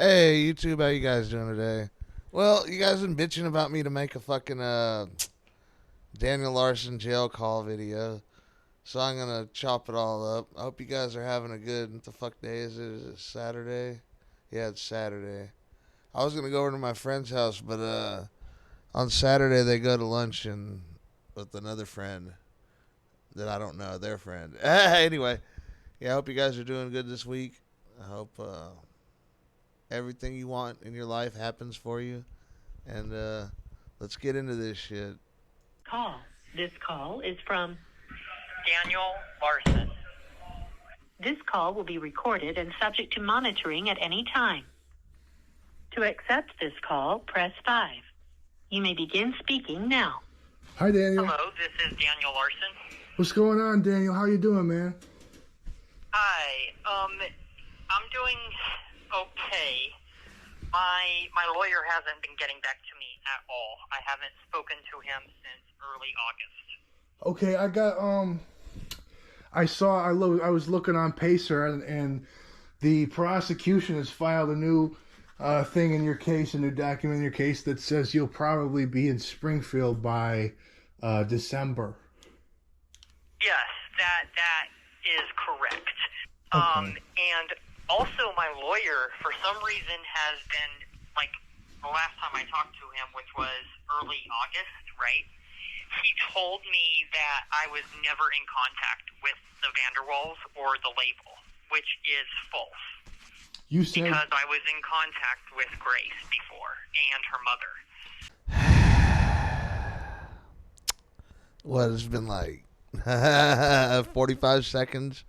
Hey, YouTube, how you guys doing today? Well, you guys been bitching about me to make a fucking Daniel Larson jail call video, so I'm gonna chop it all up. I hope you guys are having a good. What the fuck day is it? Is it Saturday? Yeah, it's Saturday. I was gonna go over to my friend's house, but on Saturday they go to lunch and with another friend that I don't know, their friend. Anyway, yeah, I hope you guys are doing good this week. I hope everything you want in your life happens for you. And let's get into this shit. Call. This call is from Daniel Larson. This call will be recorded and subject to monitoring at any time. To accept this call, press 5. You may begin speaking now. Hi, Daniel. Hello, this is Daniel Larson. What's going on, Daniel? How you doing, man? Hi, I'm doing okay. My lawyer hasn't been getting back to me at all. I haven't spoken to him since early August. Okay, I was looking on Pacer, and the prosecution has filed a new thing in your case, a new document in your case that says you'll probably be in Springfield by December. Yes, that is correct. Okay. And also my lawyer, for some reason, has been, like, the last time I talked to him, which was early August, right? He told me that I was never in contact with the Vanderwalls or the label, which is false. You said Because I was in contact with Grace before, and her mother. What, it's been like 45 seconds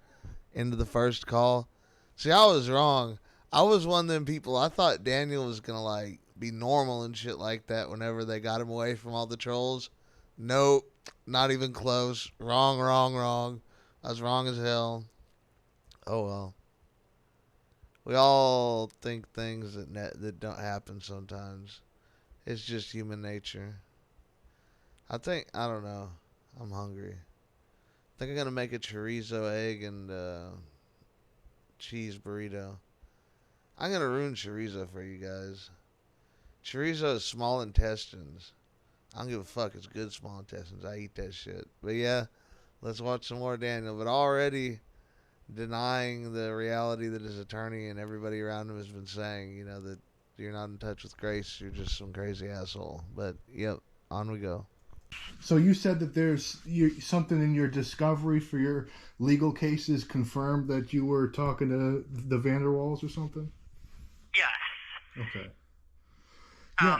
into the first call. See, I was wrong. I was one of them people. I thought Daniel was going to, like, be normal and shit like that whenever they got him away from all the trolls. Nope. Not even close. Wrong, wrong, wrong. I was wrong as hell. Oh, well. We all think things that don't happen sometimes. It's just human nature. I don't know. I'm hungry. I think I'm going to make a chorizo, egg, and cheese burrito. I'm going to ruin chorizo for you guys. Chorizo is small intestines. I don't give a fuck. It's good small intestines. I eat that shit. But yeah, let's watch some more Daniel. But already denying the reality that his attorney and everybody around him has been saying, you know, that you're not in touch with Grace. You're just some crazy asshole. But yep, on we go. so. You said that there's something in your discovery for your legal cases confirmed that you were talking to the Vanderwalls or something. Yes. Okay. Yeah.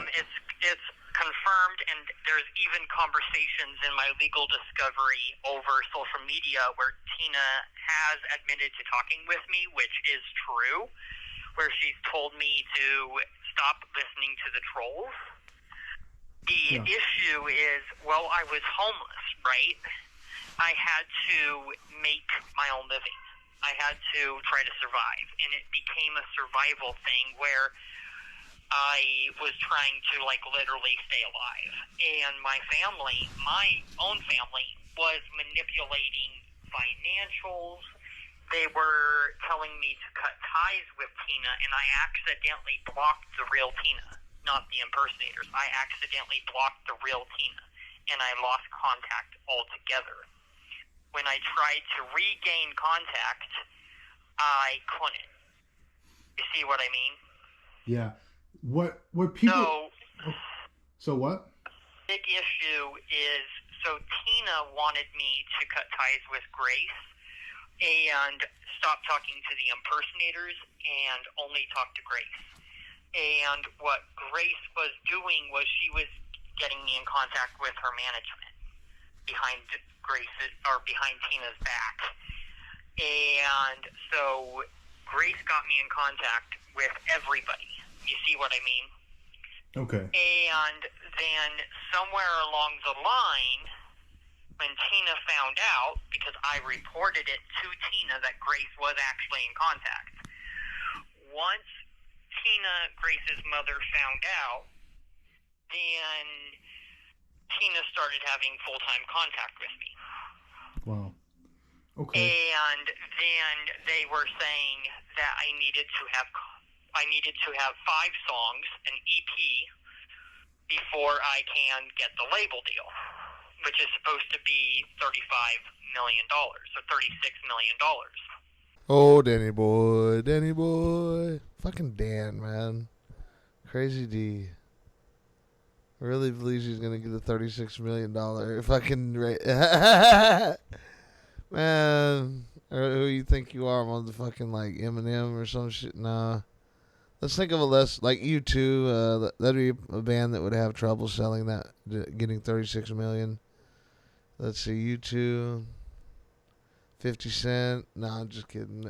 It's confirmed, and there's even conversations in my legal discovery over social media where Tina has admitted to talking with me, which is true, where she's told me to stop listening to the trolls. The issue is, well, I was homeless, right? I had to make my own living. I had to try to survive, and it became a survival thing where I was trying to, like, literally stay alive. And my family, my own family, was manipulating financials. They were telling me to cut ties with Tina, and I accidentally blocked the real Tina, not the impersonators. I accidentally blocked the real Tina, and I lost contact altogether. When I tried to regain contact, I couldn't. You see what I mean? Yeah. What people? So what? Big issue is, so Tina wanted me to cut ties with Grace and stop talking to the impersonators and only talk to Grace. And what Grace was doing was she was getting me in contact with her management behind behind Tina's back. And so Grace got me in contact with everybody. You see what I mean? Okay. And then somewhere along the line, when Tina found out, because I reported it to Tina that Grace was actually in contact, once Tina, Grace's mother, found out, then Tina started having full-time contact with me. Wow. Okay. And then they were saying that I needed to have I needed to have 5 songs, an EP, before I can get the label deal, which is supposed to be $35 million, or $36 million. Oh, Danny boy. Fucking Dan, man. Crazy D. Really believes he's gonna get the $36 million fucking man. Who you think you are, motherfucking like Eminem or some shit? Nah. Let's think of a less like U2. That'd be a band that would have trouble selling that, getting 36 million. Let's see, U2, 50 Cent. No, I'm just kidding.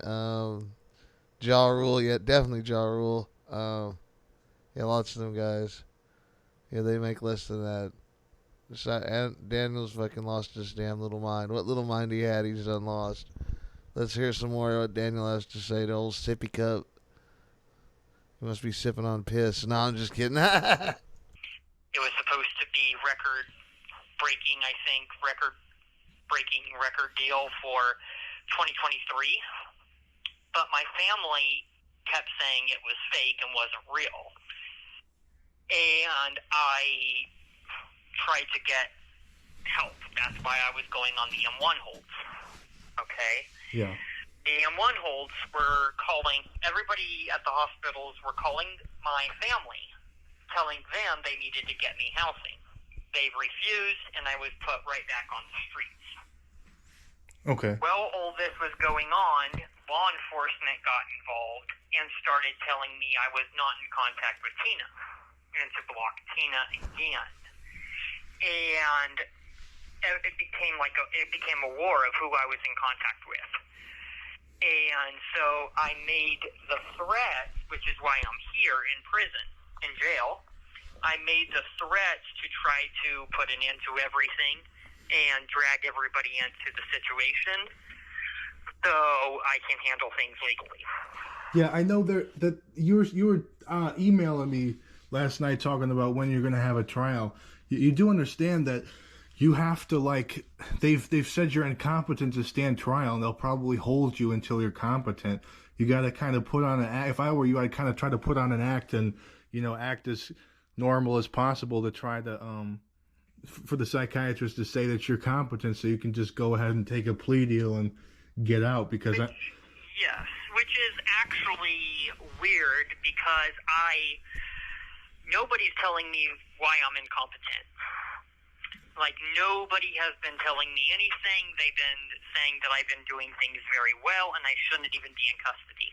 Ja Rule, yeah, definitely Ja Rule. Yeah, lots of them guys. Yeah, they make less than that. And Daniel's fucking lost his damn little mind. What little mind he had, he's done lost. Let's hear some more of what Daniel has to say to old Sippy Cup. He must be sipping on piss. No, I'm just kidding. It was supposed to be record-breaking, I think, record-breaking record deal for 2023. But my family kept saying it was fake and wasn't real. And I tried to get help. That's why I was going on the M1 holds. Okay? Yeah. The M1 holds were calling, everybody at the hospitals were calling my family, telling them they needed to get me housing. They refused, and I was put right back on the streets. Okay. Well, all this was going on, law enforcement got involved and started telling me I was not in contact with Tina and to block Tina again. And it became a war of who I was in contact with. And so I made the threat, which is why I'm here in prison, in jail. I made the threats to try to put an end to everything and drag everybody into the situation so I can handle things legally. Yeah, I know that you were emailing me last night talking about when you're going to have a trial. You do understand that you have to, like, they've said you're incompetent to stand trial, and they'll probably hold you until you're competent. You got to kind of put on an act. If I were you, I'd kind of try to put on an act and, act as normal as possible to try to, for the psychiatrist to say that you're competent so you can just go ahead and take a plea deal and get out because Yes, which is actually weird because nobody's telling me why I'm incompetent. Like, nobody has been telling me anything. They've been saying that I've been doing things very well and I shouldn't even be in custody.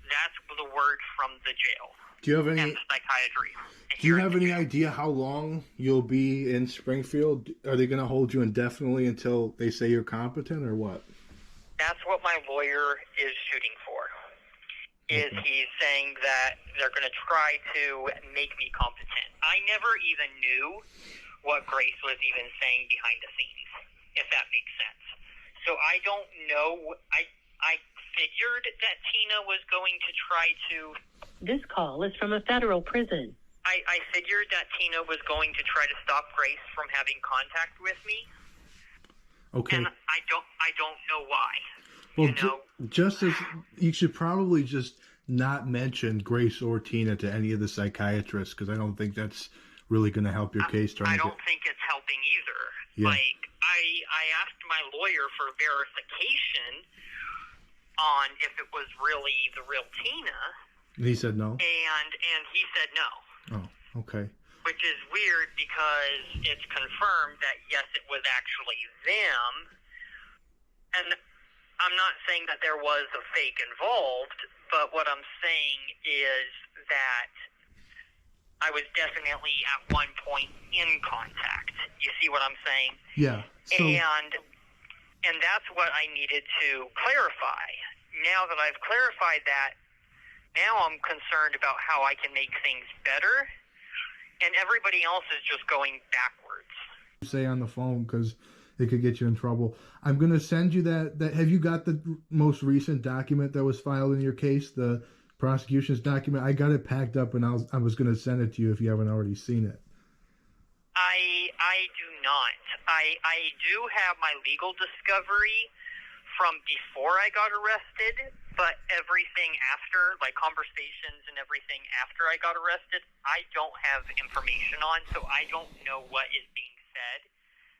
That's the word from the jail. Do you have and psychiatry. Do you have any idea how long you'll be in Springfield? Are they going to hold you indefinitely until they say you're competent or what? That's what my lawyer is shooting for. He's saying that they're going to try to make me competent. I never even knew what Grace was even saying behind the scenes, if that makes sense. So I don't know. I figured that Tina was going to try to... This call is from a federal prison. I figured that Tina was going to try to stop Grace from having contact with me. Okay. And I don't know why. Well, just as you should probably just not mention Grace or Tina to any of the psychiatrists because I don't think that's really going to help your case. I don't think it's helping either. Yeah. Like, I asked my lawyer for verification on if it was really the real Tina. And he said no? And he said no. Oh, okay. Which is weird because it's confirmed that, yes, it was actually them. And I'm not saying that there was a fake involved, but what I'm saying is that I was definitely at one point in contact. You see what I'm saying? Yeah. So, and that's what I needed to clarify. Now that I've clarified that, now I'm concerned about how I can make things better, and everybody else is just going backwards. Say on the phone because it could get you in trouble. I'm going to send you that. Have you got the most recent document that was filed in your case, the prosecution's document? I got it packed up, and I was going to send it to you if you haven't already seen it. I do not. I do have my legal discovery from before I got arrested, But everything after, like conversations and everything after I got arrested, I don't have information on, so I don't know what is being said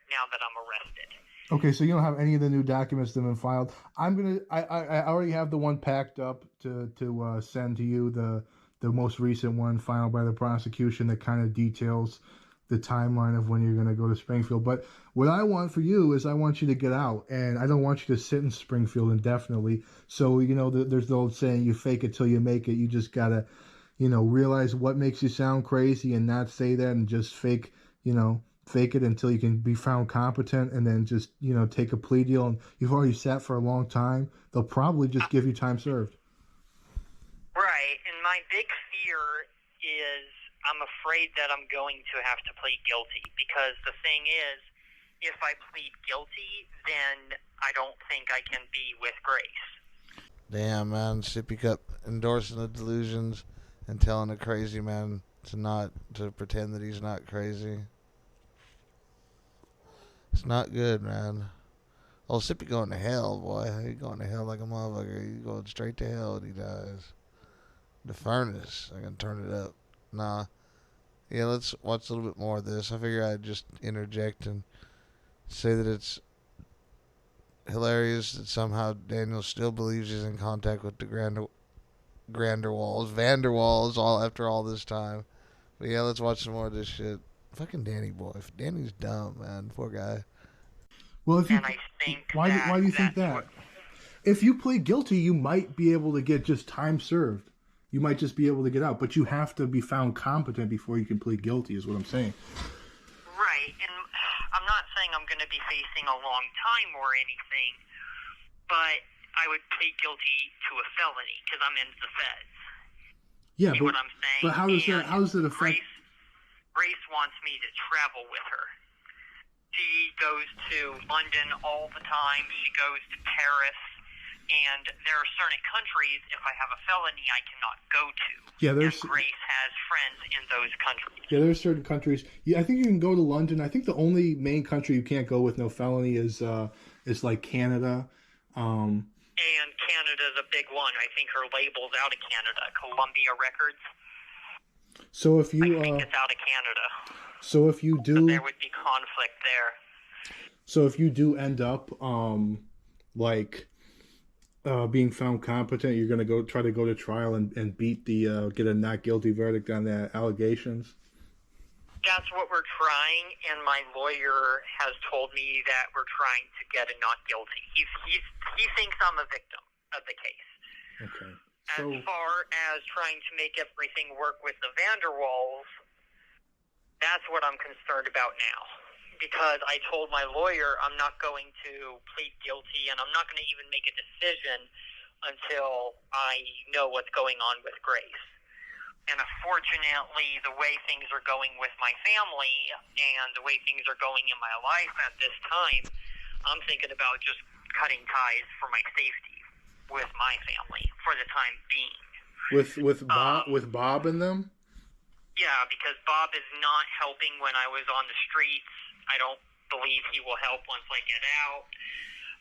now that I'm arrested. Okay, so you don't have any of the new documents that have been filed. I already have the one packed up to send to you, the most recent one filed by the prosecution that kind of details the timeline of when you're going to go to Springfield. But what I want for you is I want you to get out, and I don't want you to sit in Springfield indefinitely. So, there's the old saying, you fake it till you make it. You just got to, realize what makes you sound crazy and not say that, and just fake it until you can be found competent, and then just, take a plea deal. And you've already sat for a long time. They'll probably just give you time served. Right, and my big fear is I'm afraid that I'm going to have to plead guilty, because the thing is, if I plead guilty, then I don't think I can be with Grace. Damn, man. Sippy Cup endorsing the delusions and telling a crazy man to pretend that he's not crazy. It's not good, man. Oh, Sippy going to hell, boy. He going to hell like a motherfucker. He's going straight to hell when he dies. The furnace. I can turn it up. Nah. Yeah, let's watch a little bit more of this. I figure I'd just interject and say that it's hilarious that somehow Daniel still believes he's in contact with the Vanderwalls all after all this time. But yeah, let's watch some more of this shit. Fucking Danny boy. Danny's dumb, man. Poor guy. Well, if you, and I think why do you think that? If you plead guilty, you might be able to get just time served. You might just be able to get out, but you have to be found competent before you can plead guilty, is what I'm saying. Right, and I'm not saying I'm going to be facing a long time or anything, but I would plead guilty to a felony because I'm in the feds. Yeah, See what I'm saying? But how does it affect? Grace wants me to travel with her. She goes to London all the time. She goes to Paris. And there are certain countries, if I have a felony, I cannot go to. Yeah, and Grace has friends in those countries. Yeah, there's certain countries. Yeah, I think you can go to London. I think the only main country you can't go with no felony is like Canada. And Canada's a big one. I think her label's out of Canada, Columbia Records. So if you, I think it's out of Canada. So if you do, so there would be conflict there. So if you do end up, being found competent, you're going to try to go to trial and beat get a not guilty verdict on the allegations? That's what we're trying, and my lawyer has told me that we're trying to get a not guilty. He thinks I'm a victim of the case. Okay. As far as trying to make everything work with the Vanderwalls, that's what I'm concerned about now. Because I told my lawyer I'm not going to plead guilty, and I'm not going to even make a decision until I know what's going on with Grace. And unfortunately, the way things are going with my family and the way things are going in my life at this time, I'm thinking about just cutting ties for my safety with my family for the time being. With Bob and them? Yeah, because Bob is not helping when I was on the streets. I don't believe he will help once I get out.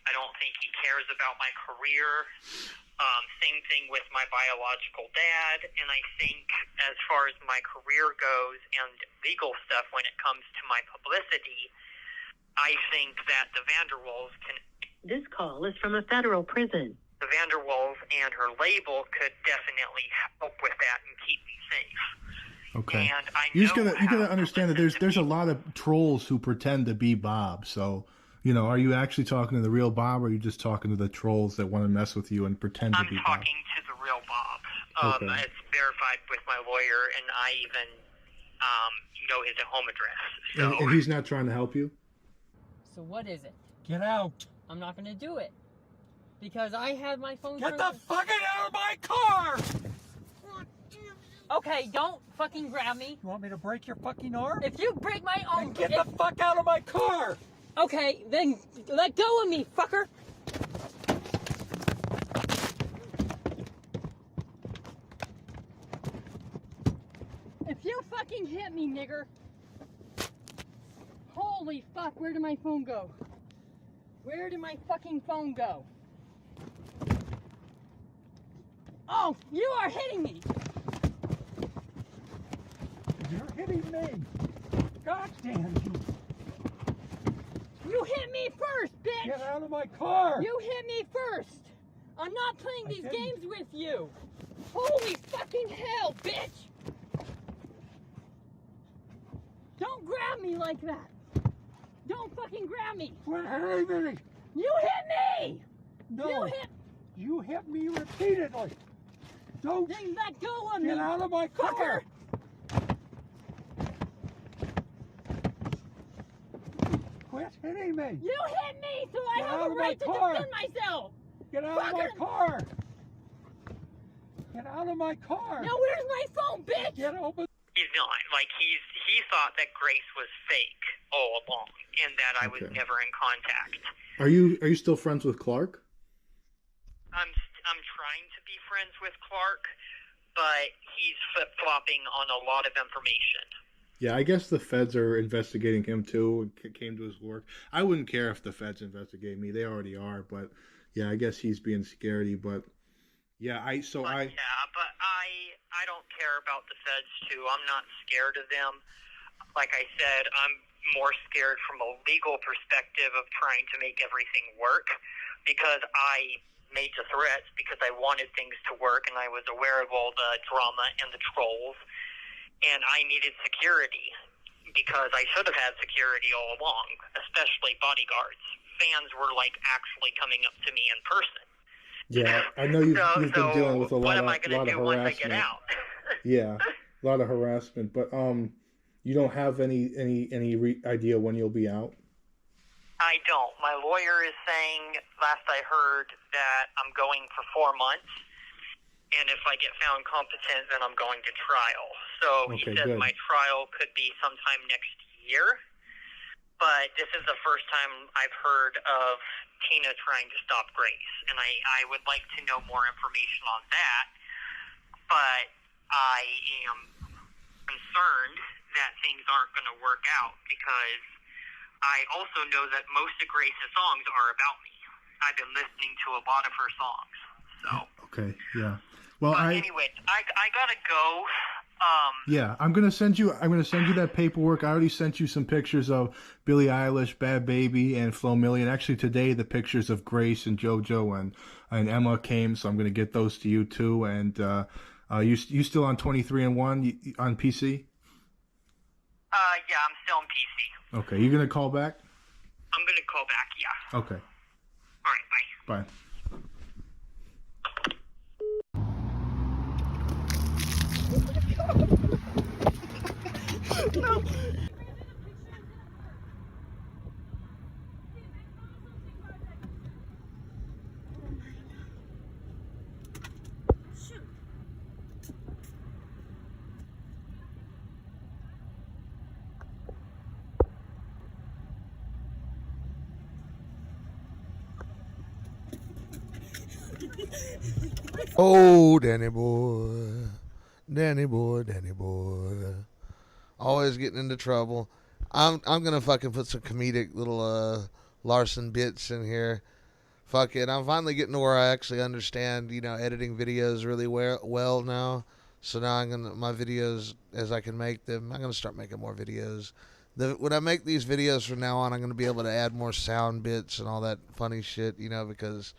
I don't think he cares about my career. Same thing with my biological dad. And I think as far as my career goes and legal stuff when it comes to my publicity, I think that the Vanderwalls can... This call is from a federal prison. The Vanderwalls and her label could definitely help with that and keep me safe. Okay. And I you gotta understand that there's a lot of trolls who pretend to be Bob. So, are you actually talking to the real Bob, or are you just talking to the trolls that want to mess with you and pretend to be Bob? I'm talking to the real Bob. Okay. It's verified with my lawyer, and I even know his home address. So. And he's not trying to help you? So what is it? Get out. I'm not going to do it. Because I have my phone... Get the fucking out of my car! Okay, don't fucking grab me. You want me to break your fucking arm? If you break my arm... Then get the fuck out of my car! Okay, then let go of me, fucker! If you fucking hit me, nigger... Holy fuck, where did my phone go? Where did my fucking phone go? Oh, you are hitting me. You're hitting me. God damn you. You hit me first, bitch. Get out of my car. You hit me first. I'm not playing I these didn't. games with you. Holy fucking hell, bitch. Don't grab me like that. Don't fucking grab me. Quit hitting me. You hit me. No. You hit me repeatedly. Don't Then let go of me. get out of my car. Quit hitting me. You hit me, so I Get have out a of my right to car. defend myself. Get out of my Fucker. car. Get out of my car. Now where's my phone, bitch? Get open. He's not. Like, he thought that Grace was fake all along and that I was Okay. never in contact. Are you still friends with Clark? I'm trying to be friends with Clark, but he's flip-flopping on a lot of information. Yeah, I guess the feds are investigating him too. It came to his work. I wouldn't care if the feds investigate me. They already are, but yeah, I guess he's being scaredy. But yeah, I don't care about the feds too. I'm not scared of them. Like I said, I'm more scared from a legal perspective of trying to make everything work, because I made the threats because I wanted things to work and I was aware of all the drama and the trolls, and I needed security because I should have had security all along, especially bodyguards. Fans were like actually coming up to me in person. yeah, I know you've been dealing with a what lot am I of going to do once I get harassment. out? Yeah, a lot of harassment. But you don't have any idea when you'll be out? I don't. My lawyer is saying, last I heard, that I'm going for 4 months, and if I get found competent, then I'm going to trial. So he Okay, says good. my trial could be sometime next year, but this is the first time I've heard of Tina trying to stop Grace, and I would like to know more information on that, but I am concerned that things aren't going to work out, because I also know that most of Grace's songs are about me. I've been listening to a lot of her songs. So. Okay, yeah. Well, But anyway, I gotta go. Yeah, I'm gonna send you that paperwork. I already sent you some pictures of Billie Eilish, Bad Baby, and Flo Milli. And actually today the pictures of Grace and JoJo and Emma came, so I'm gonna get those to you too. And you still on 23andMe on PC? Yeah, I'm still on PC. Okay, you gonna call back? I'm gonna call back. Yeah. Okay, All right. Bye. bye. Oh, Danny boy. Danny boy, Danny boy. Always getting into trouble. I'm gonna fucking put some comedic little Larson bits in here. Fuck it. I'm finally getting to where I actually understand, editing videos really well now. So now my videos, as I can make them, I'm gonna start making more videos. When I make these videos from now on, I'm gonna be able to add more sound bits and all that funny shit, because,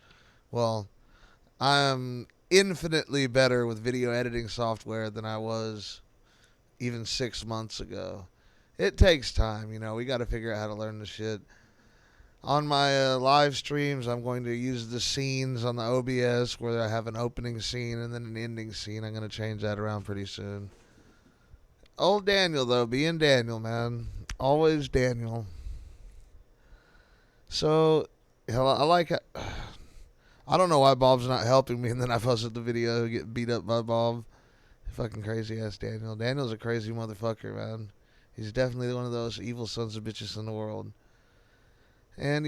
well, I'm infinitely better with video editing software than I was even 6 months ago. It takes time, we got to figure out how to learn the shit. On my live streams, I'm going to use the scenes on the OBS where I have an opening scene and then an ending scene. I'm going to change that around pretty soon. Old Daniel, though, being Daniel, man. Always Daniel. So, hell, I like it. I don't know why Bob's not helping me, and then I posted the video getting beat up by Bob. Fucking crazy ass Daniel. Daniel's a crazy motherfucker, man. He's definitely one of those evil sons of bitches in the world. And,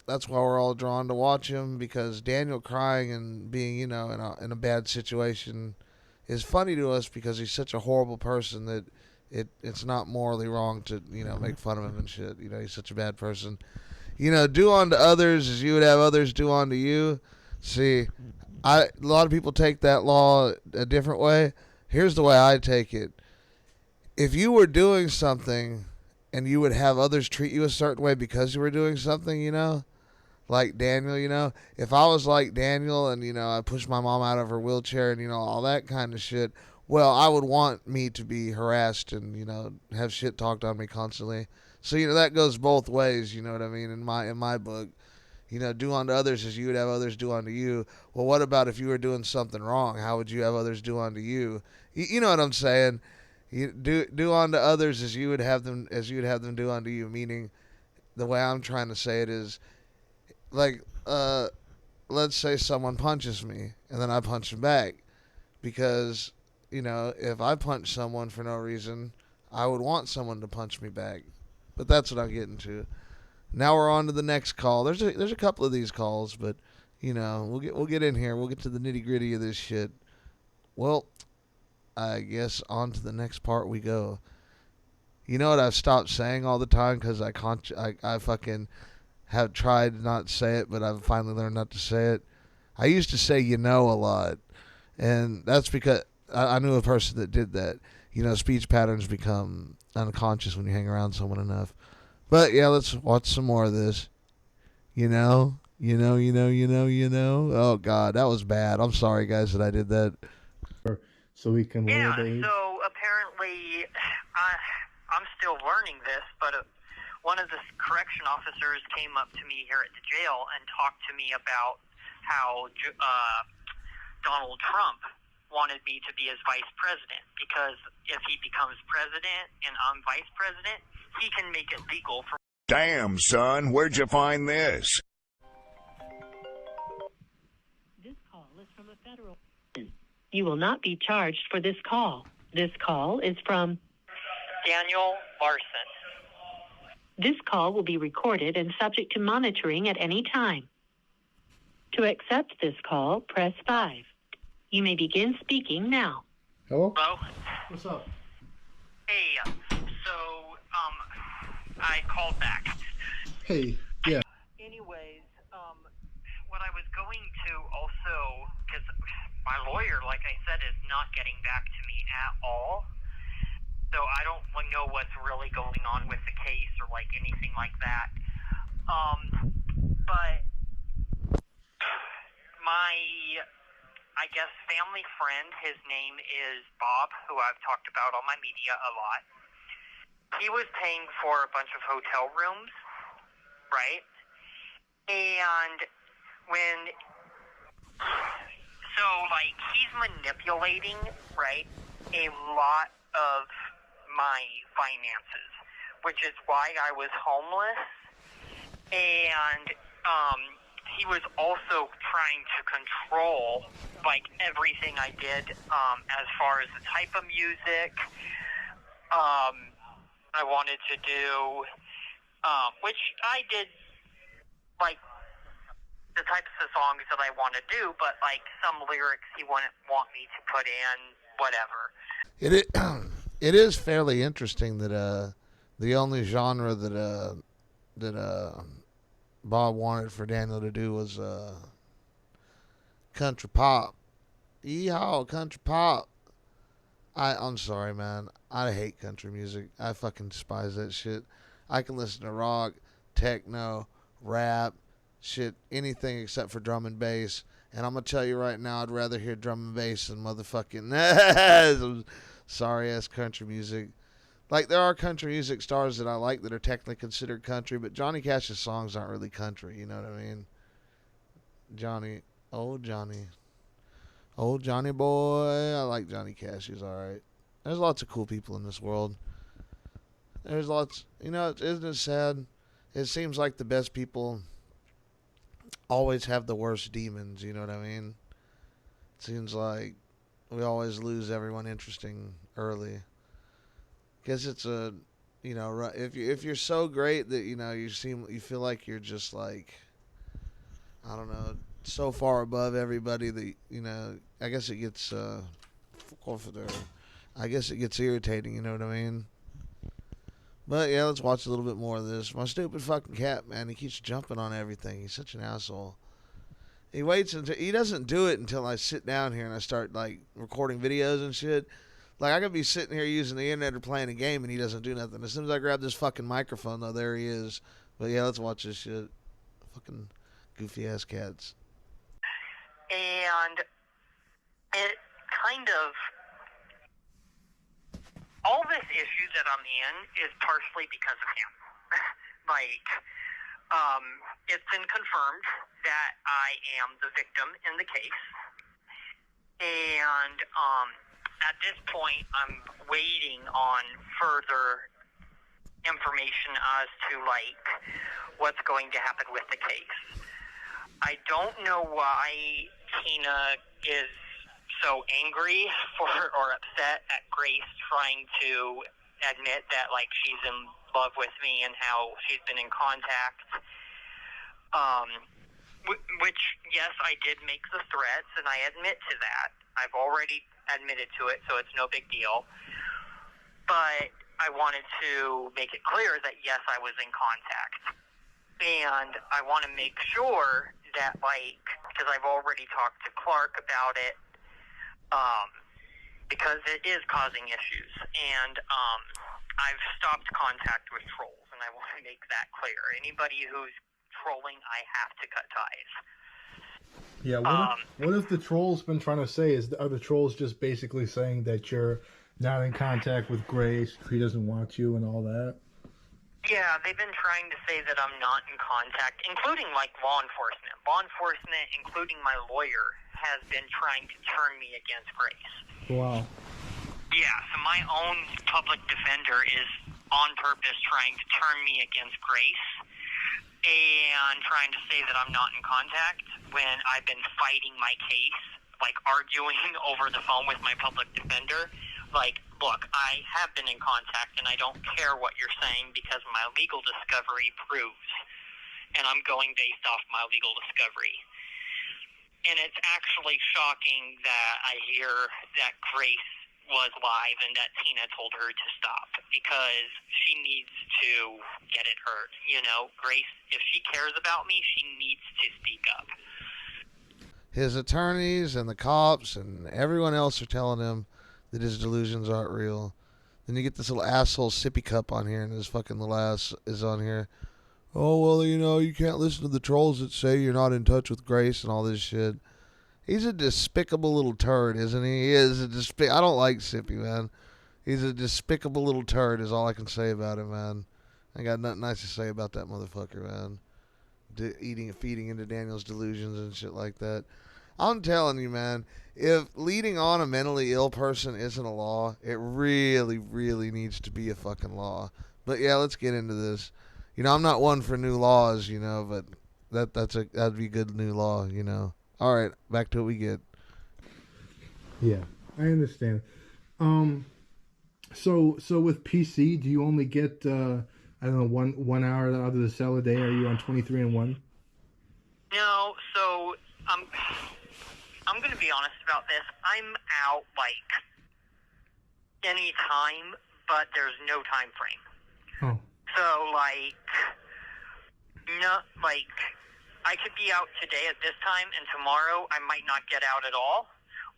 that's why we're all drawn to watch him, because Daniel crying and being, in a bad situation is funny to us because he's such a horrible person that it's not morally wrong to, make fun of him and shit. He's such a bad person. Do unto others as you would have others do unto you. See, A lot of people take that law a different way. Here's the way I take it. If you were doing something and you would have others treat you a certain way because you were doing something, like Daniel, if I was like Daniel and, I pushed my mom out of her wheelchair and, all that kind of shit, well, I would want me to be harassed and, have shit talked on me constantly. So, that goes both ways, you know what I mean, in my book. Do unto others as you would have others do unto you. Well, what about if you were doing something wrong? How would you have others do unto you? You know what I'm saying? You do unto others as you would have them do unto you. Meaning, the way I'm trying to say it is, like, let's say someone punches me and then I punch him back, because if I punch someone for no reason, I would want someone to punch me back. But that's what I'm getting to. Now we're on to the next call. There's a couple of these calls, but we'll get in here. We'll get to the nitty gritty of this shit. Well, I guess on to the next part we go. You know what I've stopped saying all the time because I fucking have tried not to say it, but I've finally learned not to say it. I used to say a lot, and that's because I knew a person that did that. Speech patterns become unconscious when you hang around someone enough. But yeah, let's watch some more of this. Oh God, that was bad. I'm sorry, guys, that I did that. So we can lower Yeah, the age. so apparently, I'm still learning this, but one of the correction officers came up to me here at the jail and talked to me about how Donald Trump wanted me to be his vice president, because if he becomes president and I'm vice president, he can make it legal for... Damn, son, where'd you find this? This call is from a federal... You will not be charged for this call. This call is from... Daniel Larson. This call will be recorded and subject to monitoring at any time. To accept this call, press 5. You may begin speaking now. Hello? Hello? What's up? Hey, so, I called back. Hey, yeah. Anyways, what I was going to also, because my lawyer, like I said, is not getting back to me at all. So I don't know what's really going on with the case or like anything like that. But my, I guess, family friend, his name is Bob, who I've talked about on my media a lot. He was paying for a bunch of hotel rooms, right? And he's manipulating, right, a lot of my finances, which is why I was homeless. And he was also trying to control, like, everything I did as far as the type of music I wanted to do, which I did, like, the types of songs that I want to do, but, like, some lyrics he wouldn't want me to put in, whatever. It is fairly interesting that the only genre that Bob wanted for Daniel to do was country pop. Yeehaw, country pop. I'm sorry, man. I hate country music. I fucking despise that shit. I can listen to rock, techno, rap, shit, anything except for drum and bass. And I'm going to tell you right now, I'd rather hear drum and bass than motherfucking sorry-ass country music. Like, there are country music stars that I like that are technically considered country, but Johnny Cash's songs aren't really country, you know what I mean? Old Johnny boy. I like Johnny Cash, he's alright. There's lots of cool people in this world. There's lots, isn't it sad? It seems like the best people always have the worst demons, you know what I mean? It seems like we always lose everyone interesting early. Guess it's if you're so great that you feel like you're just like, I don't know, so far above everybody that I guess it gets irritating, you know what I mean? But yeah, let's watch a little bit more of this. My stupid fucking cat, man, he keeps jumping on everything. He's such an asshole. He waits until he doesn't do it until I sit down here and I start like recording videos and shit. Like I could be sitting here using the internet or playing a game and he doesn't do nothing. As soon as I grab this fucking microphone, though, there he is. But yeah, let's watch this shit. Fucking goofy ass cats. And it kind of, all this issue that I'm in is partially because of him. Like, it's been confirmed that I am the victim in the case. And at this point, I'm waiting on further information as to, like, what's going to happen with the case. I don't know why Tina is so angry for or upset at Grace trying to admit that, like, she's in love with me and how she's been in contact. Which, yes, I did make the threats, and I admit to that. I've already admitted to it, so it's no big deal. But I wanted to make it clear that, yes, I was in contact. And I want to make sure that, like, because I've already talked to Clark about it, because it is causing issues. And I've stopped contact with trolls, and I want to make that clear. Anybody who's trolling, I have to cut ties. Yeah, what if the troll's been trying to say are the trolls just basically saying that you're not in contact with Grace, she doesn't want you and all that? Yeah, they've been trying to say that I'm not in contact, including, like, law enforcement. Law enforcement, including my lawyer, has been trying to turn me against Grace. Wow. Yeah, so my own public defender is on purpose trying to turn me against Grace and trying to say that I'm not in contact when I've been fighting my case, like arguing over the phone with my public defender. Like, look, I have been in contact and I don't care what you're saying because my legal discovery proves, and I'm going based off my legal discovery. And it's actually shocking that I hear that Grace was live and that Tina told her to stop because she needs to get it heard. You know, Grace, if she cares about me, she needs to speak up. His attorneys and the cops and everyone else are telling him that his delusions aren't real. Then you get this little asshole Sippy Cup on here, and his fucking little ass is on here. Oh, well, you know, you can't listen to the trolls that say you're not in touch with Grace and all this shit. He's a despicable little turd, isn't he? He is a I don't like Sippy, man. He's a despicable little turd is all I can say about him, man. I got nothing nice to say about that motherfucker, man. Feeding into Daniel's delusions and shit like that. I'm telling you, man, if leading on a mentally ill person isn't a law, it really, really needs to be a fucking law. But yeah, let's get into this. You know, I'm not one for new laws, you know, but that'd be good new law, you know. All right, back to what we get. Yeah, I understand. So with PC, do you only get I don't know 1 hour out of the cell a day? Are you on 23-1? No, so I'm going to be honest about this. I'm out like any time, but there's no time frame. Oh. So like, no, like. I could be out today at this time, and tomorrow I might not get out at all.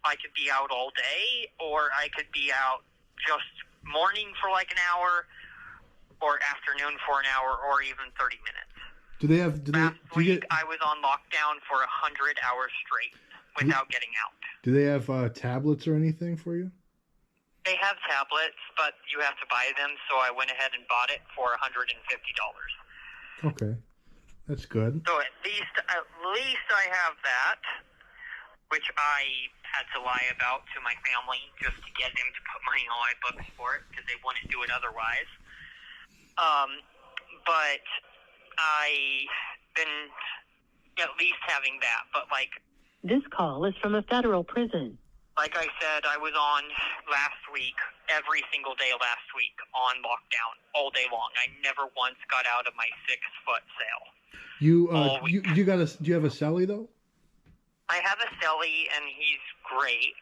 I could be out all day, or I could be out just morning for like an hour, or afternoon for an hour, or even 30 minutes. Last week, I was on lockdown for 100 hours straight without getting out. Do they have tablets or anything for you? They have tablets, but you have to buy them, so I went ahead and bought it for $150. Okay. That's good. So at least I have that, which I had to lie about to my family just to get them to put money on my books for it because they wouldn't do it otherwise. But I've been at least having that. But like, This call is from a federal prison. Like I said, I was on last week, every single day last week, on lockdown all day long. I never once got out of my 6-foot cell. Do you have a cellie though? I have a cellie and he's great.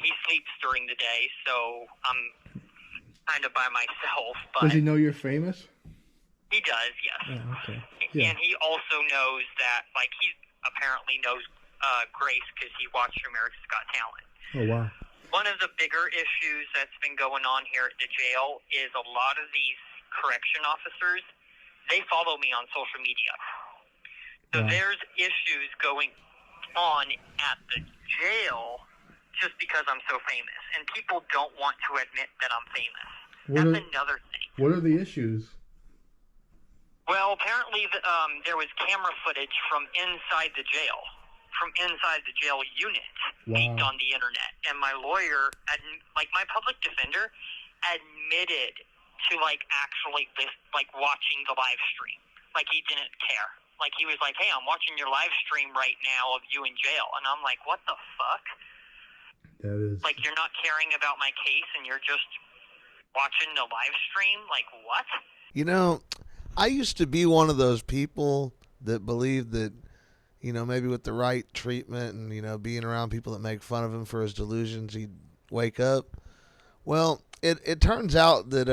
He sleeps during the day, so I'm kind of by myself. But does he know you're famous? He does, yes. Oh, okay. Yeah. And he also knows that, like, he apparently knows Grace because he watched America's Got Talent. Oh, wow. One of the bigger issues that's been going on here at the jail is a lot of these correction officers, they follow me on social media. So Wow. there's issues going on at the jail just because I'm so famous. And people don't want to admit that I'm famous. That's another thing. What are the issues? Well, apparently there was camera footage from inside the jail. From inside the jail unit leaked on the internet. And my lawyer, my public defender, admitted to, actually watching the live stream. Like, he didn't care. Like, he was like, hey, I'm watching your live stream right now of you in jail. And I'm like, what the fuck? That is... Like, you're not caring about my case and you're just watching the live stream? Like, what? You know, I used to be one of those people that believed that, you know, maybe with the right treatment and, you know, being around people that make fun of him for his delusions, he'd wake up. Well, it turns out that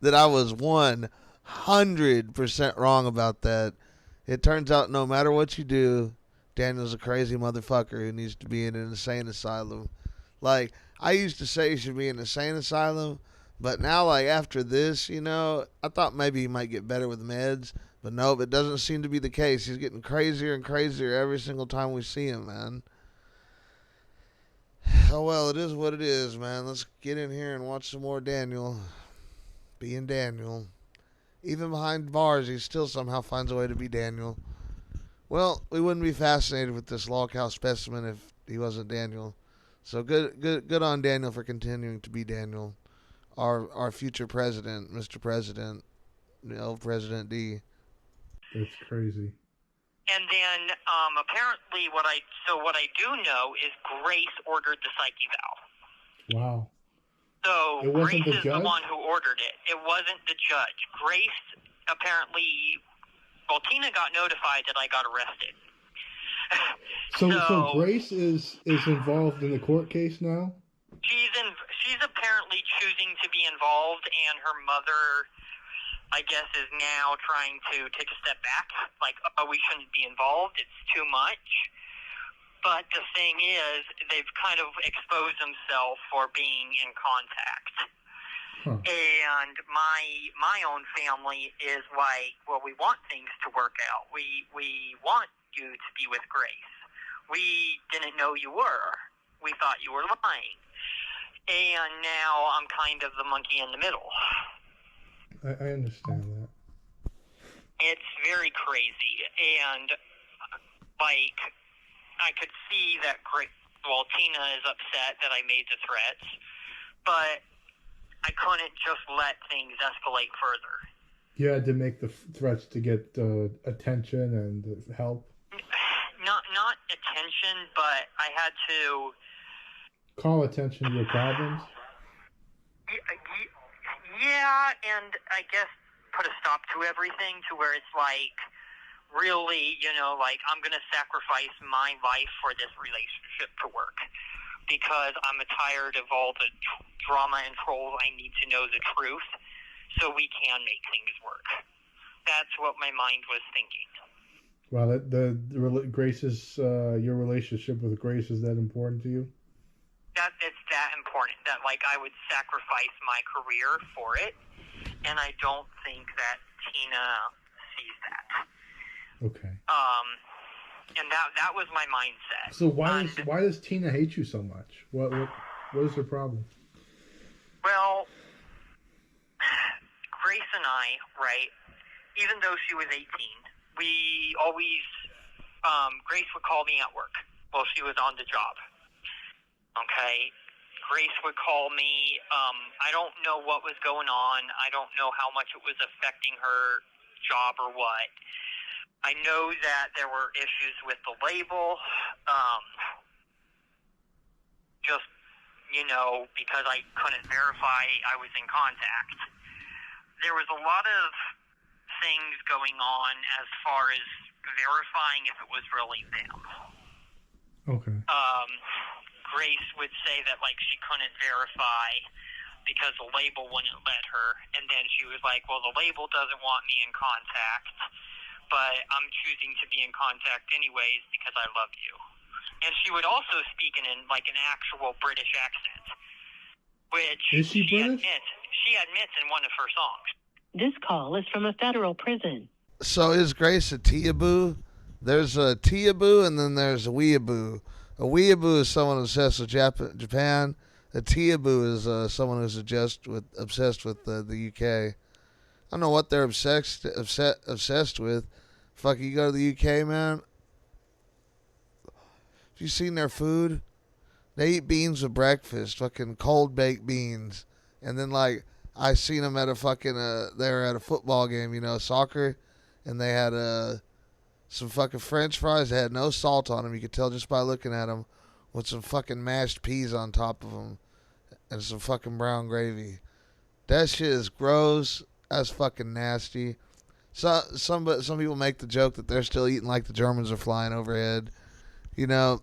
that I was 100% wrong about that. It turns out no matter what you do, Daniel's a crazy motherfucker who needs to be in an insane asylum. Like, I used to say he should be in an insane asylum, but now, like, after this, you know, I thought maybe he might get better with meds. But no, it doesn't seem to be the case. He's getting crazier and crazier every single time we see him, man. Oh, well, it is what it is, man. Let's get in here and watch some more Daniel. Being Daniel. Even behind bars, he still somehow finds a way to be Daniel. Well, we wouldn't be fascinated with this loghouse specimen if he wasn't Daniel. So good on Daniel for continuing to be Daniel. Our future president, Mr. President, President D. That's crazy. And then apparently what I do know is Grace ordered the psyche valve. Wow. So It wasn't Grace the is judge? the one who ordered it. It wasn't the judge. Grace apparently, well, Tina got notified that I got arrested. So Grace is involved in the court case now? She's apparently choosing to be involved, and her mother, I guess, is now trying to take a step back. Like, oh, we shouldn't be involved. It's too much. But the thing is, they've kind of exposed themselves for being in contact. Huh. And my own family is like, well, we want things to work out. We want you to be with Grace. We didn't know you were. We thought you were lying. And now I'm kind of the monkey in the middle. I understand that. It's very crazy. And, like, I could see that Tina is upset that I made the threats, but I couldn't just let things escalate further. You had to make the threats to get attention and help? Not attention, but I had to... Call attention to your problems? Yeah, and I guess put a stop to everything to where it's like, really, you know, like, I'm going to sacrifice my life for this relationship to work because I'm tired of all the drama and trolls. I need to know the truth so we can make things work. That's what my mind was thinking. Well, Grace is, your relationship with Grace, is that important to you? It's that important that, like, I would sacrifice my career for it, and I don't think that Tina sees that. Okay. And that was my mindset. So why does Tina hate you so much? What is her problem? Well, Grace and I, right, even though she was 18, we always, Grace would call me at work while she was on the job. Okay? Grace would call me. I don't know what was going on. I don't know how much it was affecting her job or what. I know that there were issues with the label. Just, you know, because I couldn't verify I was in contact. There was a lot of things going on as far as verifying if it was really them. Okay. Grace would say that, like, she couldn't verify because the label wouldn't let her. And then she was like, well, the label doesn't want me in contact, but I'm choosing to be in contact anyways because I love you. And she would also speak in like an actual British accent, which Is she British? She admits in one of her songs. This call is from a federal prison. So is Grace a Teaboo? There's a Teaboo and then there's a Weeaboo. A Weeaboo is someone obsessed with Japan. A Teaboo is someone who's obsessed with the UK. I don't know what they're obsessed with. Fuck, you go to the UK, man. Have you seen their food? They eat beans with breakfast, fucking cold baked beans, and then like I seen them at a fucking they were at a football game, you know, soccer, and they had some fucking French fries that had no salt on them. You could tell just by looking at them, with some fucking mashed peas on top of them, and some fucking brown gravy. That shit is gross. That's fucking nasty. So some people make the joke that they're still eating like the Germans are flying overhead. You know,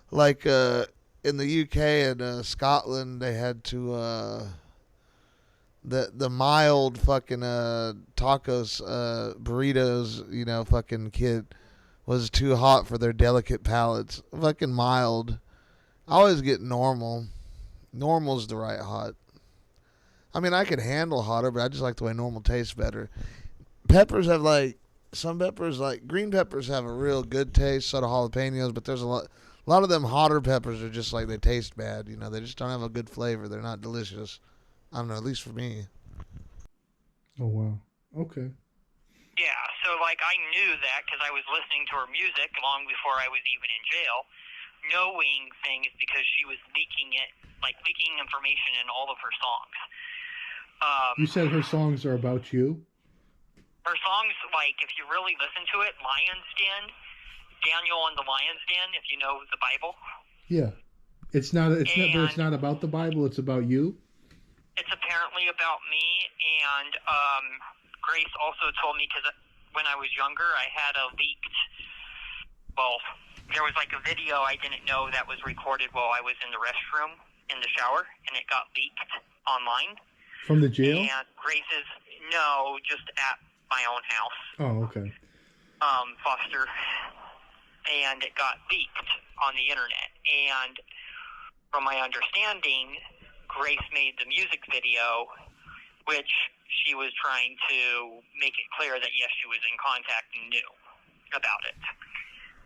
like in the UK and Scotland, they had to the mild fucking tacos burritos. You know, fucking kid was too hot for their delicate palates. Fucking mild. I always get normal. Normal's the right hot. I mean, I could handle hotter, but I just like the way normal tastes better. Peppers have some peppers, like green peppers, have a real good taste. So do jalapenos, but there's a lot of them hotter peppers are just like they taste bad. You know, they just don't have a good flavor. They're not delicious. I don't know, at least for me. Oh wow. Okay. Yeah, so like I knew that because I was listening to her music long before I was even in jail, knowing things because she was leaking information in all of her songs. You said her songs are about you? Her songs, like, if you really listen to it, Lion's Den, Daniel and the Lion's Den, if you know the Bible. Yeah. It's not about the Bible, it's about you? It's apparently about me, and Grace also told me, because when I was younger, I had a leaked, there was like a video I didn't know that was recorded while I was in the restroom, in the shower, and it got leaked online. From the jail? And no, just at my own house. Oh, okay. Foster. And it got leaked on the internet. And from my understanding, Grace made the music video, which she was trying to make it clear that, yes, she was in contact and knew about it.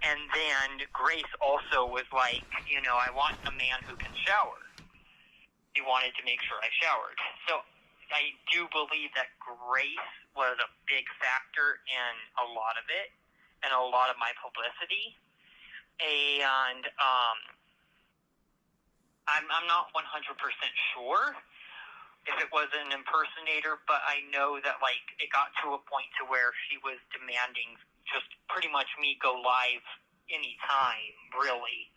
And then Grace also was like, you know, I want a man who can shower. He wanted to make sure I showered. So I do believe that Grace was a big factor in a lot of it and a lot of my publicity. And I'm not 100% sure if it was an impersonator, but I know that like it got to a point to where she was demanding just pretty much me go live anytime, really,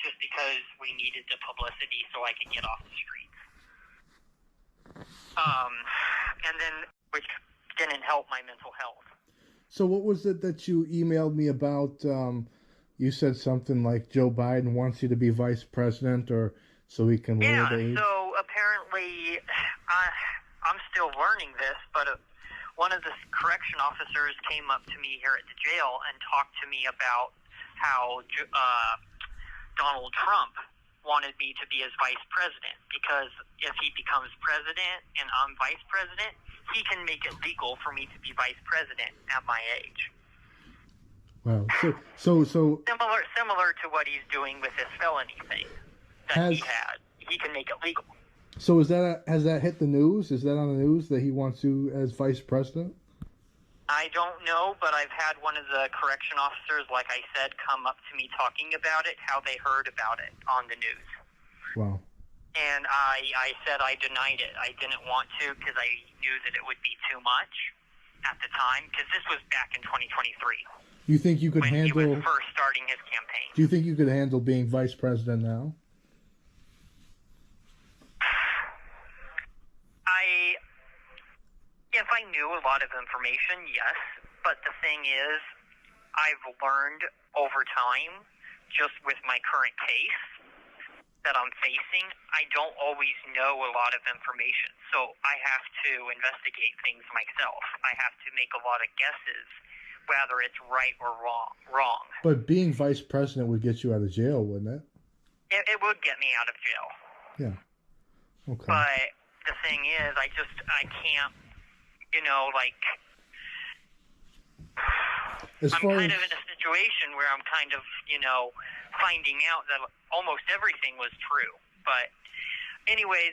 just because we needed the publicity so I could get off the streets. And then, which didn't help my mental health. So what was it that you emailed me about? You said something like Joe Biden wants you to be vice president, or so he can lower the age? Yeah, so apparently, I'm still learning this, but one of the correction officers came up to me here at the jail and talked to me about how Donald Trump wanted me to be his vice president, because if he becomes president and I'm vice president, he can make it legal for me to be vice president at my age. Wow. So similar to what he's doing with this felony thing that he had. He can make it legal. So has that hit the news? Is that on the news that he wants you as vice president? I don't know, but I've had one of the correction officers, like I said, come up to me talking about it, how they heard about it on the news. Wow. And I said I denied it. I didn't want to because I knew that it would be too much at the time, because this was back in 2023. You think you could when handle... he was first starting his campaign. Do you think you could handle being vice president now? If I knew a lot of information, yes. But the thing is, I've learned over time, just with my current case, that I'm facing, I don't always know a lot of information. So I have to investigate things myself. I have to make a lot of guesses, whether it's right or wrong. But being vice president would get you out of jail, wouldn't it? It would get me out of jail. Yeah. Okay. But the thing is, I can't, like, I'm kind of in a situation where I'm kind of, finding out that almost everything was true. But anyways,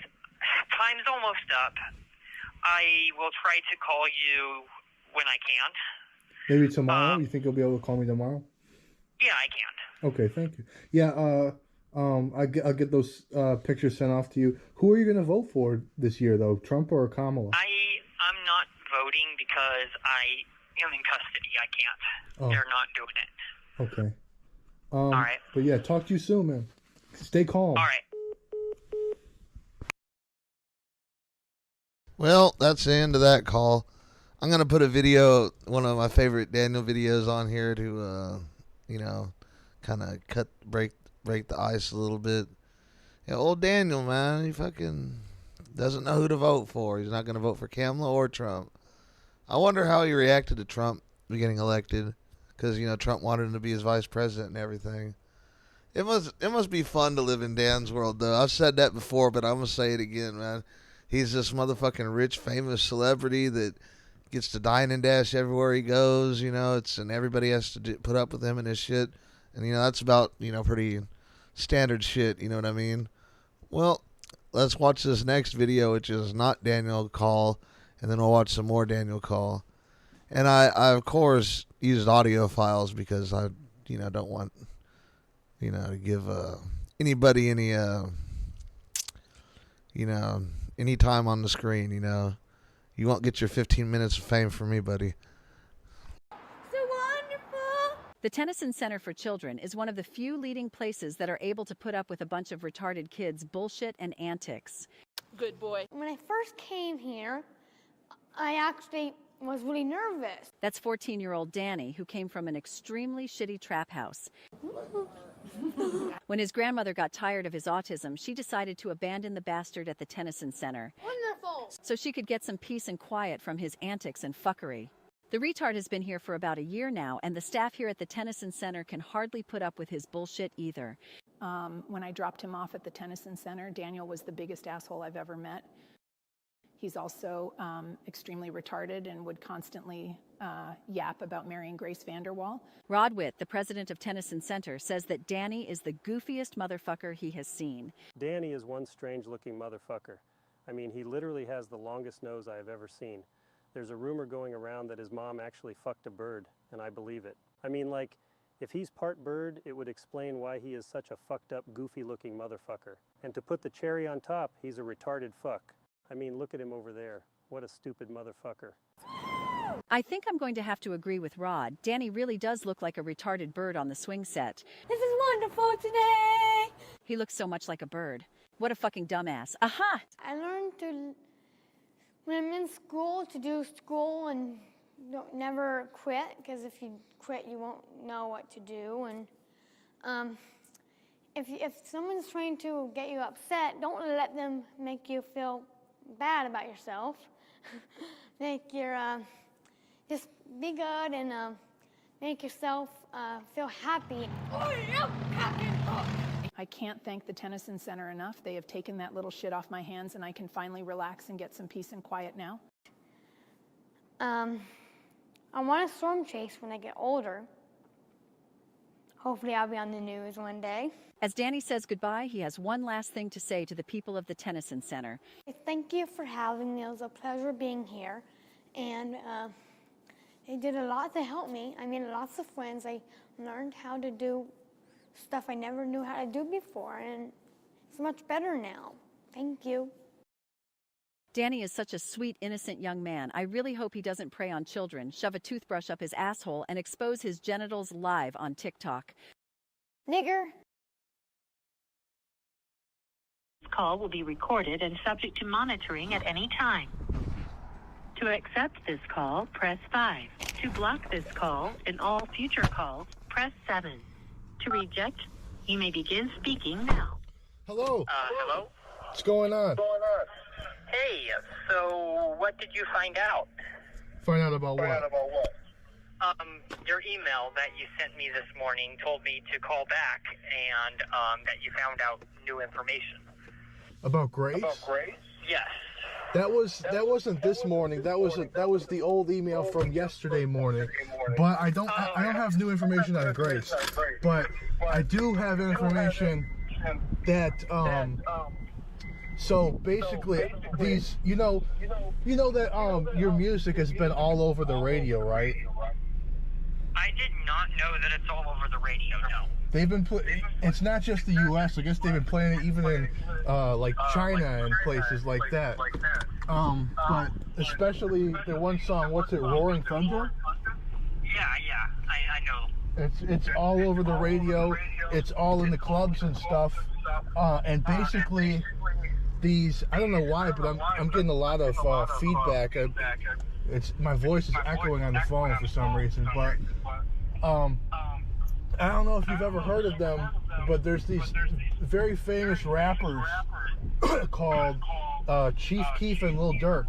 time's almost up. I will try to call you when I can. Maybe tomorrow? You think you'll be able to call me tomorrow? Yeah, I can. Okay, thank you. Yeah, I'll get those pictures sent off to you. Who are you going to vote for this year, though? Trump or Kamala? I'm not voting because I am in custody. I can't. Oh. They're not doing it. Okay. All right. But yeah, talk to you soon, man. Stay calm. All right. Well, that's the end of that call. I'm going to put a video, one of my favorite Daniel videos on here to, kind of break the ice a little bit. Yeah, old Daniel, man, he fucking doesn't know who to vote for. He's not going to vote for Kamala or Trump. I wonder how he reacted to Trump getting elected, because, Trump wanted him to be his vice president and everything. It must be fun to live in Dan's world, though. I've said that before, but I'm going to say it again, man. He's this motherfucking rich, famous celebrity that gets to dine and dash everywhere he goes, and everybody has to put up with him and his shit. And, that's about, pretty standard shit, you know what I mean? Well, let's watch this next video, which is not Daniel Call, and then we'll watch some more Daniel Call. And I of course, used audio files because I, don't want, to give anybody any, any time on the screen, You won't get your 15 minutes of fame from me, buddy. So wonderful! The Tennyson Center for Children is one of the few leading places that are able to put up with a bunch of retarded kids' bullshit and antics. Good boy. When I first came here, I actually was really nervous. That's 14-year-old Danny, who came from an extremely shitty trap house. When his grandmother got tired of his autism, she decided to abandon the bastard at the Tennyson Center. Wonderful! So she could get some peace and quiet from his antics and fuckery. The retard has been here for about a year now, and the staff here at the Tennyson Center can hardly put up with his bullshit either. When I dropped him off at the Tennyson Center, Daniel was the biggest asshole I've ever met. He's also extremely retarded and would constantly yap about marrying Grace Vanderwall. Rod Witt, the president of Tennyson Center, says that Danny is the goofiest motherfucker he has seen. Danny is one strange-looking motherfucker. I mean, he literally has the longest nose I have ever seen. There's a rumor going around that his mom actually fucked a bird, and I believe it. I mean, like, if he's part bird, it would explain why he is such a fucked-up, goofy-looking motherfucker. And to put the cherry on top, he's a retarded fuck. I mean, look at him over there. What a stupid motherfucker. I think I'm going to have to agree with Rod. Danny really does look like a retarded bird on the swing set. This is wonderful today! He looks so much like a bird. What a fucking dumbass. Aha! I learned to, when I'm in school, to do school and never quit, because if you quit, you won't know what to do. And if someone's trying to get you upset, don't let them make you feel bad about yourself. Just be good and make yourself feel happy. I can't thank the Tennyson Center enough. They have taken that little shit off my hands, and I can finally relax and get some peace and quiet now. I want a storm chase when I get older. Hopefully I'll be on the news one day. As Danny says goodbye, he has one last thing to say to the people of the Tennyson Center. Thank you for having me. It was a pleasure being here. And they did a lot to help me. I made lots of friends. I learned how to do stuff I never knew how to do before. And it's much better now. Thank you. Danny is such a sweet, innocent young man. I really hope he doesn't prey on children, shove a toothbrush up his asshole, and expose his genitals live on TikTok. Nigger. This call will be recorded and subject to monitoring at any time. To accept this call, press 5. To block this call and all future calls, press 7. To reject, you may begin speaking now. Hello. Hello? What's going on? Hey, so what did you find out? Find out about what? Your email that you sent me this morning told me to call back and that you found out new information. About Grace? Yes. That wasn't this morning. That was the old email from yesterday morning. But I don't have new information on Grace. But I do have information that so basically these you know that your music has been all over the radio, right? I did not know that it's all over the radio, no. They've been it's not just the US. I guess they've been playing it even in like China and places like that. But especially the one song, what's it, Roaring Thunder? Yeah, I know. It's all over the radio. It's all in the clubs and stuff. And basically these, I don't know why, but I'm getting a lot of feedback. My voice is echoing on the phone for some reason, but I don't know if you've ever heard of them, but there's these very famous rappers called Chief Keef and Lil Durk,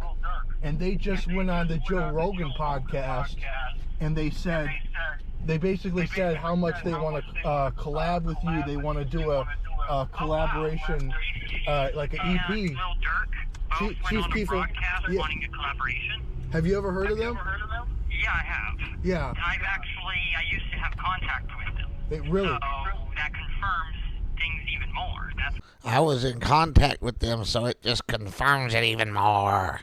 and they just went on the Joe Rogan podcast, and they basically said how much they want to collab with you. They want to do a collaboration, like an EP. Lil Durk Chief Keef and wanting a collaboration. Have you ever heard of them? Yeah, I have. Yeah. I used to have contact with them. Really? So that confirms things even more. I was in contact with them, so it just confirms it even more.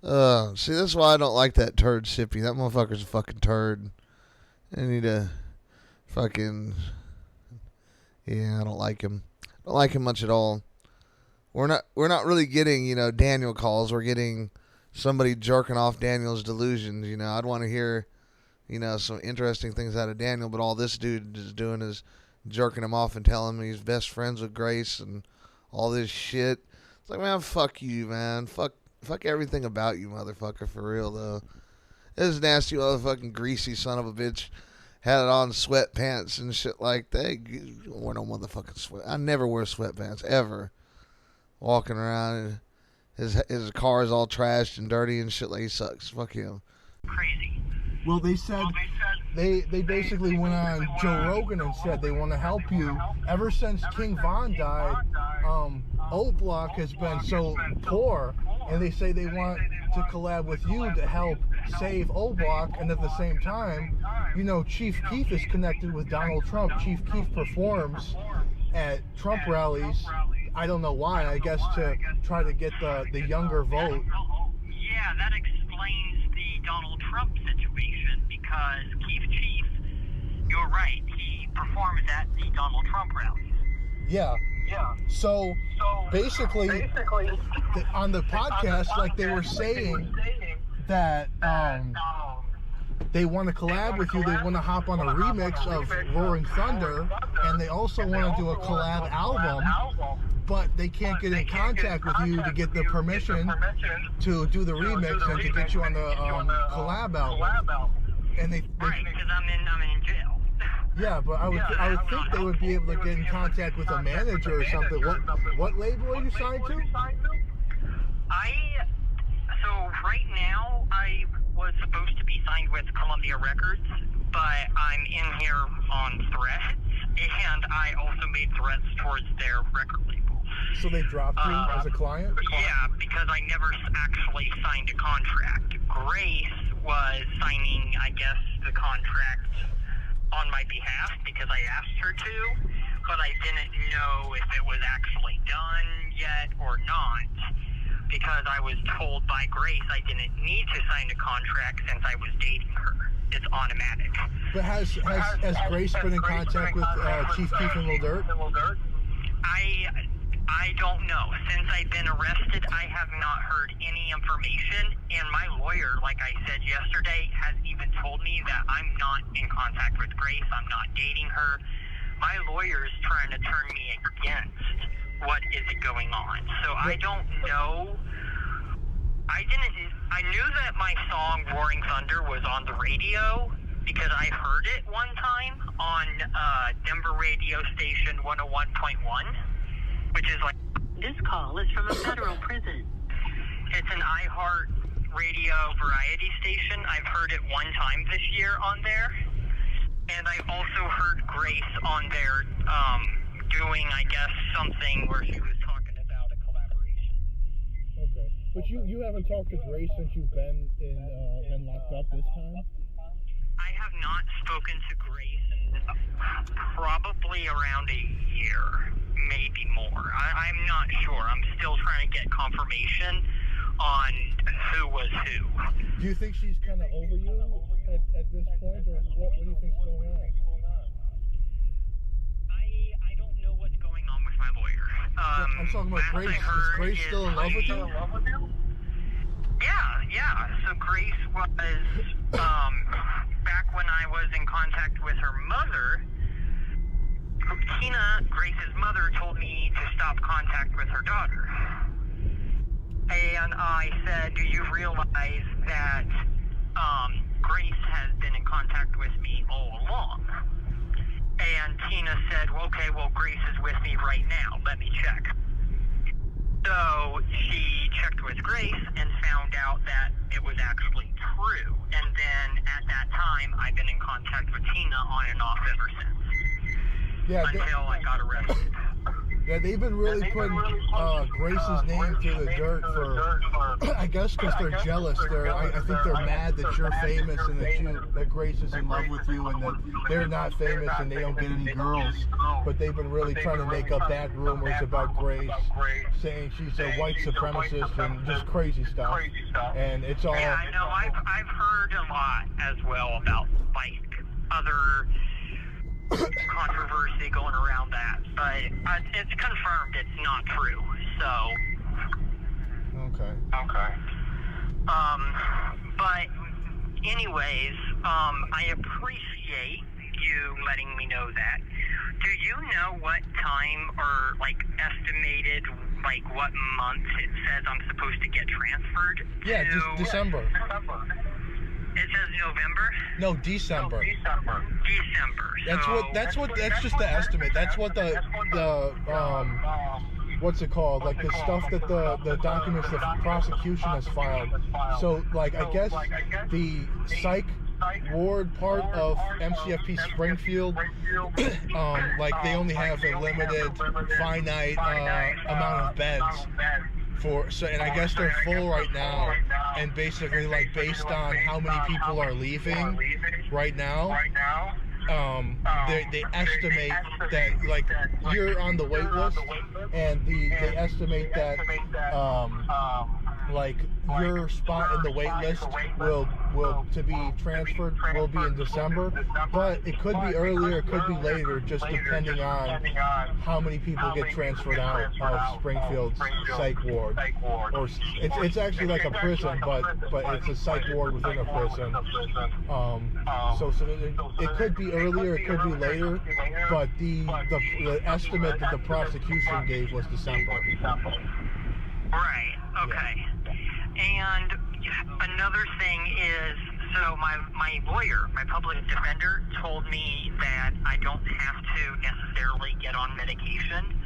See, that's why I don't like that turd Sippy. That motherfucker's a fucking turd. I need to fucking... Yeah, I don't like him. I don't like him much at all. We're not really getting, Daniel calls. We're getting somebody jerking off Daniel's delusions. I'd want to hear, some interesting things out of Daniel, but all this dude is doing is jerking him off and telling him he's best friends with Grace and all this shit. It's like, man, fuck you, man. Fuck everything about you, motherfucker, for real, though. This nasty motherfucking greasy son of a bitch had it on sweatpants and shit like that. You don't wear no motherfucking sweat. I never wear sweatpants, ever. Walking around, his car is all trashed and dirty and shit like he sucks. Fuck him. Crazy. Well, they said they basically went on Joe Rogan and said they want to help you. Ever since King Von died, O Block has been so poor, and they say they want to collab with you to help save O Block. And at the same time, Chief Keef is connected with Donald Trump. Chief Keef performs at Trump rallies. I don't know why. I guess to try to get the younger vote. Yeah, that explains the Donald Trump situation, because Chief, you're right, he performs at the Donald Trump rallies. Yeah. So basically on the podcast, like, they were saying that they want to collab with you. They want to hop on a remix of Roaring Thunder, and they also want to do a collab album, but they can't get in contact with you to get the permission to do the remix and to get you on the collab album. And they right, because I'm in jail. Yeah, but I would think they would be able to get in contact with a manager or something. What label are you signed to? So right now I was supposed to be signed with Columbia Records, but I'm in here on threats, and I also made threats towards their record label. So they dropped you as a client? Yeah, because I never actually signed a contract. Grace was signing, I guess, the contract on my behalf because I asked her to, but I didn't know if it was actually done yet or not, because I was told by Grace I didn't need to sign a contract since I was dating her. It's automatic. But has Grace been in contact with Chief Keef and Lil Durk? I don't know. Since I've been arrested, I have not heard any information, and my lawyer, like I said yesterday, has even told me that I'm not in contact with Grace. I'm not dating her. My lawyer's trying to turn me against what is going on. So I don't know. I knew that my song Roaring Thunder was on the radio because I heard it one time on Denver radio station 101.1, which is This call is from a federal prison. It's an iHeart radio variety station. I've heard it one time this year on there. And I also heard Grace on there doing, I guess, something where she was talking about a collaboration. Okay. But you haven't talked to Grace since you've been locked up this time? I have not spoken to Grace in probably around a year, maybe more. I'm not sure. I'm still trying to get confirmation on who was who. Do you think she's kind of over you at this point, or what do you think's going on? I don't know what's going on with my lawyer. I'm talking about Grace. Is Grace still in love with you? Yeah. So Grace was, back when I was in contact with her mother, Tina, Grace's mother, told me to stop contact with her daughter. And I said, do you realize that Grace has been in contact with me all along? And Tina said, well, okay, well, Grace is with me right now. Let me check. So she checked with Grace and found out that it was actually true. And then at that time, I've been in contact with Tina on and off ever since. Yeah, until I got arrested. Yeah, they've been really putting Grace's name through the dirt for, I guess, because they're jealous. I think they're mad that you're famous and that Grace is in love with you, and that they're not famous and they don't get any girls. But they've been really trying to make up bad rumors about Grace, saying she's a white supremacist and just crazy stuff. And it's all. Yeah, I know. I've heard a lot as well about like other controversy going around that, but it's confirmed it's not true. So okay. But anyways, I appreciate you letting me know that. Do you know what time or like estimated like what month it says I'm supposed to get transferred? Yeah, December. It says November? No, December. December. That's just the estimate. That's what the what's it called? Like the stuff that the documents the prosecution has filed. So like I guess the psych ward part of MCFP Springfield, like they only have a limited finite amount of beds. And I guess they're full right now, and basically like based on how many people are leaving right now, they estimate that like you're on the wait list, and they estimate that like your spot in the wait list will to be transferred will be in December, but it could be earlier, it could be later, just depending on how many people get transferred out of Springfield's psych ward. Or it's actually like a prison, but it's a psych ward within a prison. So it could be earlier, it could be later, but the estimate that the prosecution gave was December. Right. Okay. And another thing is, so my lawyer, my public defender, told me that I don't have to necessarily get on medication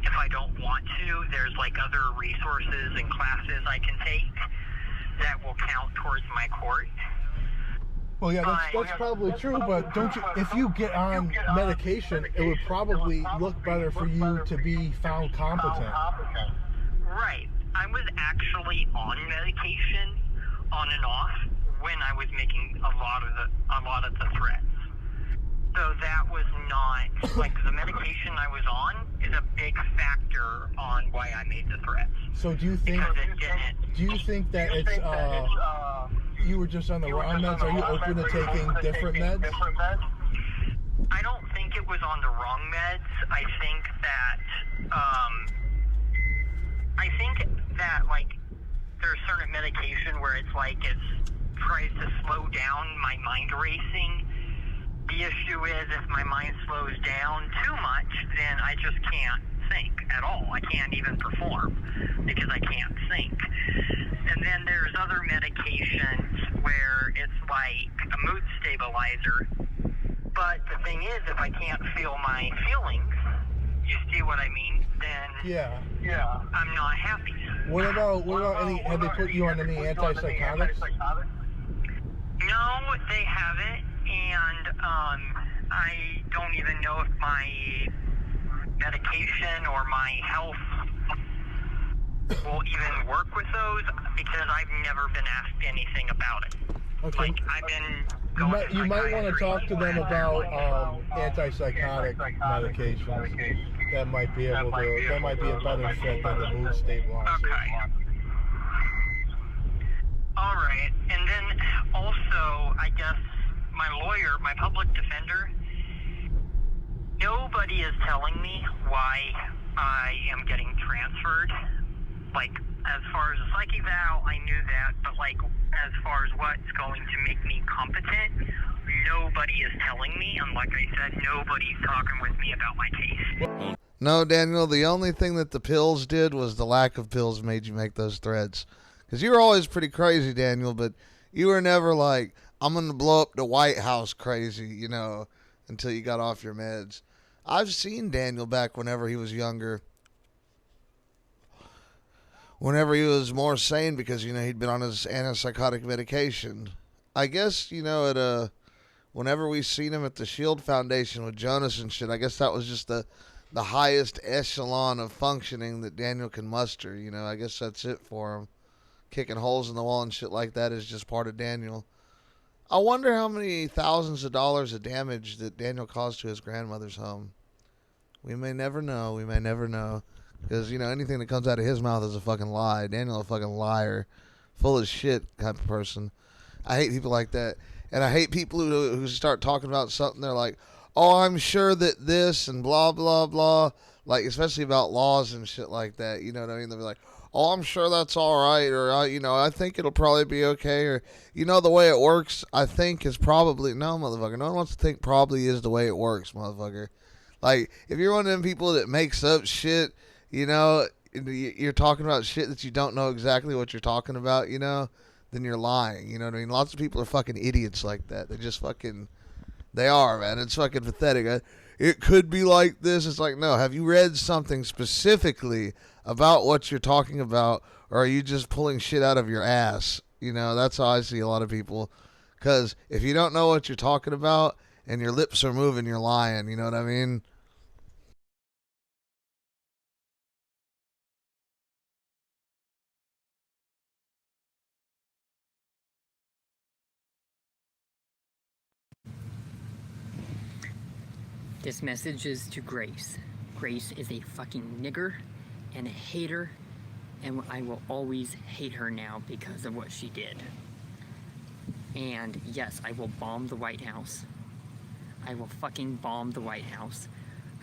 if I don't want to. There's like other resources and classes I can take that will count towards my court. Well, yeah, that's probably true, but don't you? If you get on medication, it would probably look better for you to be found competent. Right. I was actually on medication, on and off, when I was making a lot of the threats. So that was not like the medication I was on is a big factor on why I made the threats. So do you think that it's you were just on the wrong meds? Are you open to taking different meds? I don't think it was on the wrong meds. I think that like there's certain medication where it's like it tries to slow down my mind racing. The issue is if my mind slows down too much, then I just can't think at all. I can't even perform because I can't think. And then there's other medications where it's like a mood stabilizer. But the thing is, if I can't feel my feelings, You see what I mean? Then Yeah. I'm not happy. What about have they put you on any antipsychotics? No, they haven't, and I don't even know if my medication or my health will even work with those because I've never been asked anything about it. Okay. Like, I've been going You might want to talk to them about antipsychotic medications. That might be a better fit than the mood stabilizer. Okay. All right, and then also, I guess my lawyer, my public defender, nobody is telling me why I am getting transferred. Like, as far as a psych eval, I knew that, but like, as far as what's going to make me competent, nobody is telling me, and like I said, nobody's talking with me about my case. No, Daniel, the only thing that the pills did was the lack of pills made you make those threats. Because you were always pretty crazy, Daniel, but you were never like, I'm going to blow up the White House crazy, you know, until you got off your meds. I've seen Daniel back whenever he was younger. Whenever he was more sane because, you know, he'd been on his antipsychotic medication. I guess, you know, whenever we seen him at the Shield Foundation with Jonas and shit, I guess that was just the highest echelon of functioning that Daniel can muster. You know, I guess that's it for him. Kicking holes in the wall and shit like that is just part of Daniel. I wonder how many thousands of dollars of damage that Daniel caused to his grandmother's home. We may never know. We may never know. Because, you know, anything that comes out of his mouth is a fucking lie. Daniel a fucking liar. Full of shit type of person. I hate people like that. And I hate people who start talking about something. They're like, oh, I'm sure that this and blah, blah, blah. Like, especially about laws and shit like that. You know what I mean? They'll be like, oh, I'm sure that's all right. Or, you know, I think it'll probably be okay. Or, you know, the way it works, I think is probably... No, motherfucker. No one wants to think probably is the way it works, motherfucker. Like, if you're one of them people that makes up shit, you know, you're talking about shit that you don't know exactly what you're talking about, you know, then you're lying. You know what I mean? Lots of people are fucking idiots like that. They just fucking... They are, man. It's fucking pathetic. It could be like this. It's like, no. Have you read something specifically about what you're talking about, or are you just pulling shit out of your ass? You know, that's how I see a lot of people. Because if you don't know what you're talking about and your lips are moving, you're lying. You know what I mean? This message is to Grace. Grace is a fucking nigger and a hater, and I will always hate her now because of what she did. And yes, I will bomb the White House. I will fucking bomb the White House.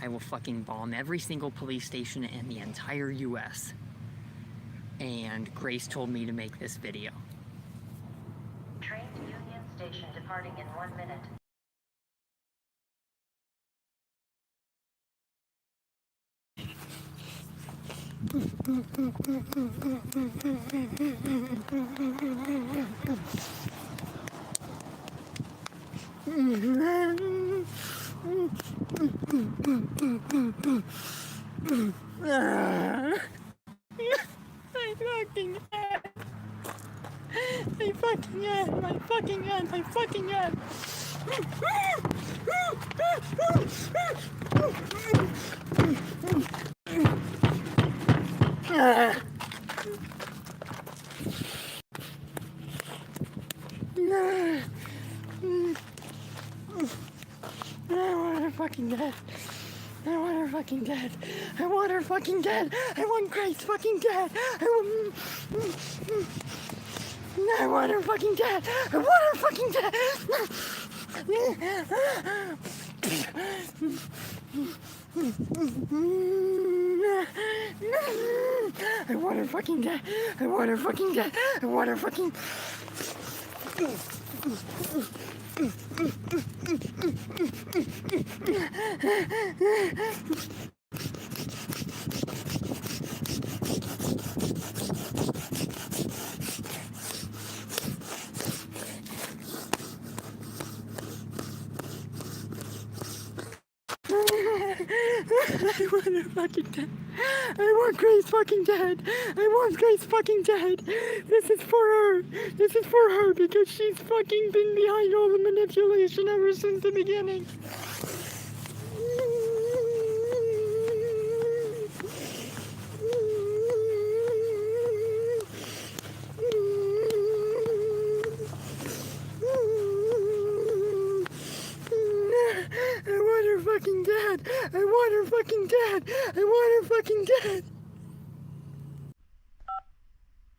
I will fucking bomb every single police station in the entire US. And Grace told me to make this video. Train to Union Station departing in 1 minute. My fucking head. I want her fucking dead. I want her fucking dead. I want her fucking dead. I want Grace fucking dead. I want her fucking dead. I want her fucking dead. I want her fucking dead. I want her fucking dead. I want her fucking... I want her fucking dead. I want Grace fucking dead. I want Grace fucking dead. This is for her. This is for her because she's fucking been behind all the manipulation ever since the beginning. I want her fucking dead. I want her fucking dead. I want her fucking dead.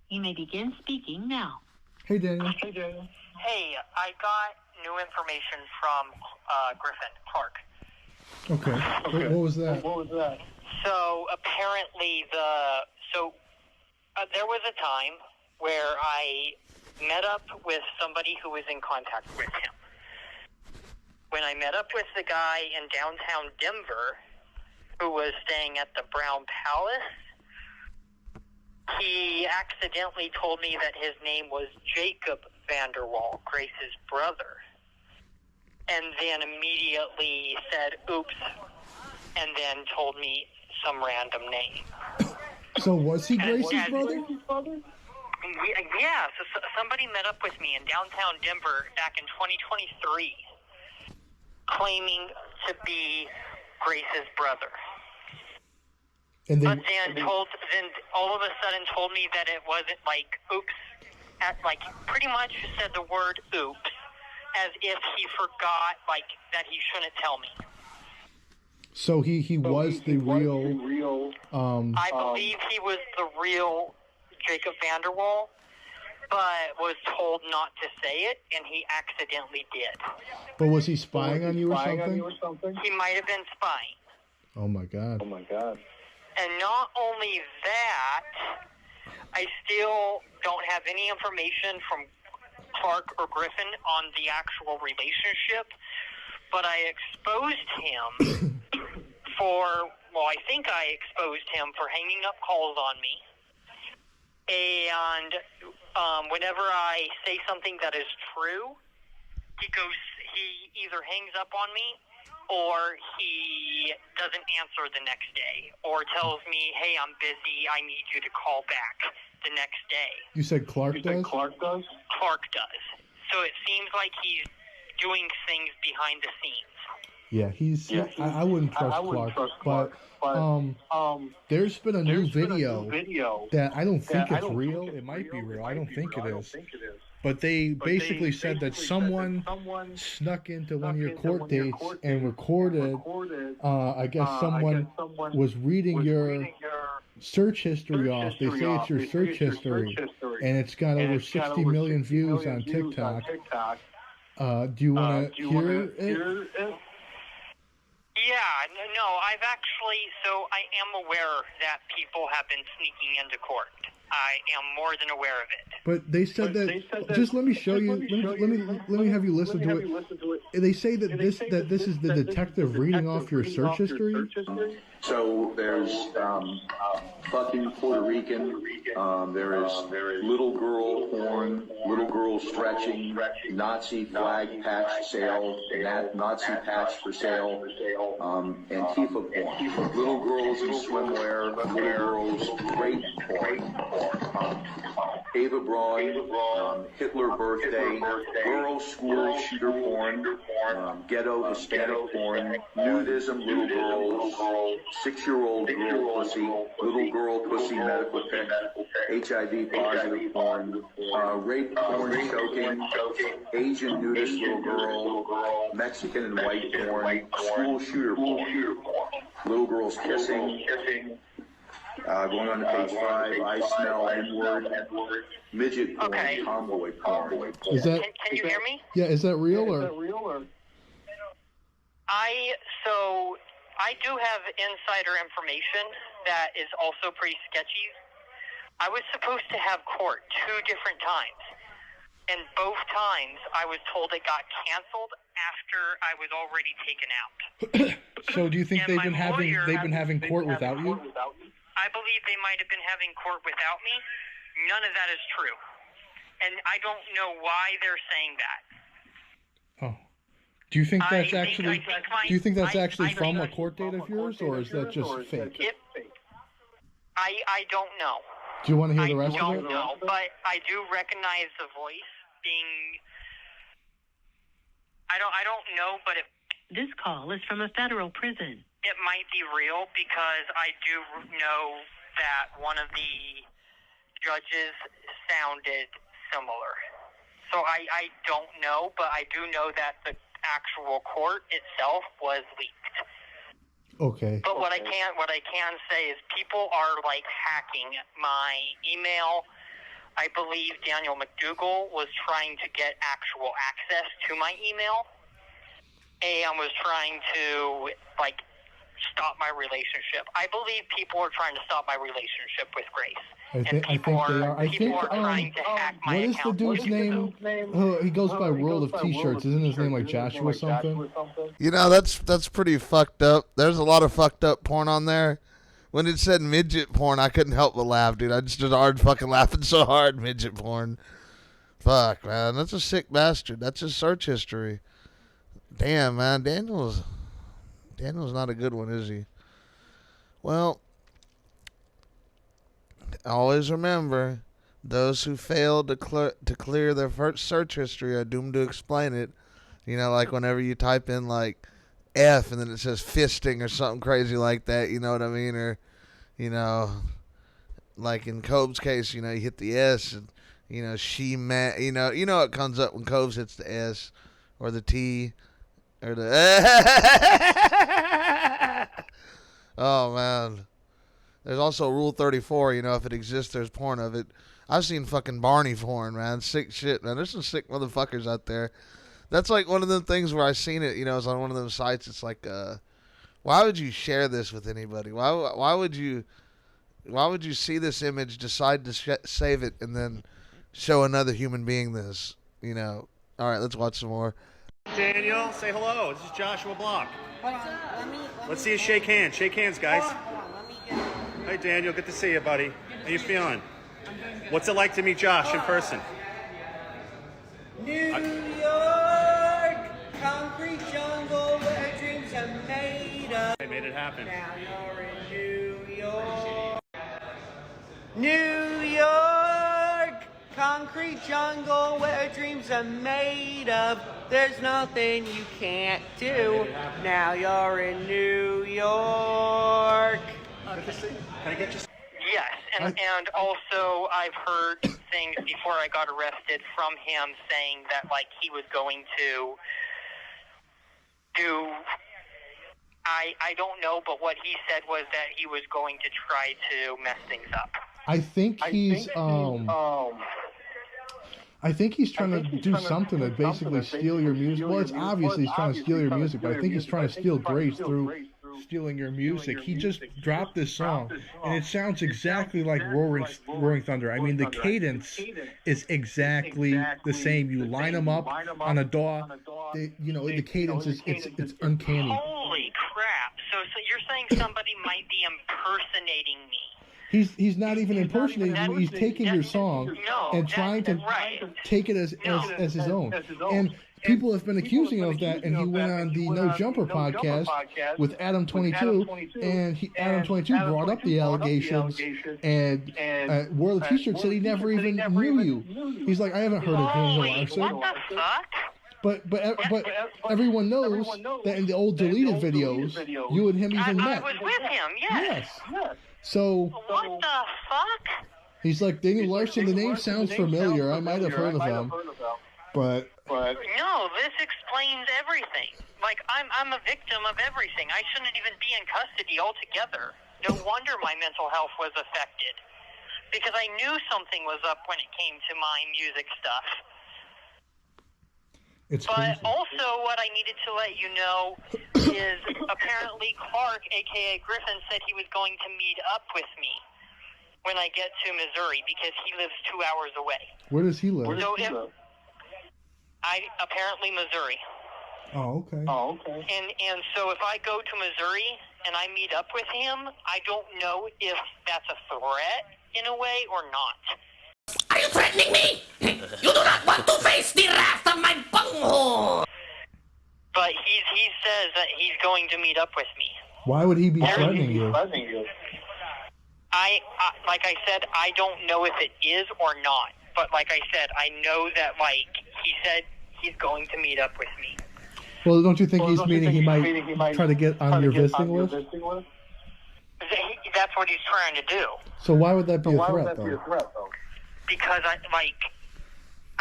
You may begin speaking now. Hey, Daniel. Hey, I got new information from Griffin Clark. Okay. What was that? So apparently there was a time where I met up with somebody who was in contact with him. When I met up with the guy in downtown Denver who was staying at the Brown Palace, he accidentally told me that his name was Jacob Vanderwall, Grace's brother, and then immediately said, oops, and then told me some random name. So was he Grace's brother? Yeah, so somebody met up with me in downtown Denver back in 2023, claiming to be Grace's brother. And But then all of a sudden told me that it wasn't like oops, pretty much said the word oops as if he forgot that he shouldn't tell me. So he was the real. I believe he was the real Jacob Vanderwall, but was told not to say it, and he accidentally did. But was he spying on you or something? He might have been spying. Oh my God. And not only that, I still don't have any information from Clark or Griffin on the actual relationship, but I exposed him I think I exposed him for hanging up calls on me. And whenever I say something that is true, he either hangs up on me or he doesn't answer the next day or tells me, hey, I'm busy, I need you to call back the next day. You said Clark does? Clark does. So it seems like he's doing things behind the scenes. Yeah, I wouldn't trust Clark, but there's been a new video that I don't think it's real. It might be real. I don't think it is. But they basically said that someone snuck into one of your court dates and recorded. I guess someone was reading your search history off. They say it's your search history, and it's got over 60 million views on TikTok. Do you want to hear it? Yeah, no, I am aware that people have been sneaking into court. I am more than aware of it. But they said that. Just let me show you. Let me have you listen to it. They say that this is the detective reading off your search history. So there's fucking Puerto Rican. There is little girl porn, little girl stretching, Nazi flag patch sale, Nazi patch for sale, Antifa porn, little girls in swimwear, little girls rape porn, Ava Braun, Hitler birthday, girl school shooter porn, ghetto Hispanic porn, nudism, little girls, 6-year-old girl pussy, little girl pussy medical pic, HIV positive porn, rape porn choking, Asian nudist little girl, Mexican and white porn, school shooter porn, little girls kissing, going on to page 5, I smell N-word, midget porn, tomboy porn. Is that? Can you hear me? Yeah, is that real or? I do have insider information that is also pretty sketchy. I was supposed to have court 2 different times, and both times I was told it got canceled after I was already taken out. So do you think they've been having court without you? I believe they might have been having court without me. None of that is true, and I don't know why they're saying that. Oh, Do you think that's actually? Do you think that's I actually from think- a court date of yours, or is that just fake? I don't know. Do you want to hear the I rest of don't it? know, but I do recognize the voice being. I don't know, but This call is from a federal prison. it might be real because I do know that one of the judges sounded similar. So I don't know, but I do know that the actual court itself was leaked. Okay. But what I can say is people are like hacking my email. I believe Daniel McDougal was trying to get actual access to my email. And was trying to like stop my relationship. I believe people are trying to stop my relationship with Grace. I think they are. I think. What is the dude's name? Oh, he goes by World of T-shirts. Isn't his name like Joshua something? You know, that's pretty fucked up. There's a lot of fucked up porn on there. When it said midget porn, I couldn't help but laugh, dude. I just started hard fucking laughing so hard. Midget porn. Fuck, man. That's a sick bastard. That's his search history. Damn, man. Daniel's not a good one, is he? Well, always remember, those who fail to clear their first search history are doomed to explain it. You know, like whenever you type in like F and then it says fisting or something crazy like that, you know what I mean? Or, you know, like in Cove's case, you know, you hit the S and, you know, you know it comes up when Coves hits the S or the T or the Oh man. There's also Rule 34, you know, if it exists, there's porn of it. I've seen fucking Barney porn, man. Sick shit, man. There's some sick motherfuckers out there. That's like one of them things where I seen it, you know, it's on one of those sites. It's like, why would you share this with anybody? Why would you see this image, decide to save it, and then show another human being this, you know? All right, let's watch some more. Daniel, say hello. This is Joshua Block. Hold on, Let's see you shake hands. Shake hands, guys. Hold on, let me get... Hey, Daniel. Good to see you, buddy. How you feeling? What's it like to meet Josh in person? New York, concrete jungle where dreams are made of. I made it happen. Now you're in New York. New York, concrete jungle where dreams are made of. There's nothing you can't do. Now you're in New York. Can I get you? Yes, and also I've heard things before I got arrested from him saying that like he was going to do. I don't know, but what he said was that he was going to try to mess things up. I think he's trying to do something to basically steal your music. Well, it's obvious he's trying to steal your music, but I think he's trying to steal Grace through stealing your music. He just dropped this song, and it sounds exactly like Roaring Thunder. I mean, the cadence is exactly the same. You line them up on a DAW. The cadence is it's uncanny. Holy crap! So you're saying somebody might be impersonating me? He's not even impersonating you. He's taking your song and trying to take it as his own. And people have been accusing him of that, and he went on the No Jumper podcast with Adam 22, and Adam 22 brought up the allegations, and World of T-shirt said he never even knew you. He's like, I haven't heard of Daniel Larson. What the fuck? But everyone knows that in the old deleted videos, you and him even met. I was with him, yes. So what the fuck? He's like, Daniel Larson, the name sounds familiar. I might have heard of him. But no, this explains everything. Like I'm a victim of everything. I shouldn't even be in custody altogether. No wonder my mental health was affected. Because I knew something was up when it came to my music stuff. But also what I needed to let you know is apparently Clark, a.k.a. Griffin, said he was going to meet up with me when I get to Missouri because he lives 2 hours away. Where does he live? Apparently Missouri. Oh, okay. And so if I go to Missouri and I meet up with him, I don't know if that's a threat in a way or not. Are you threatening me? You do not want to face the wrath of my bunghole! But he says that he's going to meet up with me. Why would he be threatening you? I like I said, I don't know if it is or not. But like I said, I know that like he said he's going to meet up with me. Well, don't you think he's meaning he might try to get on your visiting list? That's what he's trying to do. So why would that be a threat, though? Because I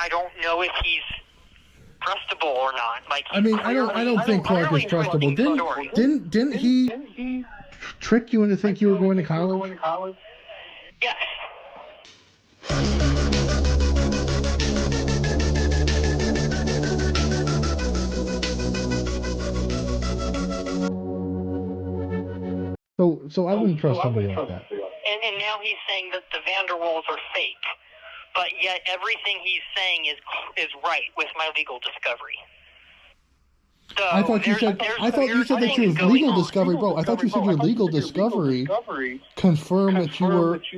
don't know if he's trustable or not. Like I mean, I don't think Clark is trustable. Didn't he trick you into think you were going to college? Yes. So I wouldn't trust somebody like that. And now he's saying that the Vanderwalls are fake. But yet everything he's saying is right with my legal discovery. So I thought you said that your legal discovery, bro. I thought you said your legal discovery confirmed that you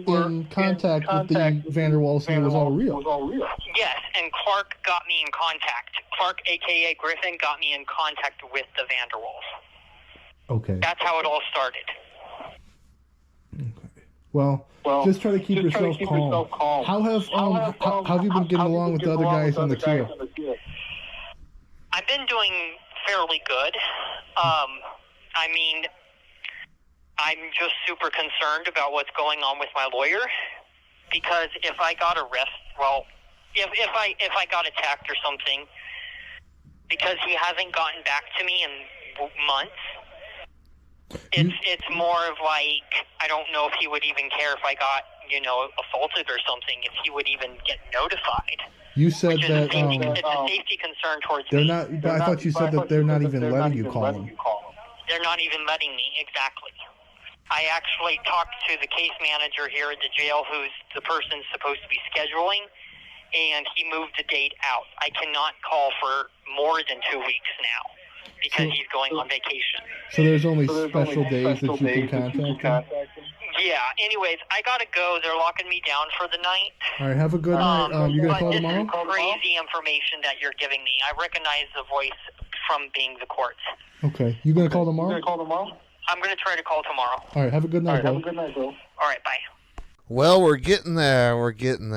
were in contact with the Vanderwalls and it was all real. Yes, and Clark got me in contact. Clark, a.k.a. Griffin, got me in contact with the Vanderwalls. Okay. That's how it all started. Well, just try to keep yourself calm. How have you been getting along with the other guys on the tier? I've been doing fairly good. I mean, I'm just super concerned about what's going on with my lawyer, because if I got if I got attacked or something, because he hasn't gotten back to me in months. It's more of like, I don't know if he would even care if I got, assaulted or something, if he would even get notified. You said that it's a safety concern towards they're me. not. But I thought you said that they're not even letting you call them. They're not even letting me, exactly. I actually talked to the case manager here at the jail, who's the person supposed to be scheduling, and he moved the date out. I cannot call for more than 2 weeks now, because he's going on vacation. So there's only special days that you can contact him? Yeah, anyways, I gotta go. They're locking me down for the night. All right, have a good night. You gonna call tomorrow? This is crazy information that you're giving me. I recognize the voice from being the courts. Okay, you gonna call tomorrow? I'm gonna try to call tomorrow. All right, have a good night, bro. All right, bye. Well, we're getting there. We're getting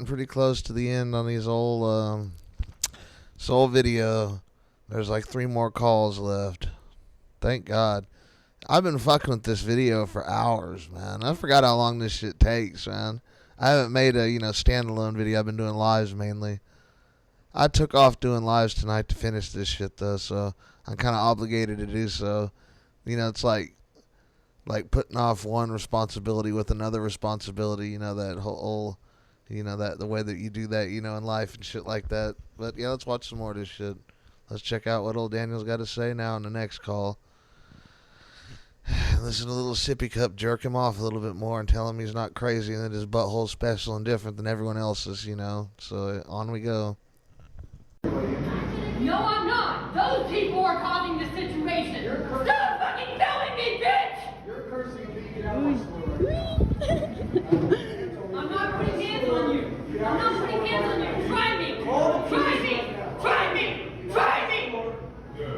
pretty close to the end on these old soul video. There's like 3 more calls left. Thank God. I've been fucking with this video for hours, man. I forgot how long this shit takes, man. I haven't made a, standalone video. I've been doing lives mainly. I took off doing lives tonight to finish this shit, though, so I'm kind of obligated to do so. It's like putting off one responsibility with another responsibility, that whole, that the way that you do that, in life and shit like that. But, yeah, let's watch some more of this shit. Let's check out what old Daniel's got to say now in the next call. Listen to little Sippy Cup jerk him off a little bit more and tell him he's not crazy and that his butthole's special and different than everyone else's, So on we go. No, I'm not. Those people are causing the situation. Stop fucking filming me, bitch! You're cursing me. I'm not putting hands on you. I'm not putting hands on you. Try me. Try me. Try me. Try me.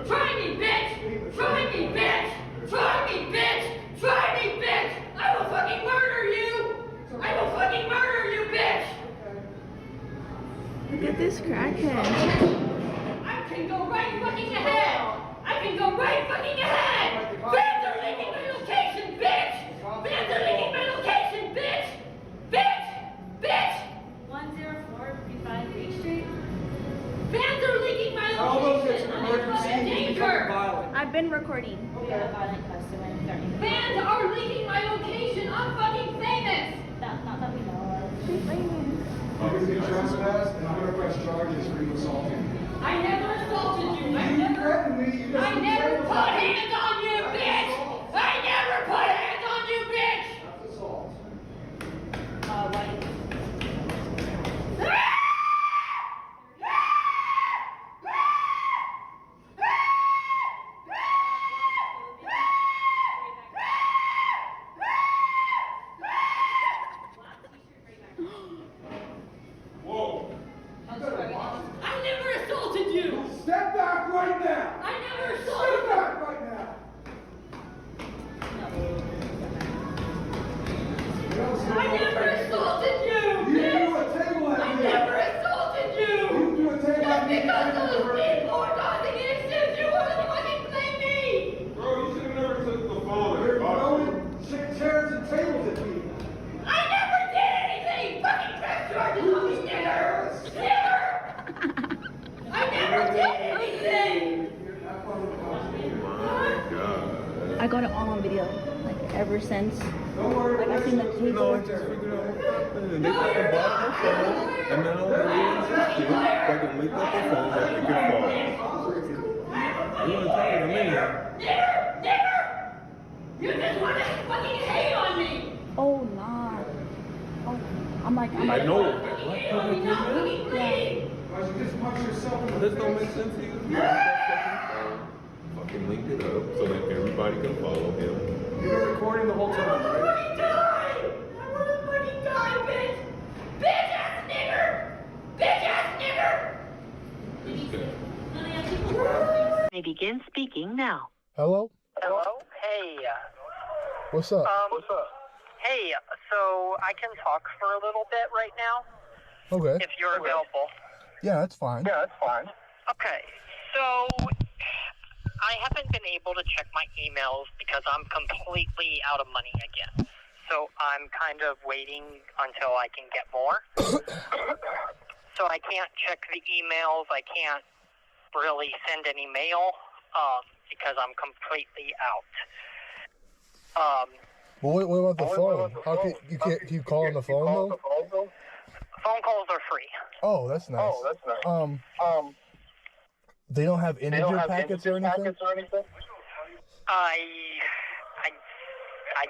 Try me, bitch. Try me, bitch. Try me, bitch! Try me, bitch! I will fucking murder you! I will fucking murder you, bitch! Look at this crackhead. I can go right fucking ahead! I can go right fucking ahead! Fans are leaking my location, bitch! Fans are leaking my location, bitch! Bitch! Bitch! 10455 Beach Street. Fans are leaking my location! I'm in danger! I've been recording. Fans are leaking my location. I'm fucking famous. Not that we know of. She's famous. I'm going to trespass and I'm going to press charges for you assaulting. I never assaulted you. I never put hands on you, bitch. I never put hands on you, bitch. That's assault. What? Whoa. I never assaulted you. Step back right I never assaulted you, bitch! I never assaulted you! Just because those people are causing issues, you want to fucking blame me! Bro, you should have never took the phone. You're throwing chairs and tables at me. I never did anything! Fucking press charges on me, nigger! Nigger! I never did anything! I got it all on video, like ever since. Like I seen the tape. No, I just figured out. And they fucking bought my phone, and now they're doing some shit. Fucking linked up their phone that they could fall. You want to tell me to me? Nigger! Nigger! You just want to fucking hate on me! Oh nah. Oh, I'm like. I know. Yeah. Why'd you just punch yourself in the face? This don't make sense to you. Fucking linked it up so that everybody can follow him. You've been recording the whole time, I wanna fucking die! I wanna fucking die, bitch! Bitch ass nigger! Bitch ass nigger! May begin speaking now. Hello? Hello? Hey. What's up? What's up? Hey, so I can talk for a little bit right now? Okay. If you're available. Yeah, that's fine. Yeah, that's fine. Okay, so I haven't been able to check my emails because I'm completely out of money again. So I'm kind of waiting until I can get more. So I can't check the emails. I can't really send any mail because I'm completely out. Well, what about the phone? How can you call on the phone though? Phone calls are free. Oh, that's nice. They don't have integer packets or anything? I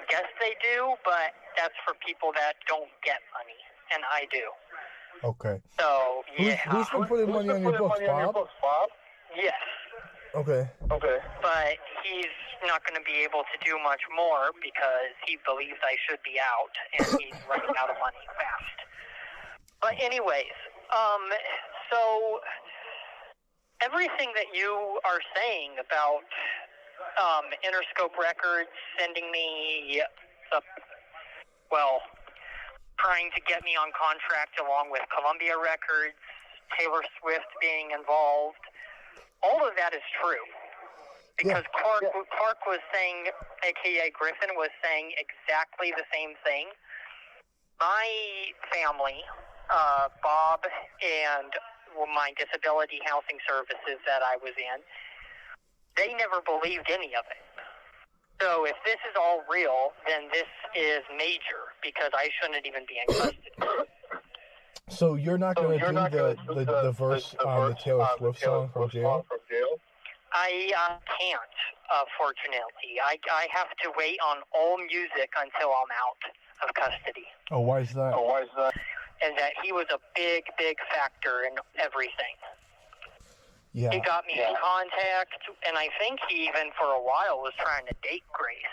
guess they do, but that's for people that don't get money, and I do. Okay. So, yeah. Who's been putting money on your books, Bob? Yes. Okay. But he's not going to be able to do much more because he believes I should be out, and he's running out of money fast. But anyways, so everything that you are saying about Interscope Records sending me trying to get me on contract along with Columbia Records, Taylor Swift being involved, all of that is true. Because Clark was saying, a.k.a. Griffin, was saying exactly the same thing. My family, Bob and my disability housing services that I was in, they never believed any of it. So if this is all real, then this is major because I shouldn't even be in custody. So you're not going to do the verse on the Taylor Swift song from jail? I can't, fortunately. I have to wait on all music until I'm out of custody. Oh, why is that? And that he was a big, big factor in everything. Yeah. He got me in contact, and I think he even for a while was trying to date Grace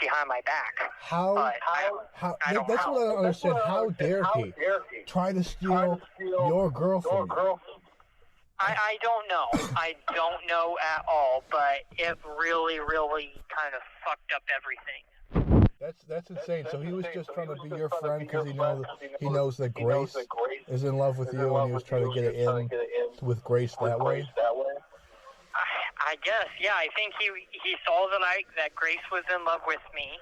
behind my back. How that's what I don't understand. How dare he try to steal your girlfriend? I don't know. I don't know at all, but it really, really kind of fucked up everything. That's insane. So he was just trying to be your friend because he knows that Grace is in love with you, and he was trying to get it in with Grace that way. I guess, yeah. I think he saw that Grace was in love with me,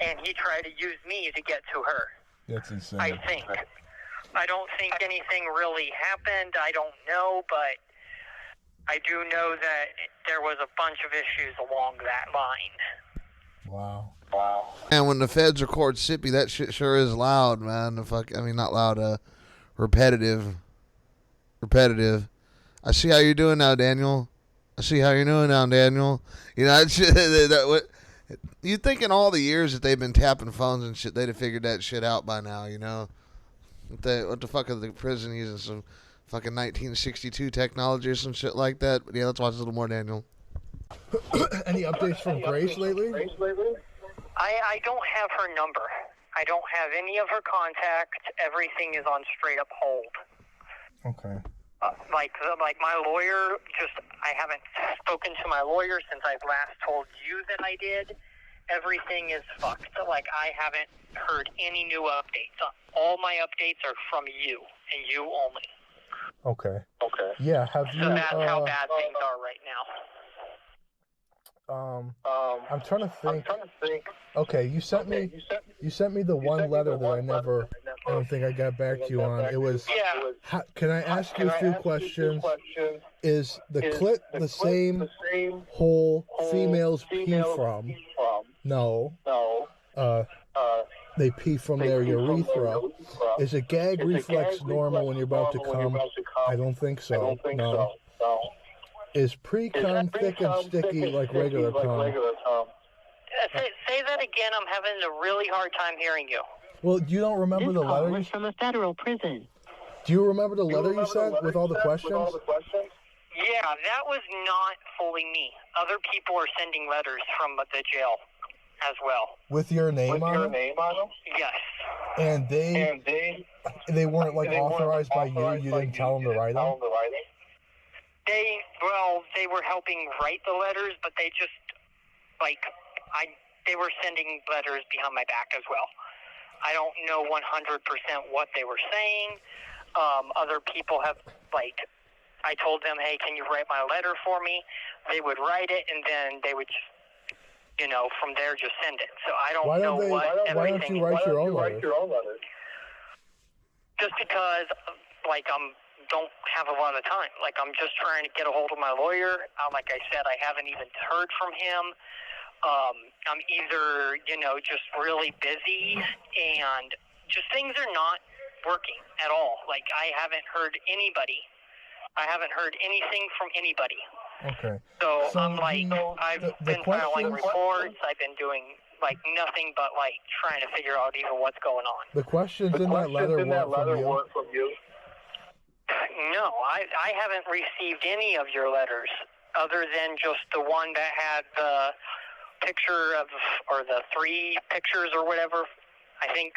and he tried to use me to get to her. That's insane. I think. I don't think anything really happened. I don't know, but I do know that there was a bunch of issues along that line. Wow. And when the feds record Sippy, that shit sure is loud, man. Not loud, repetitive. I see how you're doing now, Daniel. You know, you'd think in all the years that they've been tapping phones and shit, they'd have figured that shit out by now, you know? What the fuck is the prison using? Some fucking 1962 technology or some shit like that? But yeah, let's watch a little more, Daniel. Any updates from Grace lately? I don't have her number. I don't have any of her contact. Everything is on straight up hold. Okay. Like my lawyer, I haven't spoken to my lawyer since I've last told you that I did, everything is fucked. Like, I haven't heard any new updates. All my updates are from you, and you only. Okay. Yeah, have you... So that's how bad things are right now. I'm trying to think. Okay, you sent me the one letter that I don't think I got back to you on. It was... Yeah. Can I ask you a few questions? Is the clit the same hole females pee from? No. They pee from their urethra. Is a gag reflex normal when you're about to come? I don't think so. No. Is pre-cum thick and sticky like regular cum? Say that again. I'm having a really hard time hearing you. Well, you don't remember the letter? Was from a federal prison. Do you remember the letter you sent with all the questions? Yeah, that was not fully me. Other people are sending letters from the jail as well. With your name on them? Yes. And they weren't like authorized by you? You didn't tell them to write them? They were helping write the letters, but they just, they were sending letters behind my back as well. I don't know 100% what they were saying. Other people have, I told them, hey, can you write my letter for me? They would write it, and then they would just, from there just send it. So I don't know what everything... Why don't you write your own letter? Just because, don't have a lot of time. I'm just trying to get a hold of my lawyer. Like I said, I haven't even heard from him. I'm either, just really busy and just things are not working at all. I haven't heard anything from anybody. Okay. So I'm I've been filing reports. I've been doing nothing but trying to figure out even what's going on. The questions in that letter weren't from you? No, I haven't received any of your letters other than just the one that had the picture of, or the 3 pictures or whatever, I think.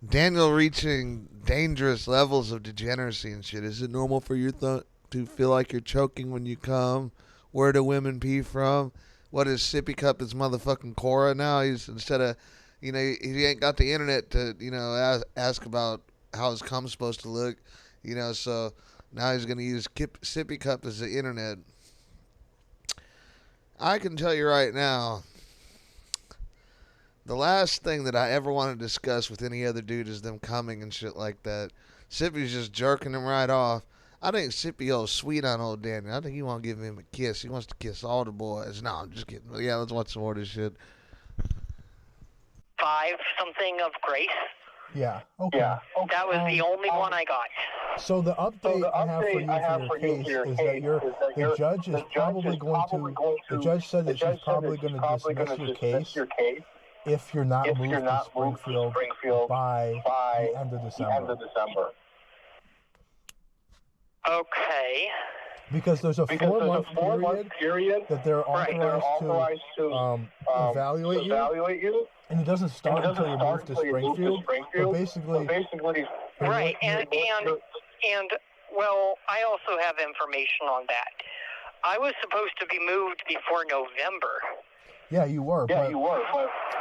Daniel reaching dangerous levels of degeneracy and shit. Is it normal for you to feel like you're choking when you come? Where do women pee from? What is Sippy Cup? Is motherfucking Cora now? He's, instead of, he ain't got the internet to, ask about how his cum's supposed to look. So now he's going to use Sippy Cup as the internet. I can tell you right now, the last thing that I ever want to discuss with any other dude is them coming and shit like that. Sippy's just jerking him right off. I think Sippy old sweet on old Daniel. I think he won't give him a kiss. He wants to kiss all the boys. No, I'm just kidding. Yeah, let's watch some more of this shit. 5 something of Grace. Yeah. Okay. That was the only one I got. So the update I have for your case is that the judge is probably going to. The judge said that she's probably going to dismiss your case if you're not moved to Springfield by the end of December. Okay. Because there's a 4-month period that they're authorized to evaluate you. And it doesn't start until you move to Springfield. But basically, right, and well, I also have information on that. I was supposed to be moved before November. Yeah, you were. But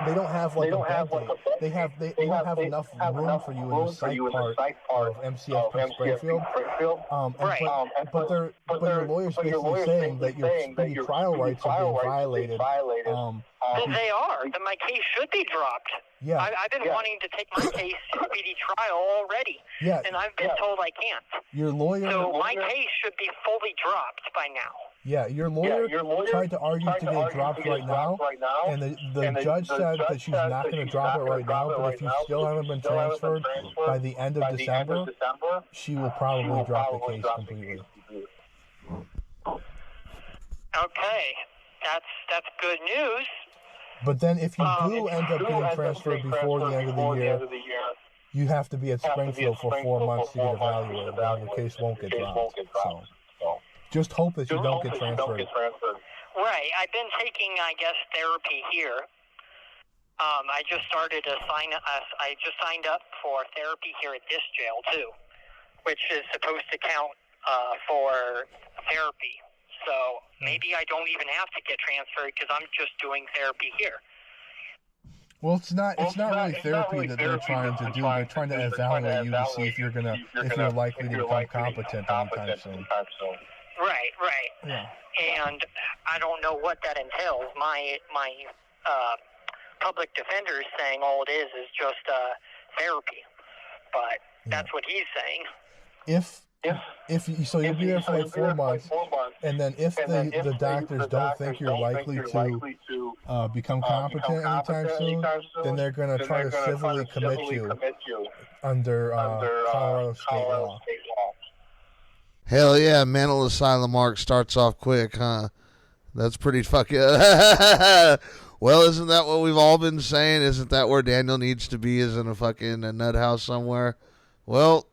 they don't have a bed date. They don't have enough room for you in the psych part of MCF Springfield. But your lawyer's basically saying that your speedy trial rights are being violated. Well, they are. Then my case should be dropped. Yeah. I've been wanting to take my case to speedy trial already. Yeah. And I've been told I can't. Your lawyer. So my case should be fully dropped by now. Yeah, your lawyer tried to argue to get it dropped right now, and the judge said that she's not going to drop it right now, but if you still haven't been transferred by the end of December, she will probably drop the case completely. Okay, that's good news. But then if you do end up getting transferred before the end of the year, you have to be at Springfield for 4 months to get evaluated, and your case won't get dropped. So just hope that you don't get transferred. Right. I've been taking, I guess, therapy here. I just signed up for therapy here at this jail too, which is supposed to count for therapy. So maybe I don't even have to get transferred because I'm just doing therapy here. Well, it's not really therapy that they're trying to do. They're trying to evaluate you to see if you're likely to become competent anytime soon. Right. Yeah. And I don't know what that entails. My public defender is saying all it is just therapy, but that's what he's saying. So you'll be there for like 4 months, and then if the doctors don't think you're likely to become competent anytime soon, then they're going to try to civilly commit you under Colorado state law. Hell yeah, mental asylum arc starts off quick, huh? That's pretty fucking... Well, isn't that what we've all been saying? Isn't that where Daniel needs to be, is in a nut house somewhere? Well,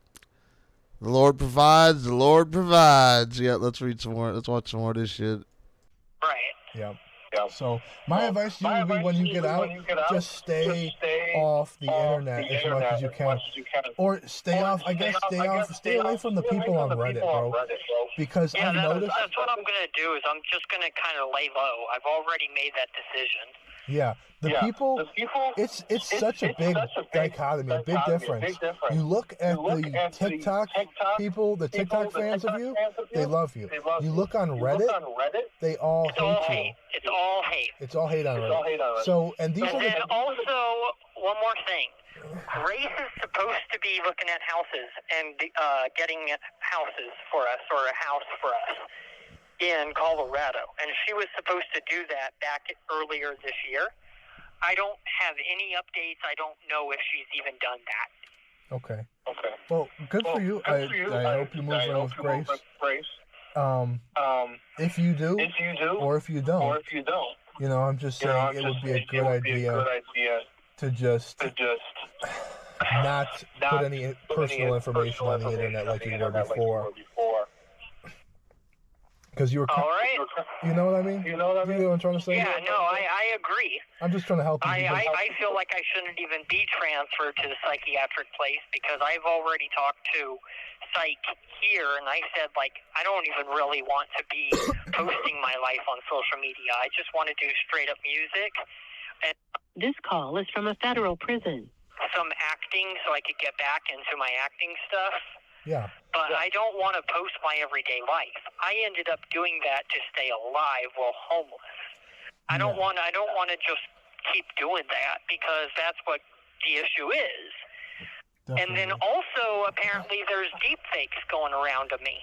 the Lord provides, the Lord provides. Yeah, let's read some more. Let's watch some more of this shit. Right. Yep. So my advice to you would be when you get out, just stay off the internet as much as you can. Or stay away from the people on Reddit, bro. Because I've noticed... That's what I'm going to do, is I'm just going to kind of lay low. I've already made that decision. Yeah, the people, it's such a big dichotomy, a big difference. You look at the TikTok people, the TikTok fans of you, they love you. You look on Reddit, they all hate you. It's all hate. It's all hate on Reddit. So, and these are then also, one more thing. Grace is supposed to be looking at houses and getting houses for us, or a house for us, in Colorado, and she was supposed to do that back earlier this year. I don't have any updates. I don't know if she's even done that. Okay. Well, good for you. I hope you move on with Grace. If you do, or if you don't, you know, I'm just saying it would be a good idea to just not put any personal information on the internet like you were before. Because you were, you know what I mean? You know what I'm trying to say? Yeah, no, I agree. I'm just trying to help you. I feel like I shouldn't even be transferred to the psychiatric place, because I've already talked to psych here, and I said, like, I don't even really want to be posting my life on social media. I just want to do straight up music. And this call is from a federal prison. Some acting, so I could get back into my acting stuff. Yeah. But I don't want to post my everyday life. I ended up doing that to stay alive while homeless. I don't want to just keep doing that, because that's what the issue is. Definitely. And then also, apparently, there's deep fakes going around of me.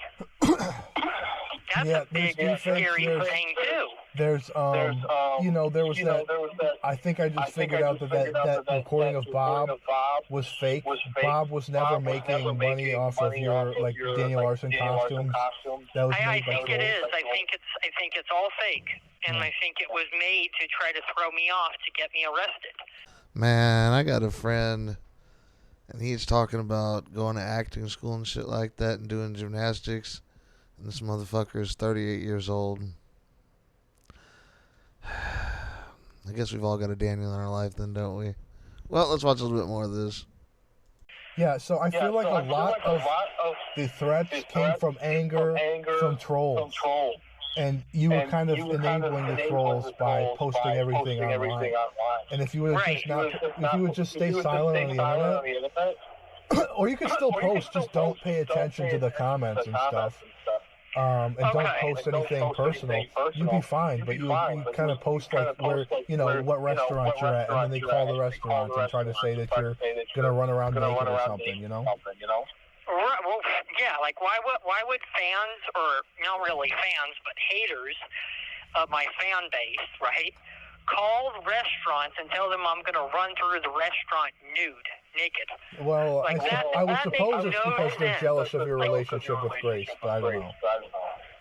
That's a big, scary thing, too. There was that, I think I just figured out that recording of Bob was fake. Bob was never making money off of your, like, Daniel Larson costumes. That was I think it is. I think it's all fake. And I think it was made to try to throw me off to get me arrested. Man, I got a friend, and he's talking about going to acting school and shit like that and doing gymnastics. And this motherfucker is 38 years old. I guess we've all got a Daniel in our life then, don't we? Well, let's watch a little bit more of this. Yeah, so I feel like a lot of the threats came from anger, from trolls. And you were kind of enabling the trolls by posting everything online. And if you would just stay silent on the internet, or you could still post, just don't pay attention to the comments and stuff. And don't post anything personal. You'd be fine, but you kind of post like where, what restaurant you're at, and then they call the restaurant and try to say that you're gonna run around naked or something, you know? Right, well, yeah, like why would fans, or not really fans, but haters of my fan base, right, call restaurants and tell them I'm gonna run through the restaurant naked? Well, like I would suppose it's because they're jealous of your relationship with Grace, but I don't know.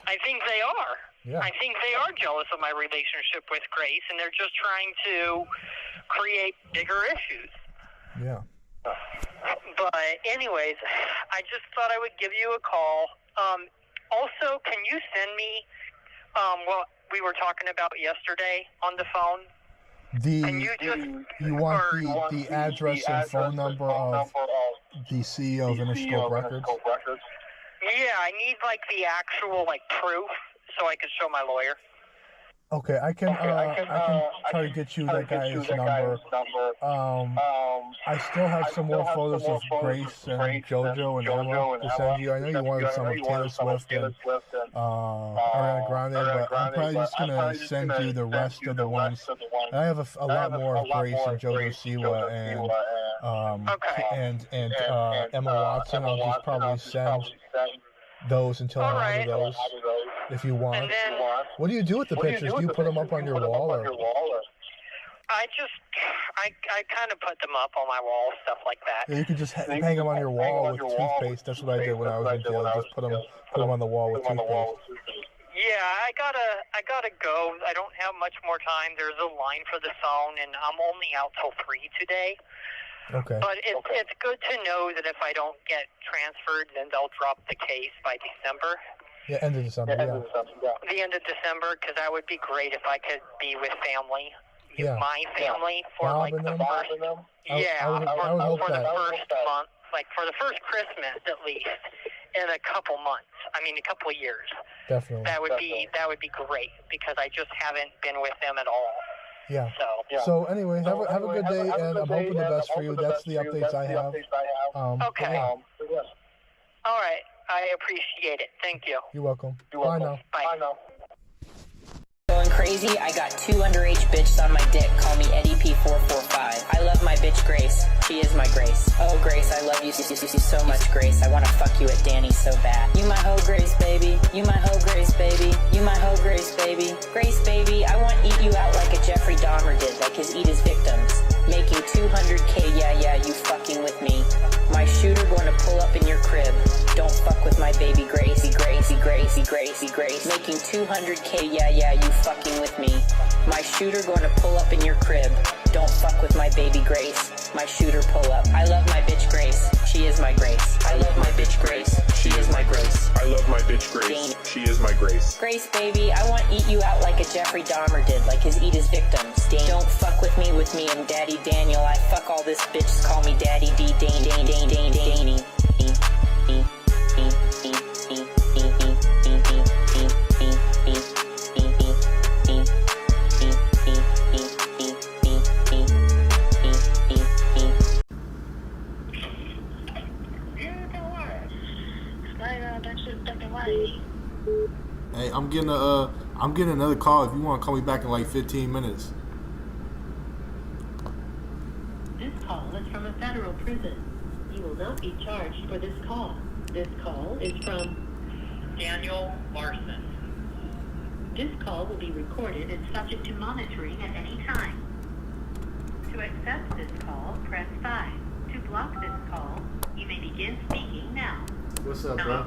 I think they are. Yeah. I think they are jealous of my relationship with Grace, and they're just trying to create bigger issues. Yeah. But anyways, I just thought I would give you a call. Also, can you send me what we were talking about yesterday on the phone? You want the address and phone number of the CEO of Interscope Records? Yeah, I need like the actual proof so I can show my lawyer. Okay, I can try to get you that guy's number. I still have some more photos of Grace and JoJo and Emma to send you. I know you wanted some of Taylor Swift and Ariana Grande, but I'm probably just gonna send you the rest of the ones. And I have a lot more of Grace and JoJo Siwa and Emma Watson. I'll just probably send those until I'm out of those, if you want. What do you do with the pictures? Do you put them up on your wall, or? I kind of put them up on my wall, stuff like that. Yeah, you could just hang them on your wall with toothpaste. That's what I did when I was in jail. Just put them on the wall with toothpaste. Yeah, I gotta go. I don't have much more time. There's a line for the song, and I'm only out till 3 today. Okay. But it's good to know that if I don't get transferred, then they'll drop the case by December. Yeah, end of December, yeah. The end of December, because that would be great if I could be with family. Yeah. My family for Bob like the first. I would hope for that. the first month, like for the first Christmas at least, in a couple months. I mean, a couple of years. Definitely. That would be great because I just haven't been with them at all. Yeah. So. So anyway, have a good day, and I'm hoping the best for you. That's the updates I have. Okay. Yeah. All right. I appreciate it. Thank you. You're welcome. Bye now. Bye now. Going crazy, I got 2 underage bitches on my dick. Call me Eddie P445. I love my bitch Grace. She is my Grace. Oh Grace, I love you so much, Grace. I want to fuck you at Danny so bad. You my hoe Grace, baby. You my hoe Grace, baby. You my hoe Grace, baby. Grace, baby, I want to eat you out like a Jeffrey Dahmer did, like his eat his victims. Making 200K, yeah, you fucking with me. My shooter going to pull up in your crib. Don't fuck with my baby Gracie. Making 200K, yeah, you fucking with me. My shooter going to pull up in your crib. Don't fuck with my baby Grace. My shooter pull up. I love my bitch Grace. She is my Grace. I love my bitch Grace. She is my Grace. I love my bitch Grace. She is my Grace. Grace, baby, I want to eat you out like a Jeffrey Dahmer did, like his eat his victims. Don't fuck with me and Daddy Daniel. I fuck all this bitches, call me Daddy D. Danny. Hey, I'm getting another call. If you want to call me back in like 15 minutes. This call is from a federal prison. You will not be charged for this call. This call is from Daniel Larson. This call will be recorded and subject to monitoring at any time. To accept this call, press 5. To block this call, you may begin speaking now. What's up, bro?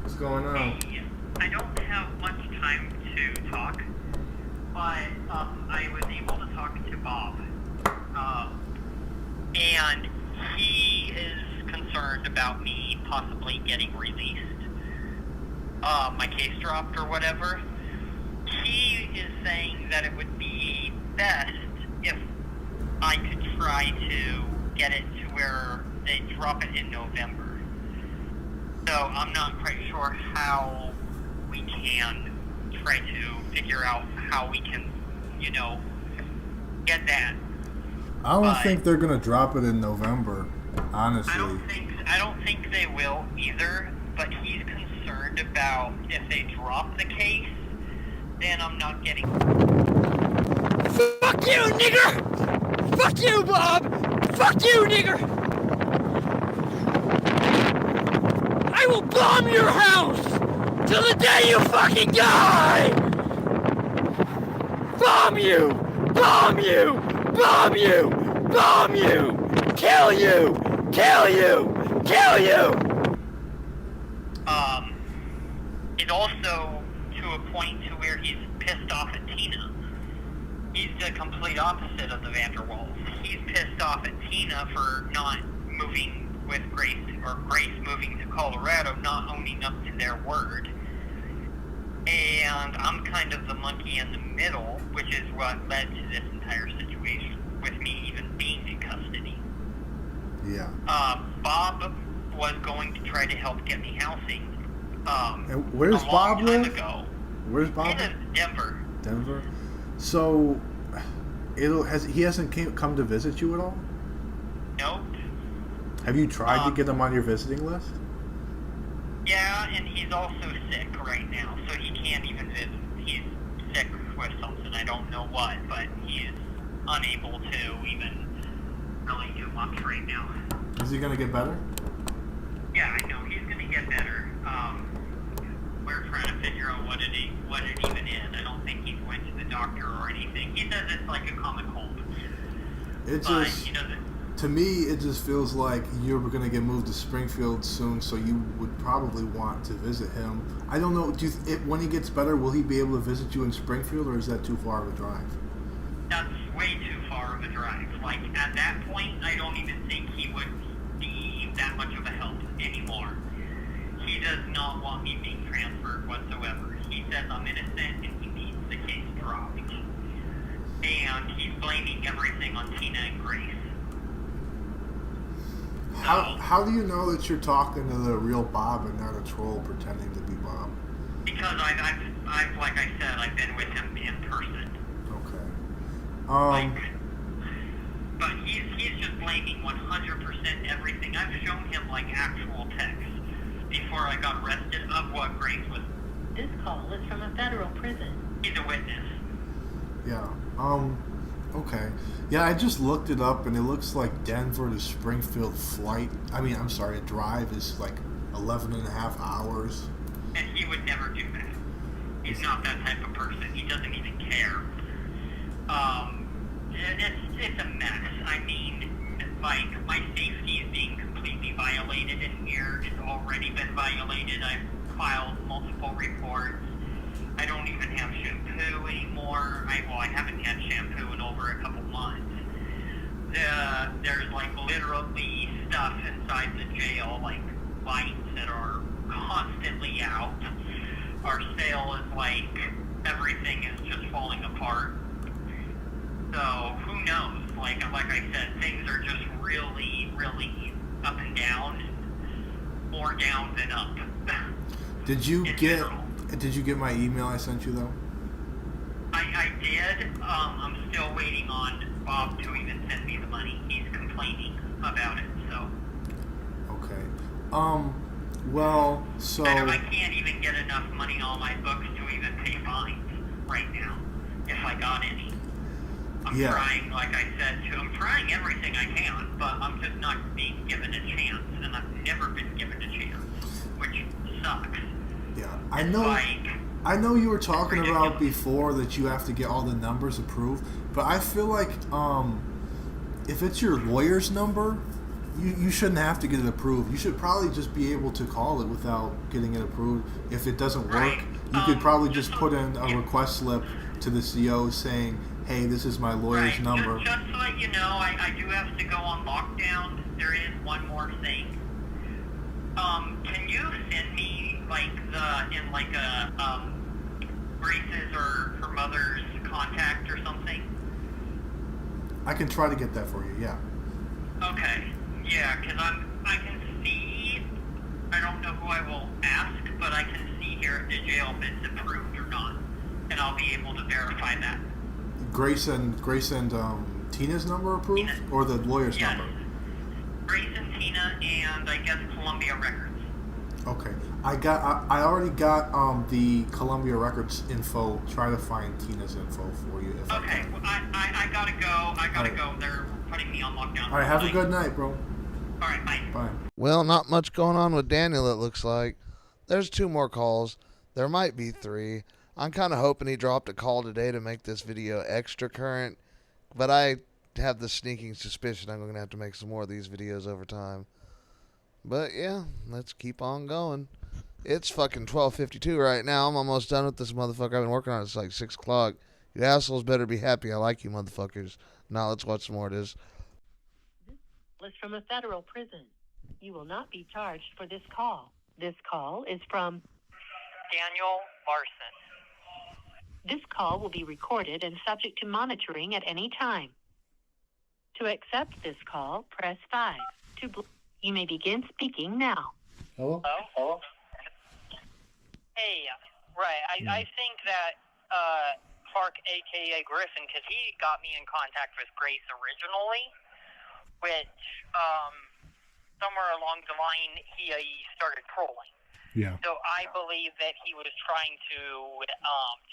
What's going on? Hey, I don't have much time to talk, but I was able to talk to Bob, and he is concerned about me possibly getting released, my case dropped or whatever. He is saying that it would be best if I could try to get it to where they drop it in November. So I'm not quite sure how we can try to figure out how we can, get that. I don't think they're gonna drop it in November, honestly. I don't think they will either, but he's concerned about if they drop the case, then I'm not getting... Fuck you, nigger! Fuck you, Bob! Fuck you, nigger! I will bomb your house till the day you fucking die! Bomb you! Bomb you! Bomb you! Bomb you! Kill you! Kill you! Kill you! It's also to a point to where he's pissed off at Tina. He's the complete opposite of the Vanderwalls. He's pissed off at Tina for not moving with Grace, or Grace moving to Colorado, not owning up to their word. And I'm kind of the monkey in the middle, which is what led to this entire situation, with me even being in custody. Yeah. Bob was going to try to help get me housing. And where's Bob live? Where's Bob? He lives in Denver. Denver? So, he hasn't come to visit you at all? Nope. Have you tried to get him on your visiting list? Yeah, and he's also sick right now, so he can't even visit. He's sick with something, I don't know what, but he's unable to even really do much right now. Is he gonna get better? Yeah, I know he's gonna get better. We're trying to figure out what it even is. I don't think he's went to the doctor or anything. He says it's like a common cold. To me, it just feels like you're going to get moved to Springfield soon, so you would probably want to visit him. I don't know, when he gets better, will he be able to visit you in Springfield, or is that too far of a drive? That's way too far of a drive. Like, at that point, I don't even think he would be that much of a help anymore. He does not want me being transferred whatsoever. He says I'm innocent and he needs the case dropped. And he's blaming everything on Tina and Grace. How do you know that you're talking to the real Bob and not a troll pretending to be Bob? Because I've like I said, I've been with him in person. Okay. But he's just blaming 100% everything. I've shown him like actual texts before I got arrested of what Grace was. This call is from a federal prison. He's a witness. Yeah. Okay. Yeah, I just looked it up, and it looks like Denver to Springfield drive is like 11 and a half hours. And he would never do that. He's not that type of person. He doesn't even care. It's a mess. I mean, like, my safety is being completely violated in here. It's already been violated. I've filed multiple reports. I don't even have shampoo anymore. I haven't had shampoo in over a couple months. There's like literally stuff inside the jail, like lights that are constantly out. Our sale is like, everything is just falling apart. So who knows? Like I said, things are just really, really up and down. More down than up. Did you get my email I sent you though? I did. I'm still waiting on Bob to even send me the money. He's complaining about it, so. Okay. Well, so. I can't even get enough money on my books to even pay fines right now, if I got any. I'm trying, like I said, I'm trying everything I can, but I'm just not being given a chance, and I've never been given a chance, which sucks. Yeah, I know you were talking about before that you have to get all the numbers approved, but I feel like if it's your lawyer's number, you shouldn't have to get it approved. You should probably just be able to call it without getting it approved. If it doesn't work, you could probably just put in a request slip to the CO saying, hey, this is my lawyer's number. Just to let you know, I do have to go on lockdown. There is one more thing. Can you send me Grace's or her mother's contact or something? I can try to get that for you, yeah. Okay, yeah, because I can see, I don't know who I will ask, but I can see here if the jail bit's approved or not, and I'll be able to verify that. Grace and Tina's number approved, or the lawyer's number? Grace and Tina, and I guess Columbia Records. Okay, I already got the Columbia Records info. Try to find Tina's info for you. Okay, well, I gotta go. They're putting me on lockdown. All right, have a good night, bro. All right, bye. Bye. Well, not much going on with Daniel, it looks like. There's 2 more calls. There might be 3. I'm kind of hoping he dropped a call today to make this video extra current, but I have the sneaking suspicion I'm going to have to make some more of these videos over time. But yeah, let's keep on going. It's fucking 12:52 right now. I'm almost done with this motherfucker. I've been working on it. It's like 6 o'clock. You assholes better be happy. I like you motherfuckers. Now let's watch some more of this. This is from a federal prison. You will not be charged for this call. This call is from Daniel Larson. This call will be recorded and subject to monitoring at any time. To accept this call, press 5. You may begin speaking now. Hello? Hello? Hey, right. I think that Clark, a.k.a. Griffin, because he got me in contact with Grace originally, which somewhere along the line he started trolling. Yeah. So I believe that he was trying to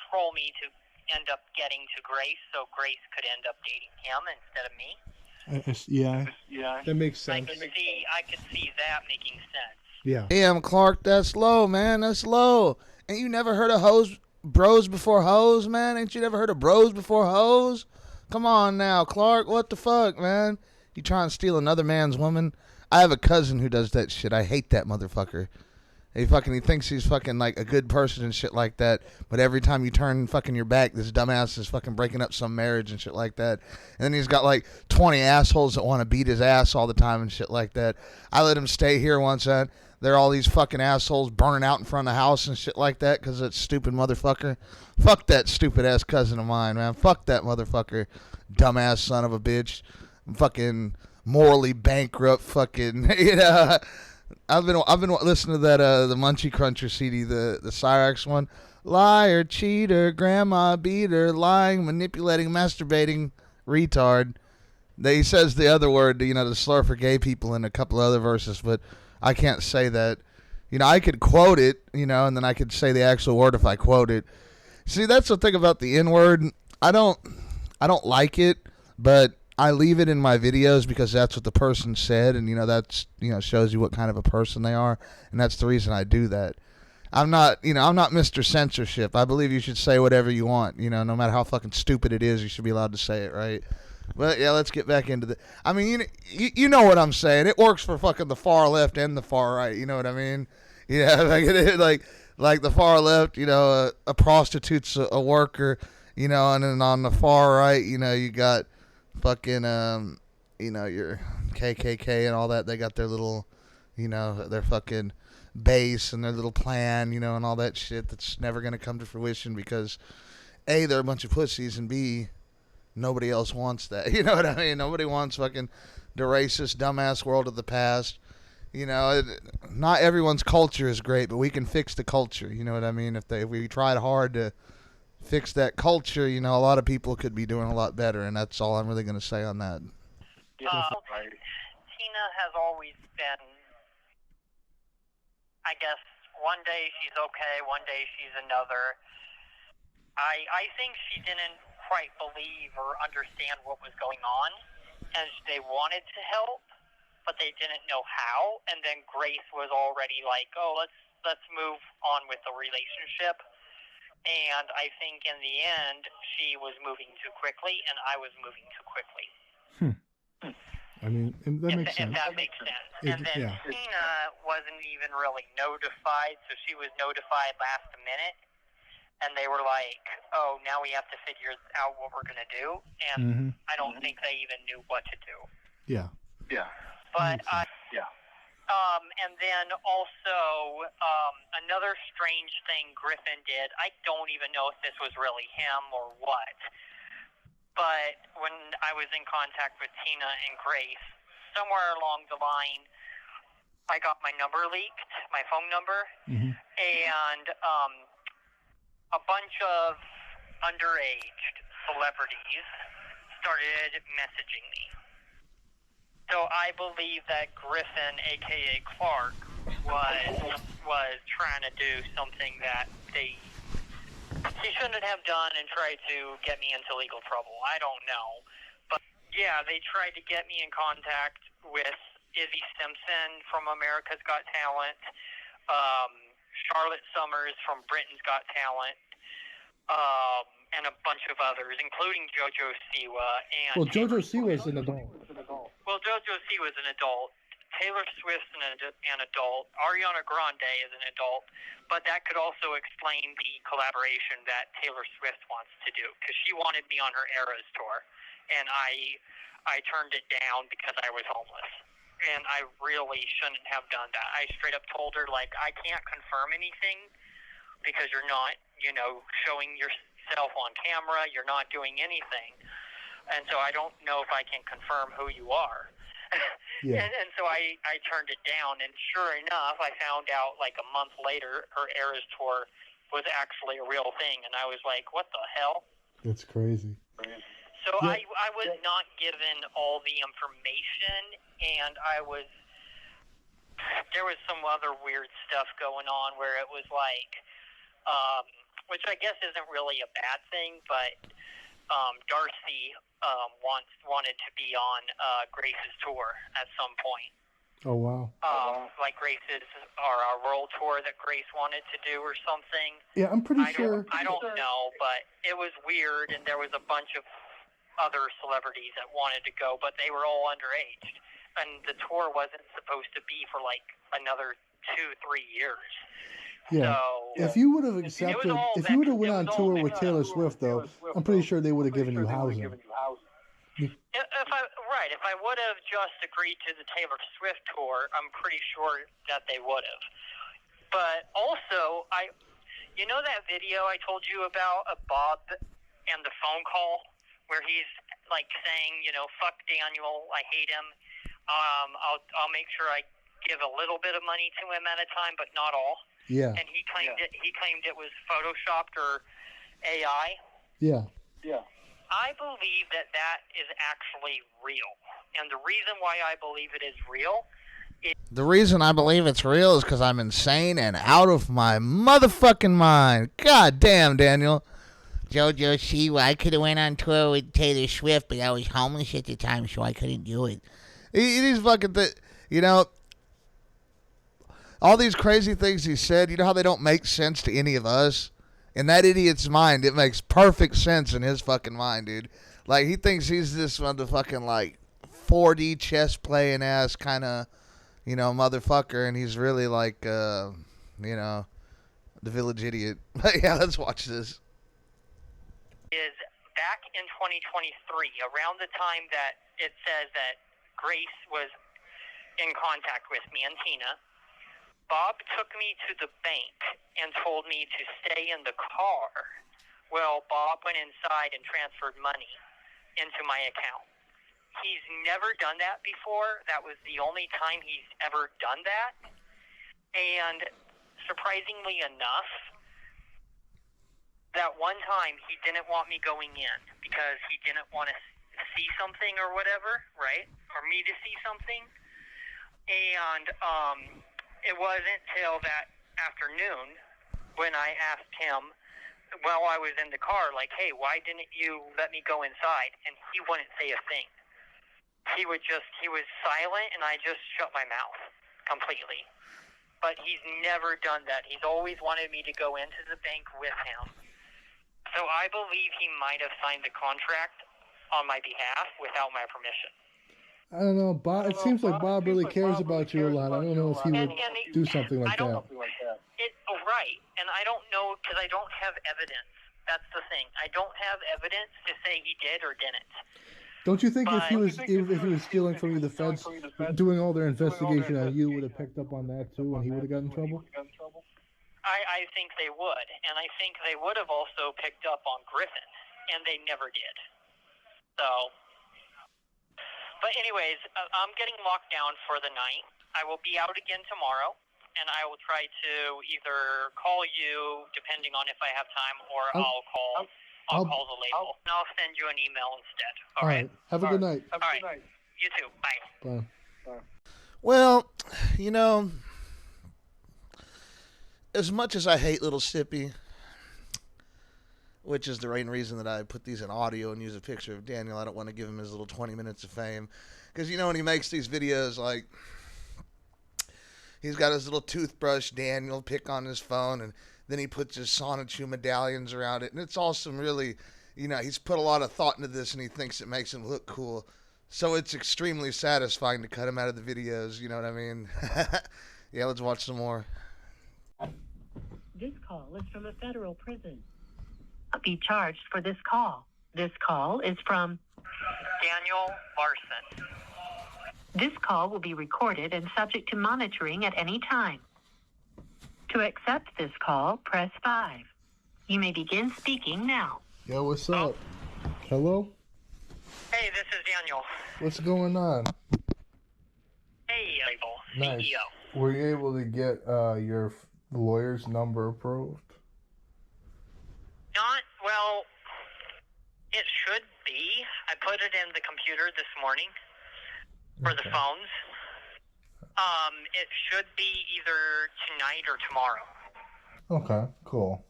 troll me to end up getting to Grace, so Grace could end up dating him instead of me. Yeah. That makes sense. I could see that making sense. Yeah. Damn, Clark, that's low, man. That's low. Ain't you never heard of bros before hoes, man? Ain't you never heard of bros before hoes? Come on now, Clark. What the fuck, man? You trying to steal another man's woman? I have a cousin who does that shit. I hate that motherfucker. He thinks he's fucking like a good person and shit like that. But every time you turn fucking your back, this dumbass is fucking breaking up some marriage and shit like that. And then he's got like 20 assholes that want to beat his ass all the time and shit like that. I let him stay here once, and there are all these fucking assholes burning out in front of the house and shit like that because that stupid motherfucker. Fuck that stupid ass cousin of mine, man. Fuck that motherfucker. Dumbass son of a bitch. Fucking morally bankrupt fucking, you know. I've been listening to that the Munchie Cruncher CD, the Cyrax one. Liar, cheater, grandma beater, lying, manipulating, masturbating, retard. He says the other word, you know, the slur for gay people in a couple other verses, but I can't say that. You know, I could quote it, you know, and then I could say the actual word if I quote it. See, that's the thing about the N-word. I don't like it, but I leave it in my videos because that's what the person said, and, you know, that's, you know, shows you what kind of a person they are, and that's the reason I do that. I'm not Mr. Censorship. I believe you should say whatever you want, you know, no matter how fucking stupid it is, you should be allowed to say it, right? But, yeah, let's get back into the... I mean, you know what I'm saying. It works for fucking the far left and the far right, you know what I mean? Yeah, like the far left, you know, a prostitute's a worker, you know, and then on the far right, you know, you got... fucking you know, your KKK and all that. They got their little, you know, their fucking base and their little plan, you know, and all that shit that's never gonna come to fruition because A, they're a bunch of pussies, and B, nobody else wants that. You know what I mean? Nobody wants fucking the racist dumbass world of the past. You know, not everyone's culture is great, but we can fix the culture. You know what I mean? If we tried hard to fix that culture, you know, a lot of people could be doing a lot better, and that's all I'm really going to say on that. Tina has always been, I guess, one day she's okay, one day she's another. I think she didn't quite believe or understand what was going on, and they wanted to help, but they didn't know how, and then Grace was already like, oh, let's move on with the relationship. And I think in the end, she was moving too quickly, and I was moving too quickly. I mean, that makes sense. If that makes sense. And then Tina wasn't even really notified, so she was notified last minute. And they were like, oh, now we have to figure out what we're going to do. And I don't think they even knew what to do. Yeah. But, and then also, another strange thing Griffin did, I don't even know if this was really him or what, but when I was in contact with Tina and Grace, somewhere along the line, I got my number leaked, my phone number, and a bunch of underage celebrities started messaging me. So I believe that Griffin, a.k.a. Clark, was trying to do something that he shouldn't have done and tried to get me into legal trouble. I don't know. But, yeah, they tried to get me in contact with Izzy Simpson from America's Got Talent, Charlotte Summers from Britain's Got Talent, and a bunch of others, including JoJo Siwa. Well, JoJo Siwa is an adult. Well, JoJo Siwa is an adult. Taylor Swift's an adult. Ariana Grande is an adult. But that could also explain the collaboration that Taylor Swift wants to do, because she wanted me on her Eras tour, and I turned it down because I was homeless. And I really shouldn't have done that. I straight up told her, like, I can't confirm anything because you're not, you know, showing yourself on camera. You're not doing anything. And so I don't know if I can confirm who you are. And so I turned it down, and sure enough, I found out like a month later her Eras tour was actually a real thing, and I was like, what the hell? That's crazy. So I was not given all the information, and there was some other weird stuff going on where it was like, which I guess isn't really a bad thing, but Darcy wanted to be on Grace's tour at some point. Oh, wow. Like Grace's or a world tour that Grace wanted to do or something. Yeah, I'm pretty sure. I don't know, but it was weird, and there was a bunch of other celebrities that wanted to go, but they were all underage, and the tour wasn't supposed to be for like another 2-3 years. Yeah. So, if you would have accepted, if you would have went on tour with Taylor Swift, though, I'm pretty sure they would have given you housing. If I would have just agreed to the Taylor Swift tour, I'm pretty sure that they would have. But also, you know that video I told you about of Bob and the phone call where he's like saying, fuck Daniel, I hate him. I'll make sure I give a little bit of money to him at a time, but not all. Yeah. And he claimed it was photoshopped or AI. Yeah. I believe that is actually real. And the reason why I believe it is real is... The reason I believe it's real is because I'm insane and out of my motherfucking mind. God damn, Daniel. Jojo, see, I could have went on tour with Taylor Swift, but I was homeless at the time, so I couldn't do it. These fucking all these crazy things he said, you know how they don't make sense to any of us? In that idiot's mind, it makes perfect sense in his fucking mind, dude. Like, he thinks he's this motherfucking, like, 4D chess playing ass kind of, motherfucker, and he's really like, the village idiot. But yeah, let's watch this. Is back in 2023, around the time that it says that Grace was in contact with me and Tina, Bob took me to the bank and told me to stay in the car. Well, Bob went inside and transferred money into my account. He's never done that before. That was the only time he's ever done that. And surprisingly enough, that one time he didn't want me going in because he didn't want to see something or whatever, right? Or me to see something. And it wasn't till that afternoon when I asked him while I was in the car, like, hey, why didn't you let me go inside? And he wouldn't say a thing. He was silent, and I just shut my mouth completely. But he's never done that. He's always wanted me to go into the bank with him. So I believe he might have signed the contract on my behalf without my permission. I don't know, Bob. It seems like Bob really cares about you a lot. I don't know if he would do something like that. Right, and I don't know because I don't have evidence. That's the thing. I don't have evidence to say he did or didn't. Don't you think if he was stealing from you, the feds doing all their investigation on you would have picked up on that too, and he would have gotten in trouble? I think they would, and I think they would have also picked up on Griffin, and they never did. So, but anyways, I'm getting locked down for the night. I will be out again tomorrow, and I will try to either call you, depending on if I have time, or I'll call the label, and I'll send you an email instead. All right. Have a good night. All right. You too. Bye. Bye. Well, as much as I hate little Sippy, which is the main reason that I put these in audio and use a picture of Daniel, I don't want to give him his little 20 minutes of fame. Because, when he makes these videos, like, he's got his little toothbrush Daniel pick on his phone, and then he puts his Sonichu medallions around it. And it's all some really, he's put a lot of thought into this, and he thinks it makes him look cool. So it's extremely satisfying to cut him out of the videos, you know what I mean? Yeah, let's watch some more. This call is from a federal prison. Be charged for this call. This call is from Daniel Larson. This call will be recorded and subject to monitoring at any time. To accept this call, press 5. You may begin speaking now. Yo, what's up? Hello? Hey, this is Daniel. What's going on? Hey, label. Nice. CEO. Were you able to get your lawyer's number approved? the computer this morning for the phones. It should be either tonight or tomorrow. Okay, cool.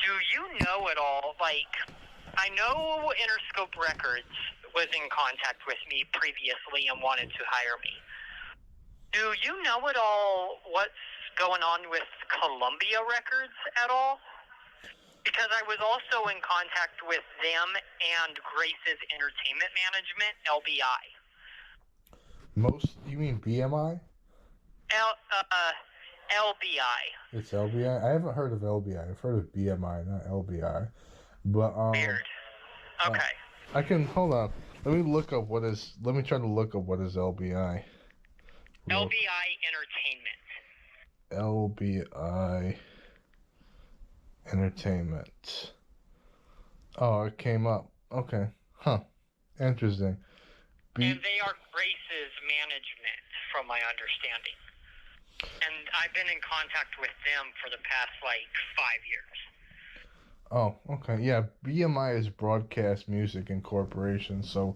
Do you know at all, like, I know Interscope Records was in contact with me previously and wanted to hire me. Do you know at all what's going on with Columbia Records at all? Because I was also in contact with them and Grace's Entertainment Management, LBI. You mean BMI? LBI. It's LBI? I haven't heard of LBI. I've heard of BMI, not LBI. But, Weird. Okay. I can, hold on. Let me try to look up what is LBI. LBI Entertainment. LBI Entertainment. Oh, it came up. Okay. Huh. Interesting. And they are Grace's management, from my understanding. And I've been in contact with them for the past, 5 years. Oh, okay. Yeah, BMI is Broadcast Music Incorporation, so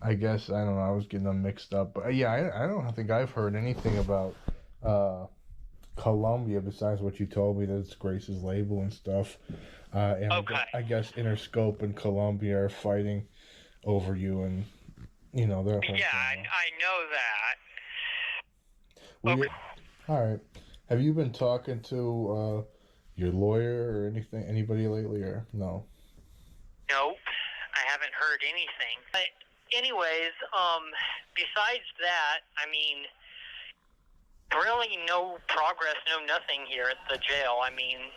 I guess, I don't know, I was getting them mixed up. But yeah, I don't think I've heard anything about Columbia besides what you told me, that it's Grace's label and stuff. And okay. I guess Interscope and Columbia are fighting over you and, their whole thing. I know that. Okay. All right. Have you been talking to your lawyer or anybody lately, or no? Nope, I haven't heard anything. But anyways, besides that, I mean, really no progress, no nothing here at the jail. I mean,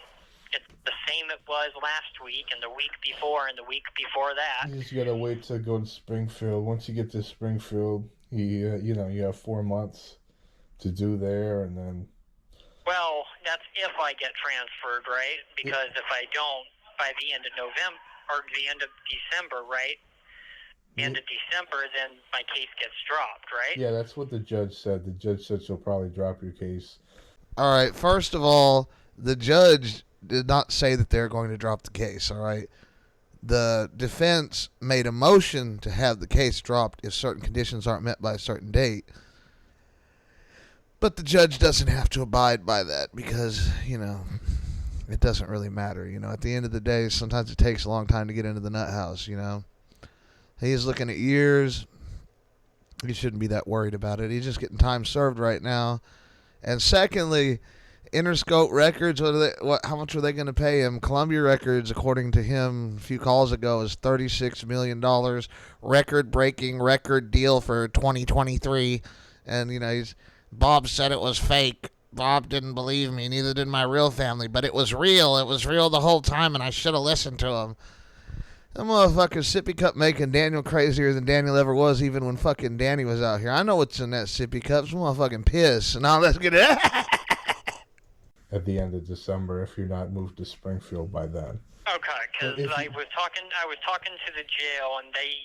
it's the same it was last week and the week before and the week before that. You just gotta wait to go to Springfield. Once you get to Springfield, you have 4 months to do there, and then. Well, that's if I get transferred, right? Because if I don't, by the end of November or the end of December, right? End of December, then my case gets dropped, right? Yeah, that's what the judge said. The judge said she'll probably drop your case. All right, first of all, the judge did not say that they're going to drop the case, all right? The defense made a motion to have the case dropped if certain conditions aren't met by a certain date. But the judge doesn't have to abide by that because, it doesn't really matter. At the end of the day, sometimes it takes a long time to get into the nut house, He's looking at years. He shouldn't be that worried about it. He's just getting time served right now. And secondly, Interscope Records, how much are they going to pay him? Columbia Records, according to him a few calls ago, is $36 million. Record-breaking record deal for 2023. And, Bob said it was fake. Bob didn't believe me. Neither did my real family. But it was real. It was real the whole time, and I should have listened to him. That motherfucker Sippy Cup making Daniel crazier than Daniel ever was, even when fucking Danny was out here. I know what's in that Sippy Cup. Some motherfucking piss. And all that's good. At the end of December, if you're not moved to Springfield by then. Okay, because I was talking to the jail, and they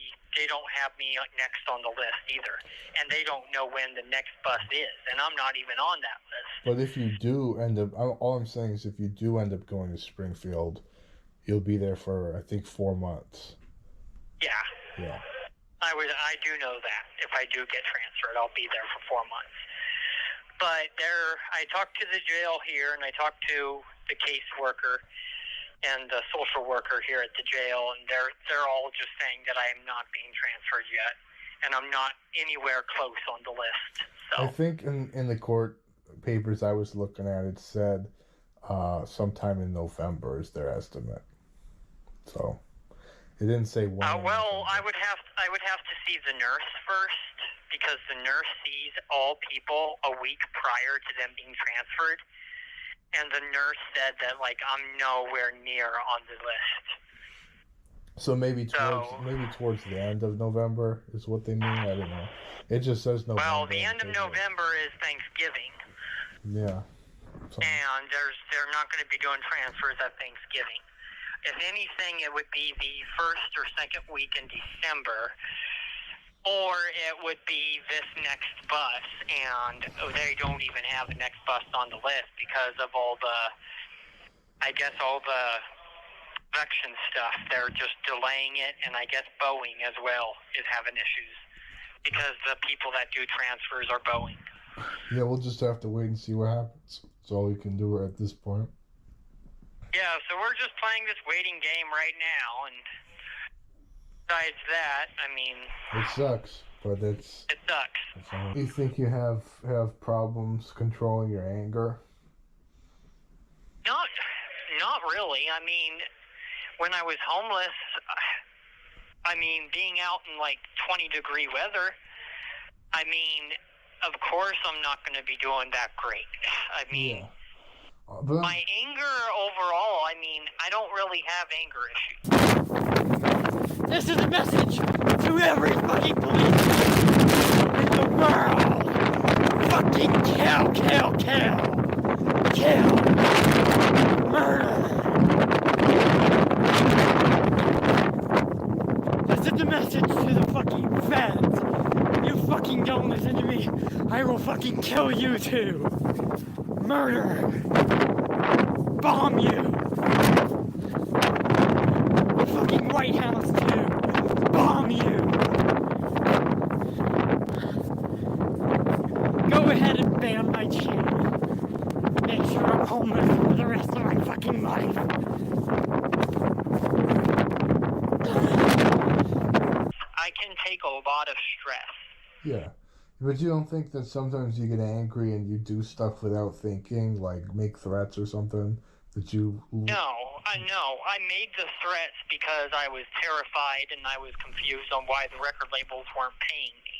don't have me next on the list either, and they don't know when the next bus is, and I'm not even on that list. But if you do end up, all I'm saying is if you do end up going to Springfield, you'll be there for, I think, 4 months. Yeah. Yeah. I do know that. If I do get transferred, I'll be there for 4 months. But I talked to the jail here, and I talked to the caseworker and the social worker here at the jail, and they're all just saying that I am not being transferred yet, and I'm not anywhere close on the list. So I think in the court papers I was looking at, it said sometime in November is their estimate. So it didn't say when. Well, I would have to see the nurse first, because the nurse sees all people a week prior to them being transferred. And the nurse said that, I'm nowhere near on the list. So maybe towards the end of November is what they mean. I don't know. It just says November. Well, the end of November is Thanksgiving. Yeah. And they're not going to be doing transfers at Thanksgiving. If anything, it would be the first or second week in December. Or it would be this next bus, and they don't even have the next bus on the list because of all the production stuff. They're just delaying it, and I guess Boeing as well is having issues because the people that do transfers are Boeing. Yeah, we'll just have to wait and see what happens. That's all we can do at this point. Yeah, so we're just playing this waiting game right now, and besides that, I mean... It sucks, but it sucks. You think you have problems controlling your anger? Not really. I mean, when I was homeless, I mean, being out in, like, 20-degree weather, I mean, of course I'm not going to be doing that great. I mean... Yeah. My anger overall, I mean, I don't really have anger issues. This is a message to every fucking police in the world. Fucking kill. Murder. This is the message to the fucking feds. You fucking don't listen to me, I will fucking kill you too. Murder. Bomb you. The fucking White House too. Bomb you. Go ahead and ban my channel. Make sure I'm homeless for the rest of my fucking life. I can take a lot of stress. Yeah. But you don't think that sometimes you get angry and you do stuff without thinking, like make threats or something that you... No, I know. I made the threats because I was terrified and I was confused on why the record labels weren't paying me.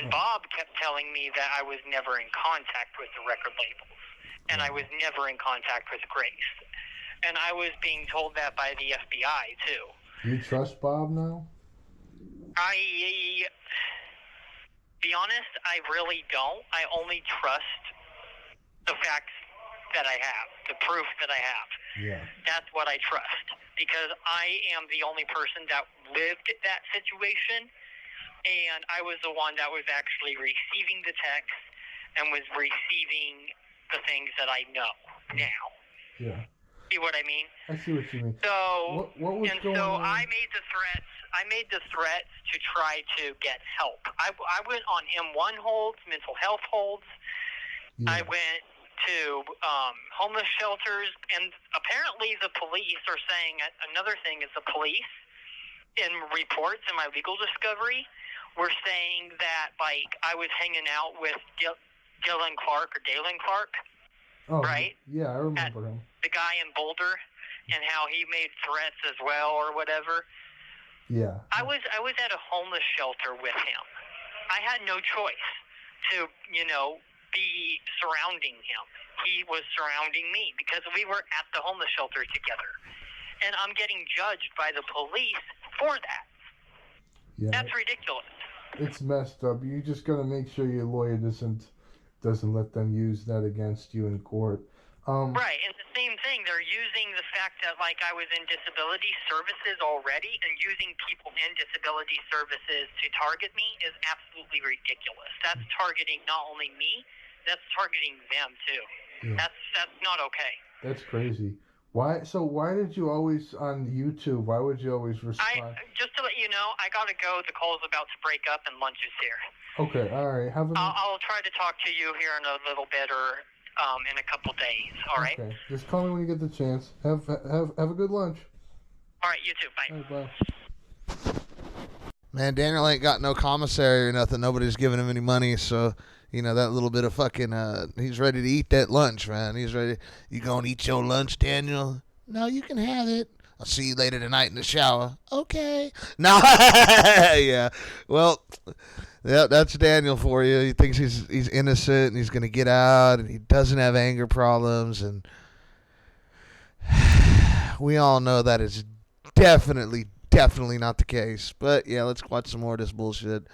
And Bob kept telling me that I was never in contact with the record labels. And I was never in contact with Grace. And I was being told that by the FBI, too. Do you trust Bob now? Be honest, I really don't. I only trust the facts that I have, the proof that I have. Yeah. That's what I trust. Because I am the only person that lived that situation, and I was the one that was actually receiving the text and was receiving the things that I know now. Yeah. See what I mean? I see what you mean. So, what was going on? I made the threats. I made the threats to try to get help. I went on M1 holds, mental health holds. Yeah. I went to homeless shelters, and apparently the police are saying another thing is the police in reports in my legal discovery were saying that like I was hanging out with Dalen Clark, Oh, right? Yeah, I remember him. The guy in Boulder, and how he made threats as well or whatever. Yeah. I was at a homeless shelter with him. I had no choice to, be surrounding him. He was surrounding me because we were at the homeless shelter together. And I'm getting judged by the police for that. Yeah. That's ridiculous. It's messed up. You just gotta make sure your lawyer doesn't let them use that against you in court. Right, and the same thing, they're using the fact that, like, I was in disability services already, and using people in disability services to target me is absolutely ridiculous. That's targeting not only me, that's targeting them, too. Yeah. That's not okay. That's crazy. Why did you always, on YouTube, why would you always respond? Just to let you know, I gotta go. The call's about to break up, and lunch is here. Okay, alright. I'll try to talk to you here in a little bit, or in a couple days, all right? Okay, just call me when you get the chance. Have a good lunch. All right, you too. Bye. All right, bye. Man, Daniel ain't got no commissary or nothing. Nobody's giving him any money, so, that little bit of fucking, he's ready to eat that lunch, man. He's ready. You gonna eat your lunch, Daniel? No, you can have it. I'll see you later tonight in the shower. Okay. No, yeah. Well, yeah, that's Daniel for you. He thinks he's innocent and he's going to get out and he doesn't have anger problems. And we all know that is definitely not the case. But, yeah, let's watch some more of this bullshit.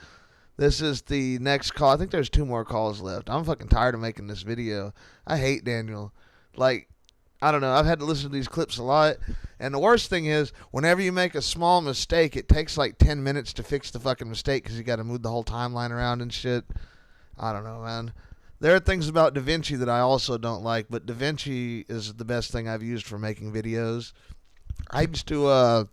This is the next call. I think there's 2 more calls left. I'm fucking tired of making this video. I hate Daniel. Like, I don't know. I've had to listen to these clips a lot. And the worst thing is, whenever you make a small mistake, it takes like 10 minutes to fix the fucking mistake because you got to move the whole timeline around and shit. I don't know, man. There are things about DaVinci that I also don't like, but DaVinci is the best thing I've used for making videos. I used to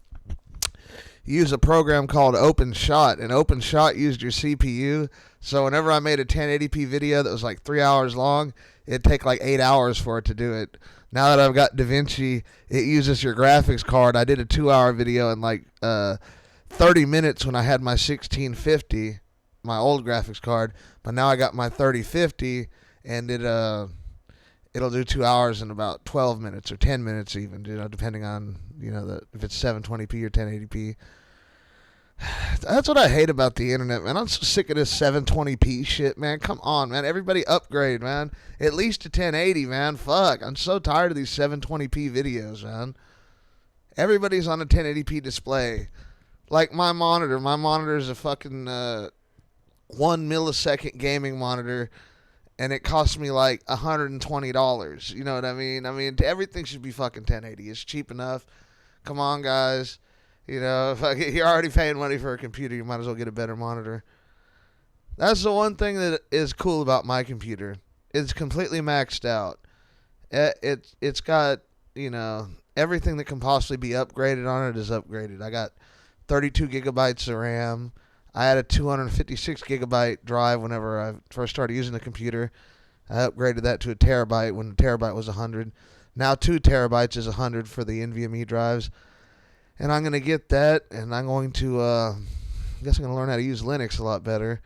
use a program called OpenShot, and OpenShot used your CPU. So whenever I made a 1080p video that was like 3 hours long, it'd take like 8 hours for it to do it. Now that I've got DaVinci, it uses your graphics card. I did a 2-hour video in like 30 minutes when I had my 1650, my old graphics card, but now I got my 3050, and it'll do 2 hours in about 12 minutes or 10 minutes even, depending on, if it's 720p or 1080p. That's what I hate about the internet, man. I'm so sick of this 720p shit, man. Come on, man. Everybody upgrade, man. At least to 1080, man. Fuck. I'm so tired of these 720p videos, man. Everybody's on a 1080p display. Like my monitor. My monitor is a fucking 1 millisecond gaming monitor, and it cost me like $120. You know what I mean? Everything should be fucking 1080. It's cheap enough. Come on, guys. If you're already paying money for a computer, you might as well get a better monitor. That's the one thing that is cool about my computer. It's completely maxed out. It's got, everything that can possibly be upgraded on it is upgraded. I got 32 gigabytes of RAM. I had a 256 gigabyte drive whenever I first started using the computer. I upgraded that to a terabyte when the terabyte was 100. Now 2 terabytes is 100 for the NVMe drives. And I'm going to get that, and I'm going to, I guess I'm going to learn how to use Linux a lot better,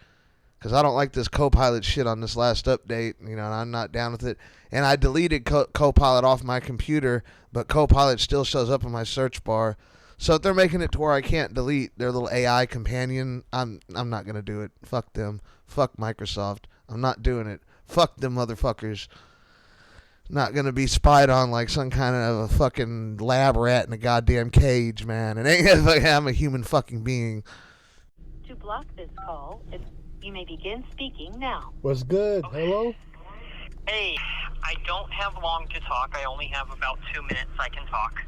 because I don't like this Copilot shit on this last update, and I'm not down with it. And I deleted Copilot off my computer, but Copilot still shows up in my search bar. So if they're making it to where I can't delete their little AI companion, I'm not going to do it. Fuck them. Fuck Microsoft. I'm not doing it. Fuck them motherfuckers. Not going to be spied on like some kind of a fucking lab rat in a goddamn cage, man. It ain't like I'm a human fucking being. To block this call, you may begin speaking now. What's good? Hello? Hey, I don't have long to talk. I only have about 2 minutes I can talk.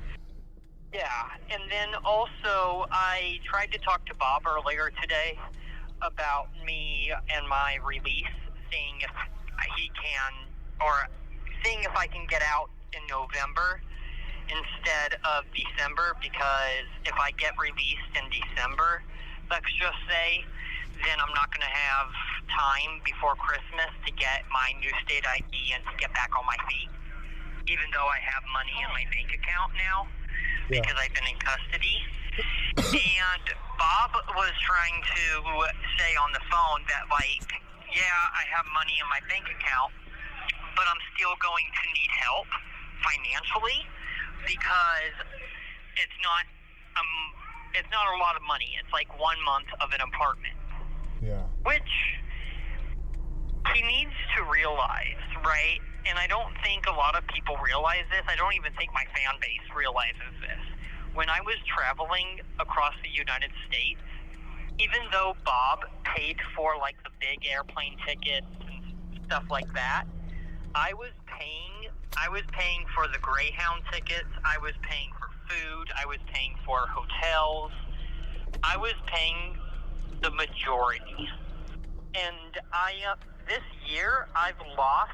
Yeah, and then also I tried to talk to Bob earlier today about me and my release, seeing if he can, or seeing if I can get out in November instead of December, because if I get released in December, let's just say, then I'm not going to have time before Christmas to get my new state ID and to get back on my feet, even though I have money in my bank account now, because I've been in custody. And Bob was trying to say on the phone that, like, yeah, I have money in my bank account, but I'm still going to need help financially, because it's not a lot of money. It's like 1 month of an apartment. Yeah. Which he needs to realize, right? And I don't think a lot of people realize this. I don't even think my fan base realizes this. When I was traveling across the United States, even though Bob paid for like the big airplane tickets and stuff like that, I was paying for the Greyhound tickets. I was paying for food. I was paying for hotels. I was paying the majority. And this year, I've lost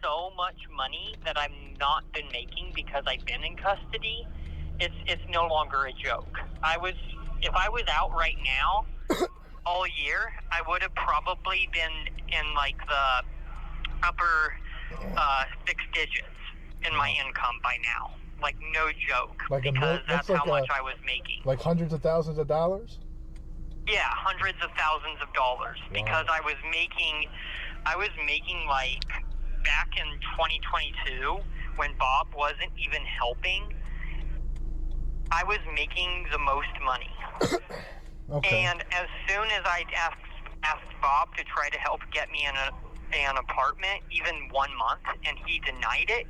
so much money that I've not been making because I've been in custody. It's no longer a joke. If I was out right now, all year, I would have probably been in like the upper 6 digits in my income by now. Like, no joke. Because that's how much I was making. Like hundreds of thousands of dollars? Yeah, hundreds of thousands of dollars. Wow. Because I was making like, back in 2022, when Bob wasn't even helping, I was making the most money. Okay. And as soon as I asked Bob to try to help get me an apartment, even 1 month, and he denied it,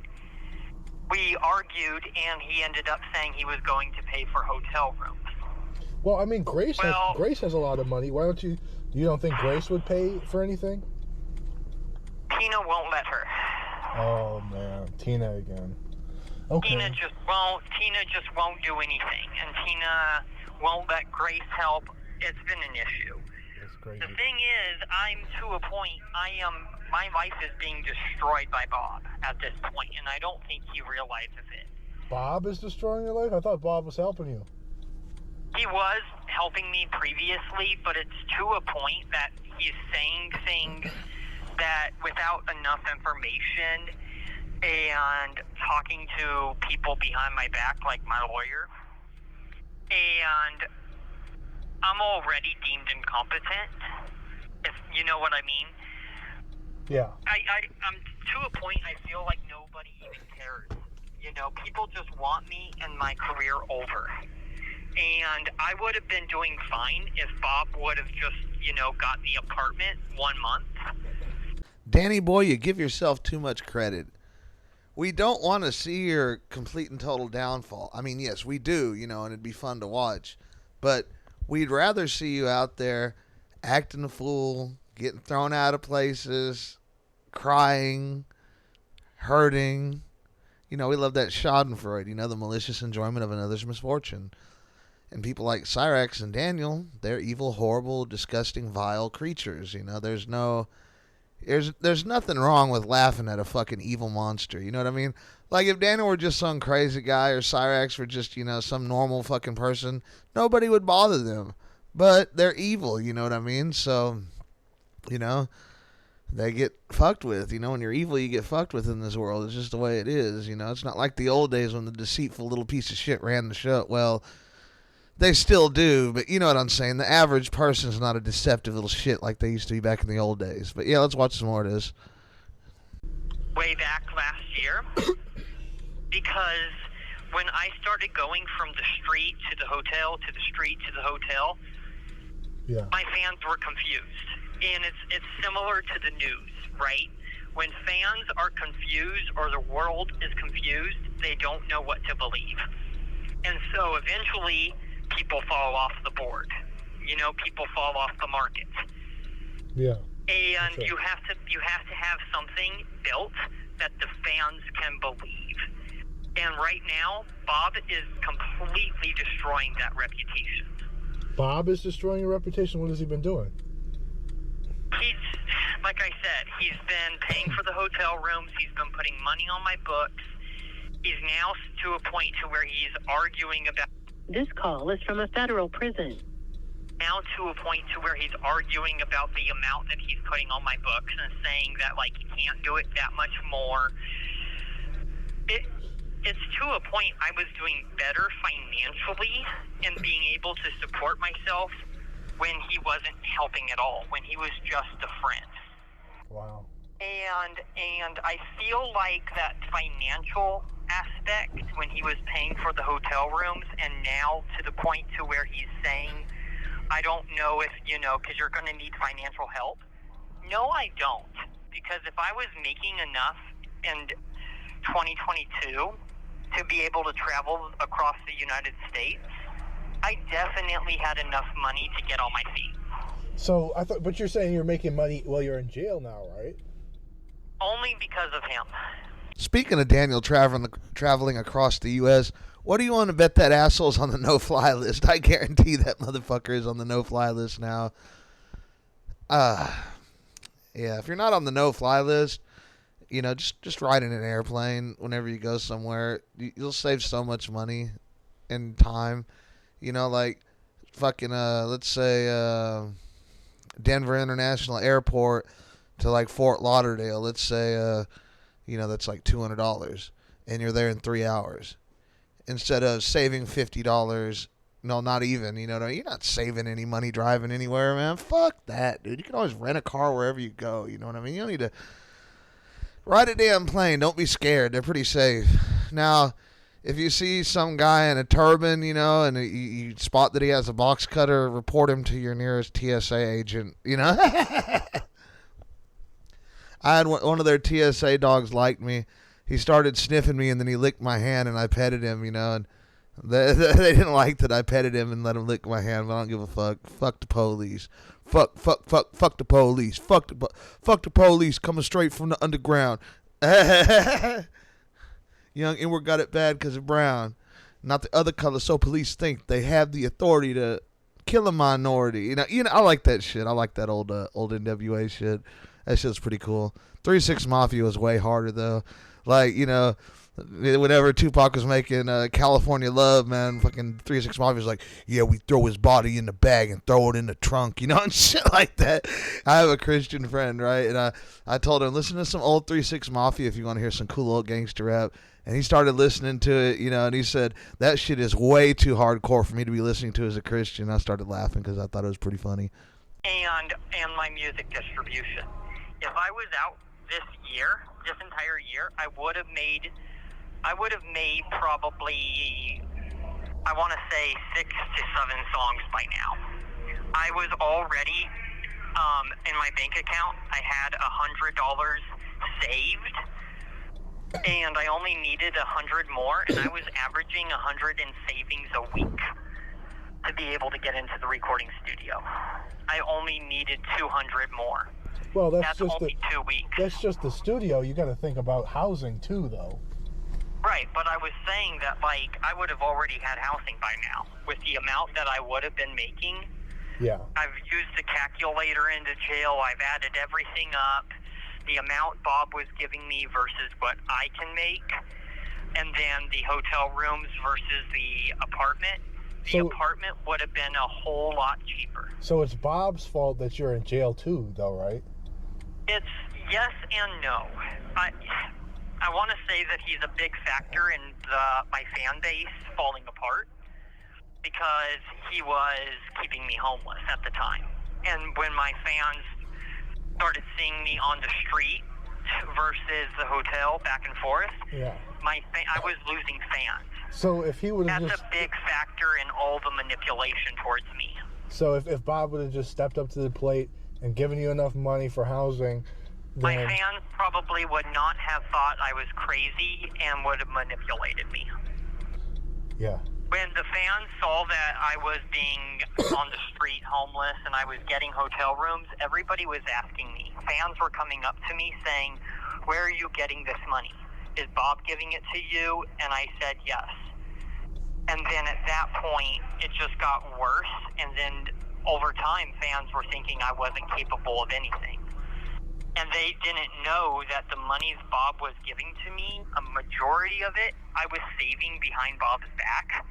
we argued, and he ended up saying he was going to pay for hotel rooms. Well, I mean, Grace has a lot of money. Why don't you don't think Grace would pay for anything? Tina won't let her. Oh, man. Tina again. Okay. Tina just won't do anything, and Tina won't let Grace help. It's been an issue. That's crazy. The thing is, I'm to a point, my life is being destroyed by Bob at this point, and I don't think he realizes it. Bob is destroying your life? I thought Bob was helping you. He was helping me previously, but it's to a point that he's saying things that without enough information and talking to people behind my back, like my lawyer, and I'm already deemed incompetent, if you know what I mean. Yeah. I'm to a point I feel like nobody even cares. You know, people just want me and my career over. And I would have been doing fine if Bob would have just, got the apartment 1 month. Danny boy, you give yourself too much credit. We don't want to see your complete and total downfall. I mean, yes, we do, and it'd be fun to watch. But we'd rather see you out there acting a fool, getting thrown out of places, crying, hurting. We love that schadenfreude, the malicious enjoyment of another's misfortune. And people like Cyrax and Daniel, they're evil, horrible, disgusting, vile creatures. There's nothing wrong with laughing at a fucking evil monster. You know what I mean? Like if Daniel were just some crazy guy or Cyrax were just, some normal fucking person, nobody would bother them. But they're evil, you know what I mean? So, they get fucked with. When you're evil, you get fucked with in this world. It's just the way it is. It's not like the old days when the deceitful little piece of shit ran the show. Well, they still do, but you know what I'm saying. The average person's not a deceptive little shit like they used to be back in the old days. But yeah, let's watch some more of this. Way back last year, because when I started going from the street to the hotel, to the street to the hotel, my fans were confused. And it's similar to the news, right? When fans are confused or the world is confused, they don't know what to believe. And so eventually people fall off the board. People fall off the market. Yeah. And you have to have something built that the fans can believe. And right now, Bob is completely destroying that reputation. Bob is destroying your reputation? What has he been doing? He's, like I said, he's been paying for the hotel rooms. He's been putting money on my books. He's now to a point to where he's arguing about... This call is from a federal prison. Now to a point to where he's arguing about the amount that he's putting on my books and saying that, he can't do it that much more. It's to a point I was doing better financially and being able to support myself when he wasn't helping at all, when he was just a friend. Wow. And I feel like that financial aspect when he was paying for the hotel rooms, and now to the point to where he's saying, I don't know if, because you're going to need financial help. No, I don't. Because if I was making enough in 2022 to be able to travel across the United States, I definitely had enough money to get on my feet. So but you're saying you're making money while you're in jail now, right? Only because of him. Speaking of Daniel traveling across the U.S., what do you want to bet that asshole's on the no-fly list? I guarantee that motherfucker is on the no-fly list now. Yeah, if you're not on the no-fly list, just ride in an airplane whenever you go somewhere. You'll save so much money and time. Let's say Denver International Airport to Fort Lauderdale. Let's say, that's $200, and you're there in 3 hours. Instead of saving $50, no, not even, you're not saving any money driving anywhere, man. Fuck that, dude. You can always rent a car wherever you go, you know what I mean? You don't need to ride a damn plane. Don't be scared. They're pretty safe. Now, if you see some guy in a turban, and you spot that he has a box cutter, report him to your nearest TSA agent, I had one of their TSA dogs liked me. He started sniffing me, and then he licked my hand, and I petted him, and they didn't like that I petted him and let him lick my hand, but I don't give a fuck. Fuck the police. Fuck the police. Fuck the police coming straight from the underground. Young Inward got it bad because of brown, not the other color, so police think they have the authority to kill a minority. I like that shit. I like that old NWA shit. That shit's pretty cool. 3-6 Mafia was way harder, though. Like, whenever Tupac was making California Love, man, fucking 3 6 Mafia was like, yeah, we throw his body in the bag and throw it in the trunk, and shit like that. I have a Christian friend, right? And I told him, listen to some old 3 6 Mafia if you want to hear some cool old gangster rap. And he started listening to it, and he said, that shit is way too hardcore for me to be listening to as a Christian. I started laughing because I thought it was pretty funny. And my music distribution. If I was out this entire year, I would have made probably, I want to say 6 to 7 songs by now. I was already, in my bank account, I had $100 saved. And I only needed 100 more, and I was averaging 100 in savings a week to be able to get into the recording studio. I only needed 200 more. Well, that's just only 2 weeks. That's just the studio. You got to think about housing too, though. Right, but I was saying that I would have already had housing by now with the amount that I would have been making. Yeah. I've used the calculator into jail. I've added everything up. The amount Bob was giving me versus what I can make, and then the hotel rooms versus the apartment. The apartment would have been a whole lot cheaper. So it's Bob's fault that you're in jail too, though, right? It's yes and no. I want to say that he's a big factor in my fan base falling apart because he was keeping me homeless at the time. And when my fans started seeing me on the street versus the hotel back and forth, I was losing fans. So if he would have That's a big factor in all the manipulation towards me. So if Bob would have just stepped up to the plate and given you enough money for housing, my fans probably would not have thought I was crazy and would have manipulated me. Yeah. When the fans saw that I was being on the street homeless and I was getting hotel rooms, everybody was asking me. Fans were coming up to me saying, where are you getting this money? Is Bob giving it to you? And I said yes. And then at that point, it just got worse. And then over time, fans were thinking I wasn't capable of anything. And they didn't know that the money Bob was giving to me, a majority of it, I was saving behind Bob's back.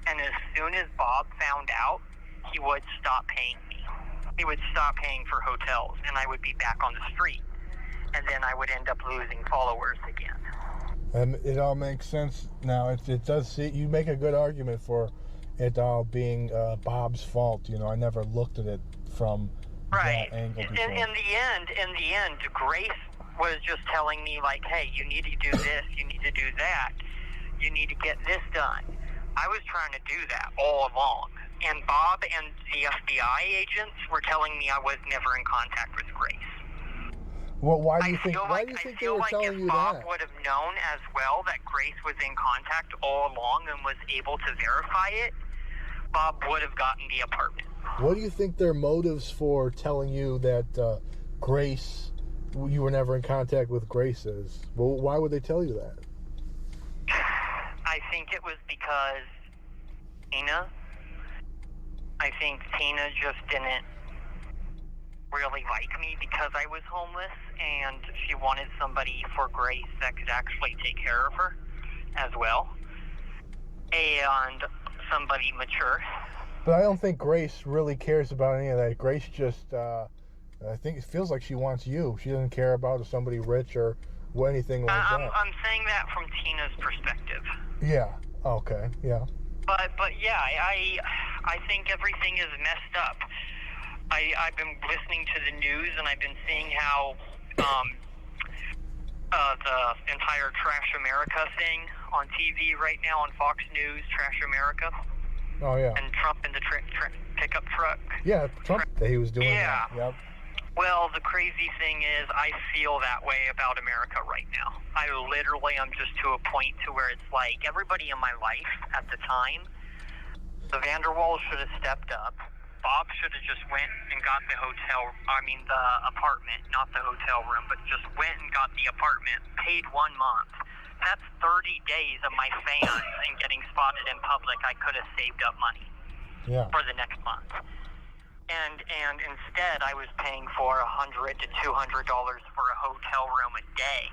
And as soon as Bob found out, he would stop paying me. He would stop paying for hotels, and I would be back on the street. And then I would end up losing followers again. And it all makes sense now. It does see, you make a good argument for it all being Bob's fault. I never looked at it from that angle before. In the end, Grace was just telling me, hey, you need to do this, you need to do that, you need to get this done. I was trying to do that all along. And Bob and the FBI agents were telling me I was never in contact with Grace. Well, why do you think they were telling you Bob that? would have known as well that Grace was in contact all along and was able to verify it, Bob would have gotten the apartment. What do you think their motives for telling you that Grace, you were never in contact with Grace is? Well, why would they tell you that? I think it was because Tina just didn't really like me because I was homeless, and she wanted somebody for Grace that could actually take care of her as well, and somebody mature. But I don't think Grace really cares about any of that. Grace just, I think it feels like she wants you. She doesn't care about somebody rich or anything like that. I'm saying that from Tina's perspective. Yeah. Okay. Yeah. But yeah, I think everything is messed up. I've been listening to the news and I've been seeing how the entire Trash America thing on TV right now on Fox News, Trash America. Oh yeah. And Trump in the pickup truck. Yeah, Trump. He was doing that. Yep. Well, the crazy thing is I feel that way about America right now. I literally am just to a point to where it's like everybody in my life at the time, the Vanderwalls should have stepped up. Bob should have just went and got the apartment, not the hotel room, but just went and got the apartment, paid 1 month. That's 30 days of my fans and getting spotted in public. I could have saved up money for the next month. And instead, I was paying for $100 to $200 for a hotel room a day.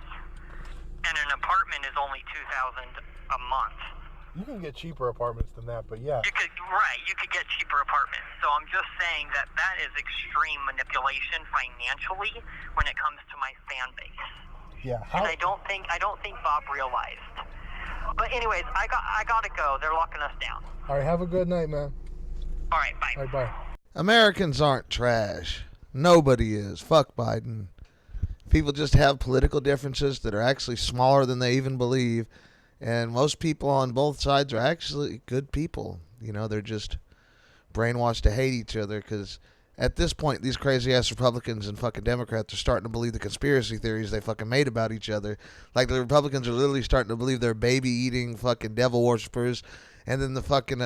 and an apartment is only $2,000 a month. You can get cheaper apartments than that, but yeah. You could get cheaper apartments. So I'm just saying that is extreme manipulation financially when it comes to my fan base. Yeah. And I don't think Bob realized. But anyways, I gotta go. They're locking us down. All right, have a good night, man. All right, bye. All right, bye. Americans aren't trash. Nobody is. Fuck Biden. People just have political differences that are actually smaller than they even believe. And most people on both sides are actually good people. You know, they're just brainwashed to hate each other because at this point, these crazy-ass Republicans and fucking Democrats are starting to believe the conspiracy theories they fucking made about each other. Like, the Republicans are literally starting to believe they're baby-eating fucking devil worshippers. And then the fucking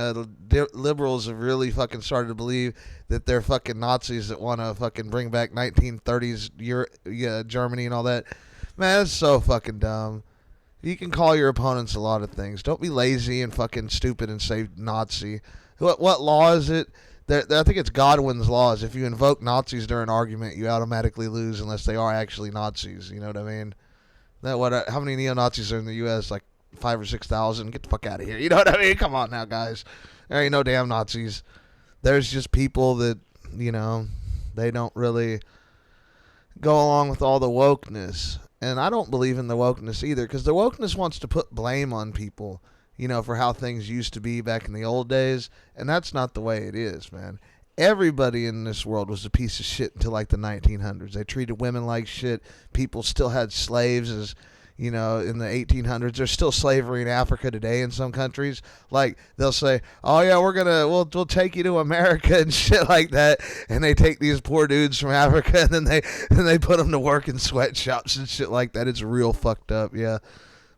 liberals have really fucking started to believe that they're fucking Nazis that want to fucking bring back 1930s Germany and all that. Man, that's so fucking dumb. You can call your opponents a lot of things. Don't be lazy and fucking stupid and say Nazi. What law is it? I think it's Godwin's laws. If you invoke Nazis during an argument, you automatically lose unless they are actually Nazis. You know what I mean? How many neo-Nazis are in the U.S.? Like 5,000 or 6,000. Get the fuck out of here. You know what I mean? Come on now, guys. There ain't no damn Nazis. There's just people that, you know, they don't really go along with all the wokeness. And I don't believe in the wokeness either, because the wokeness wants to put blame on people, you know, for how things used to be back in the old days. And that's not the way it is, man. Everybody in this world was a piece of shit until like the 1900s. They treated women like shit. People still had slaves as, you know, in the 1800s. There's still slavery in Africa today in some countries. Like, they'll say, oh yeah, we'll take you to America and shit like that. And they take these poor dudes from Africa and then they put them to work in sweatshops and shit like that. It's real fucked up, yeah.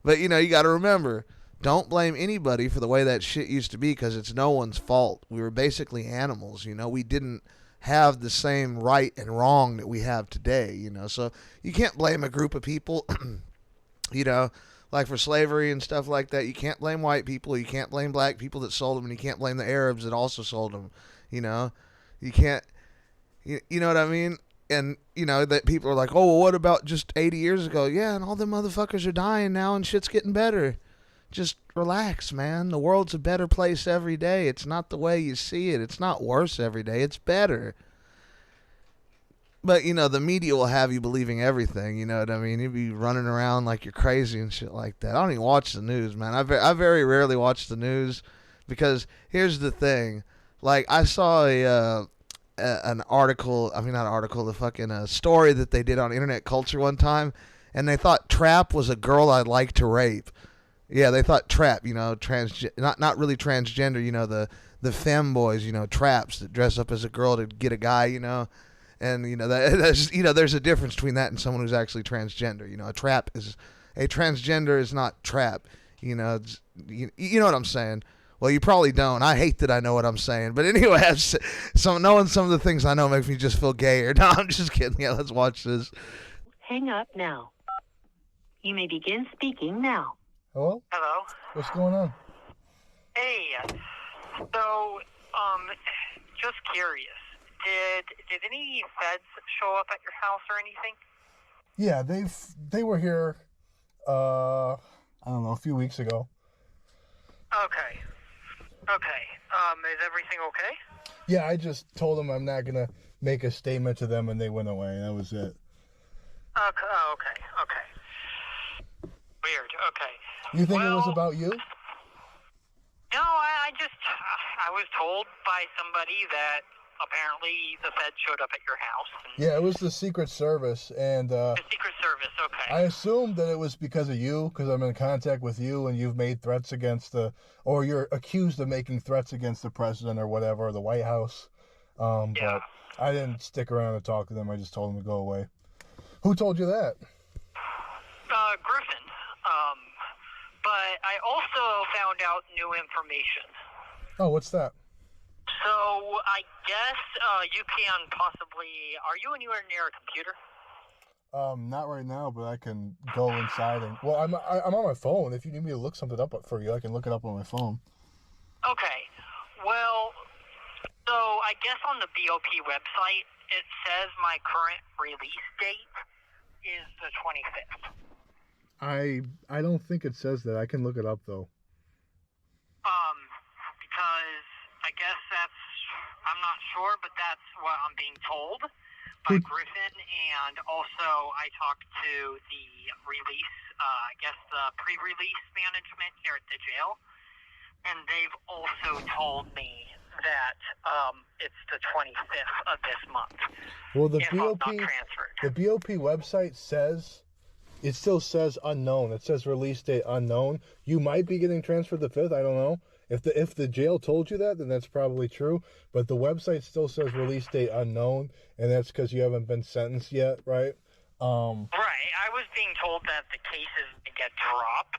But, you know, you got to remember, don't blame anybody for the way that shit used to be, because it's no one's fault. We were basically animals, you know. We didn't have the same right and wrong that we have today, you know. So you can't blame a group of people you know, like for slavery and stuff like that. You can't blame white people. You can't blame black people that sold them, and you can't blame the Arabs that also sold them. You know, you can't. You know what I mean? And you know that people are like, oh, well, what about just 80 years ago? Yeah, and all them motherfuckers are dying now, and shit's getting better. Just relax, man. The world's a better place every day. It's not the way you see it. It's not worse every day. It's better. But, you know, the media will have you believing everything, you know what I mean? You'll be running around like you're crazy and shit like that. I don't even watch the news, man. I very rarely watch the news because here's the thing. Like, I saw an article, I mean, not an article, the fucking story that they did on Internet Culture one time, and they thought Trap was a girl I'd like to rape. Yeah, they thought Trap, you know, not really transgender, you know, the femboys, you know, traps that dress up as a girl to get a guy, you know. And, you know, that's, you know, there's a difference between that and someone who's actually transgender. You know, a transgender is not trap. You know, you know what I'm saying. Well, you probably don't. I hate that I know what I'm saying. But anyway, knowing some of the things I know makes me just feel gayer. No, I'm just kidding. Yeah, let's watch this. Hang up now. You may begin speaking now. Hello? Hello? What's going on? Hey, so, just curious. Did any feds show up at your house or anything? Yeah, they were here, I don't know, a few weeks ago. Okay. Is everything okay? Yeah, I just told them I'm not going to make a statement to them, and they went away. That was it. Okay. Weird, okay. You think it was about you? No, I was told by somebody that apparently the Fed showed up at your house. Yeah, it was the Secret Service, and the Secret Service, okay. I assumed that it was because of you, because I'm in contact with you, and you've made threats against or you're accused of making threats against the president or whatever, or the White House. Yeah. But I didn't stick around to talk to them. I just told them to go away. Who told you that? Griffin. But I also found out new information. Oh, what's that? So, I guess you can possibly... Are you anywhere near a computer? Not right now, but I can go inside and... Well, I'm on my phone. If you need me to look something up for you, I can look it up on my phone. Okay. Well, so I guess on the BOP website, it says my current release date is the 25th. I don't think it says that. I can look it up though. Because I guess I'm not sure, but that's what I'm being told by Griffin, and also I talked to the release, I guess the pre-release management here at the jail, and they've also told me that it's the 25th of this month. Well, the if I'm not transferred. the BOP website says, it still says unknown. It says release date unknown. You might be getting transferred the 5th. I don't know. If the jail told you that, then that's probably true. But the website still says release date unknown, and that's because you haven't been sentenced yet, right? Right. I was being told that the cases get dropped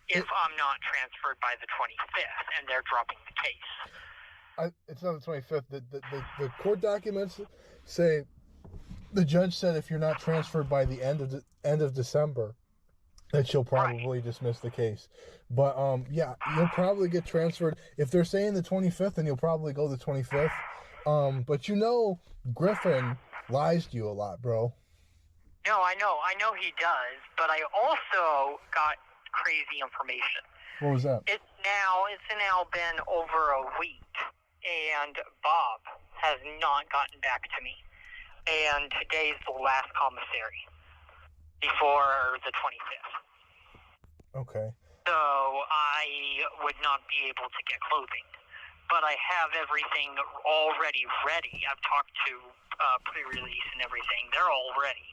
if I'm not transferred by the 25th, and they're dropping the case. It's not the 25th. The court documents say the judge said if you're not transferred by the end of December, that she'll probably dismiss the case. But yeah, you'll probably get transferred. If they're saying the 25th, then you'll probably go the 25th. But you know, Griffin lies to you a lot, bro. No, I know he does, but I also got crazy information. What was that? It's now been over a week, and Bob has not gotten back to me. And today's the last commissary before the 25th. Okay. So I would not be able to get clothing, but I have everything already ready. I've talked to pre-release and everything. They're all ready.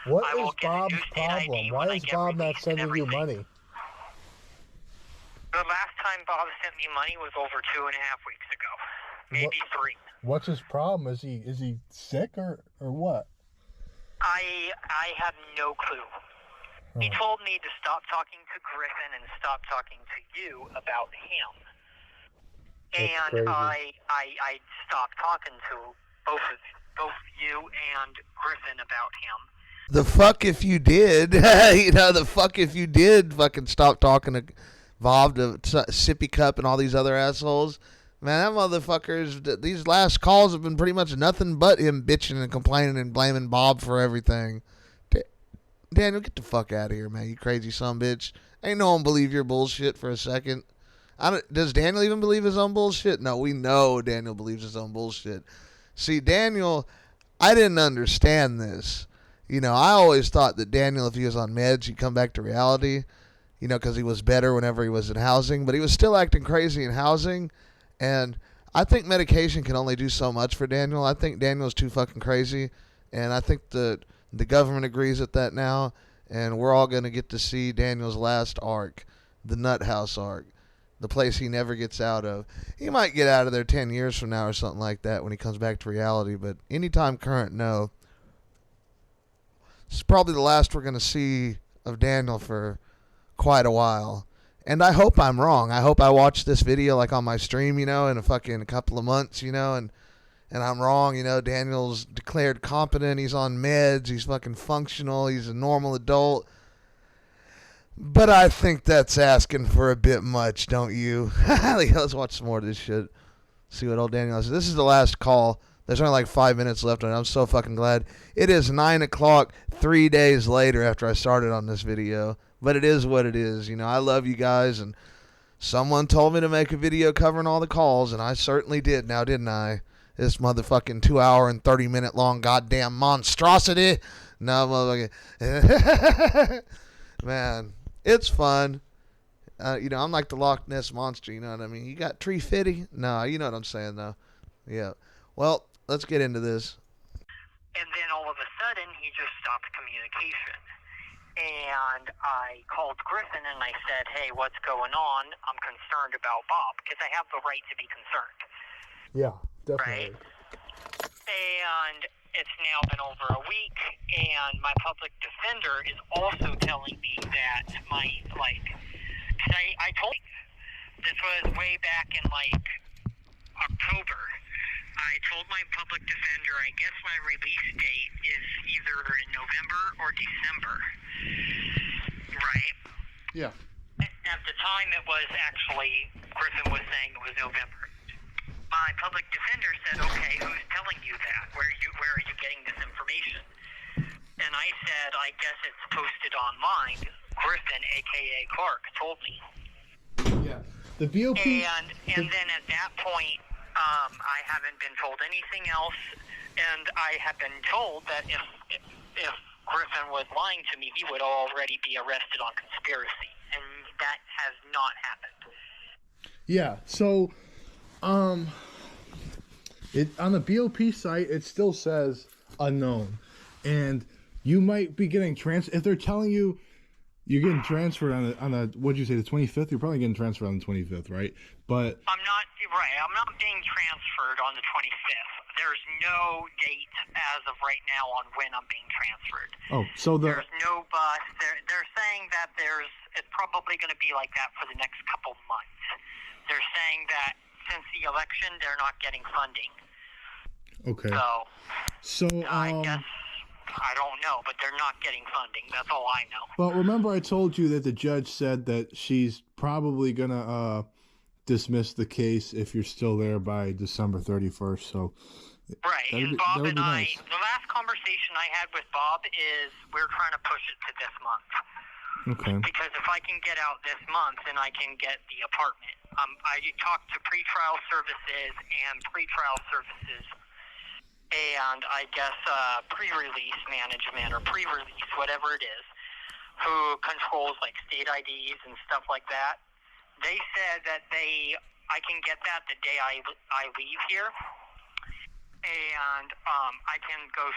What is Bob's problem? Why is Bob not sending you money? The last time Bob sent me money was over 2.5 weeks ago, maybe 3. What's his problem? Is he sick or what? I have no clue. He told me to stop talking to Griffin and stop talking to you about him. That's and crazy. I stopped talking to both you and Griffin about him. The fuck if you did. You know, the fuck if you did fucking stop talking to Bob, to Sippy Cup, and all these other assholes. Man, that motherfuckers, these last calls have been pretty much nothing but him bitching and complaining and blaming Bob for everything. Daniel, get the fuck out of here, man, you crazy son bitch. Ain't no one believe your bullshit for a second. Does Daniel even believe his own bullshit? No, we know Daniel believes his own bullshit. See, Daniel, I didn't understand this. You know, I always thought that Daniel, if he was on meds, he'd come back to reality, you know, because he was better whenever he was in housing. But he was still acting crazy in housing. And I think medication can only do so much for Daniel. I think Daniel's too fucking crazy. And I think the government agrees with that now. And we're all going to get to see Daniel's last arc, the nut house arc, the place he never gets out of. He might get out of there 10 years from now or something like that when he comes back to reality. But anytime current, no. It's probably the last we're going to see of Daniel for quite a while. And I hope I'm wrong. I hope I watch this video like on my stream, you know, in a couple of months, you know, and I'm wrong, you know. Daniel's declared competent. He's on meds. He's fucking functional. He's a normal adult. But I think that's asking for a bit much, don't you? Let's watch some more of this shit. See what old Daniel has. This is the last call. There's only like 5 minutes left, and I'm so fucking glad. It is 9 o'clock 3 days later after I started on this video. But it is what it is. You know, I love you guys, and someone told me to make a video covering all the calls, and I certainly did now, didn't I? This motherfucking 2 hour and 30 minute long goddamn monstrosity. No, motherfucking. Man, it's fun. You know, I'm like the Loch Ness Monster, you know what I mean? You got Tree Fitty? No, you know what I'm saying, though. Yeah. Well, let's get into this. And then all of a sudden, he just stopped communication. And I called Griffin and I said, hey, what's going on? I'm concerned about Bob, because I have the right to be concerned. Yeah, definitely. Right? And it's now been over a week, and my public defender is also telling me that cause I told him, this was way back in October. I told my public defender, I guess my release date is either in November or December. Right? Yeah. At the time, it was actually, Griffin was saying it was November. My public defender said, okay, who's telling you that? Where are you getting this information? And I said, I guess it's posted online. Griffin, aka Clark, told me. Yeah. The BOP. And then at that point, I haven't been told anything else, and I have been told that if Griffin was lying to me, he would already be arrested on conspiracy, and that has not happened. Yeah. So, it on the BOP site, it still says unknown, and you might be getting if they're telling you you're getting transferred on the what'd you say, the 25th? You're probably getting transferred on the 25th, right? But I'm not being transferred on the 25th. There's no date as of right now on when I'm being transferred. There's no bus. They're saying that it's probably going to be like that for the next couple months. They're saying that since the election, they're not getting funding. Okay. So I guess I don't know, but they're not getting funding. That's all I know. Well, remember I told you that the judge said that she's probably gonna dismiss the case if you're still there by December 31st. So right, and Bob and I, the last conversation I had with Bob is we're trying to push it to this month. Okay. Because if I can get out this month, then I can get the apartment. I talked to pretrial services and I guess pre-release management or pre-release, whatever it is, who controls like state IDs and stuff like that. They said that I can get that the day I leave here, and I can go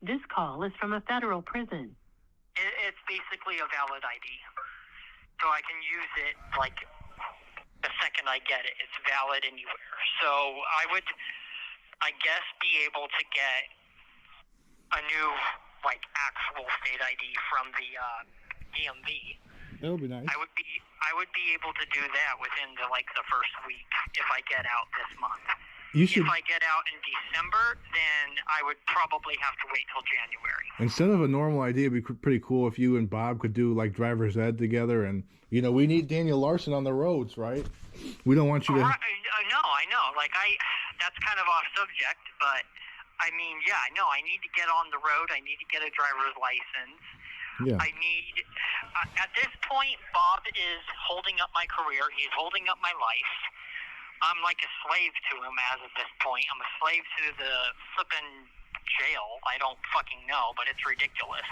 This call is from a federal prison. It's basically a valid ID, so I can use it like the second I get it. It's valid anywhere. So I would, I guess, be able to get a new like actual state ID from the DMV. That would be nice. I would be able to do that within the first week if I get out this month. If I get out in December, then I would probably have to wait till January. Instead of a normal ID, it'd be pretty cool if you and Bob could do like driver's ed together. And we need Daniel Larson on the roads, right? We don't want you to. No, I know. That's kind of off subject, but I mean, yeah, I know. I need to get on the road. I need to get a driver's license. Yeah. I need. At this point, Bob is holding up my career. He's holding up my life. I'm like a slave to him as of this point. I'm a slave to the flippin' jail. I don't fucking know, but it's ridiculous.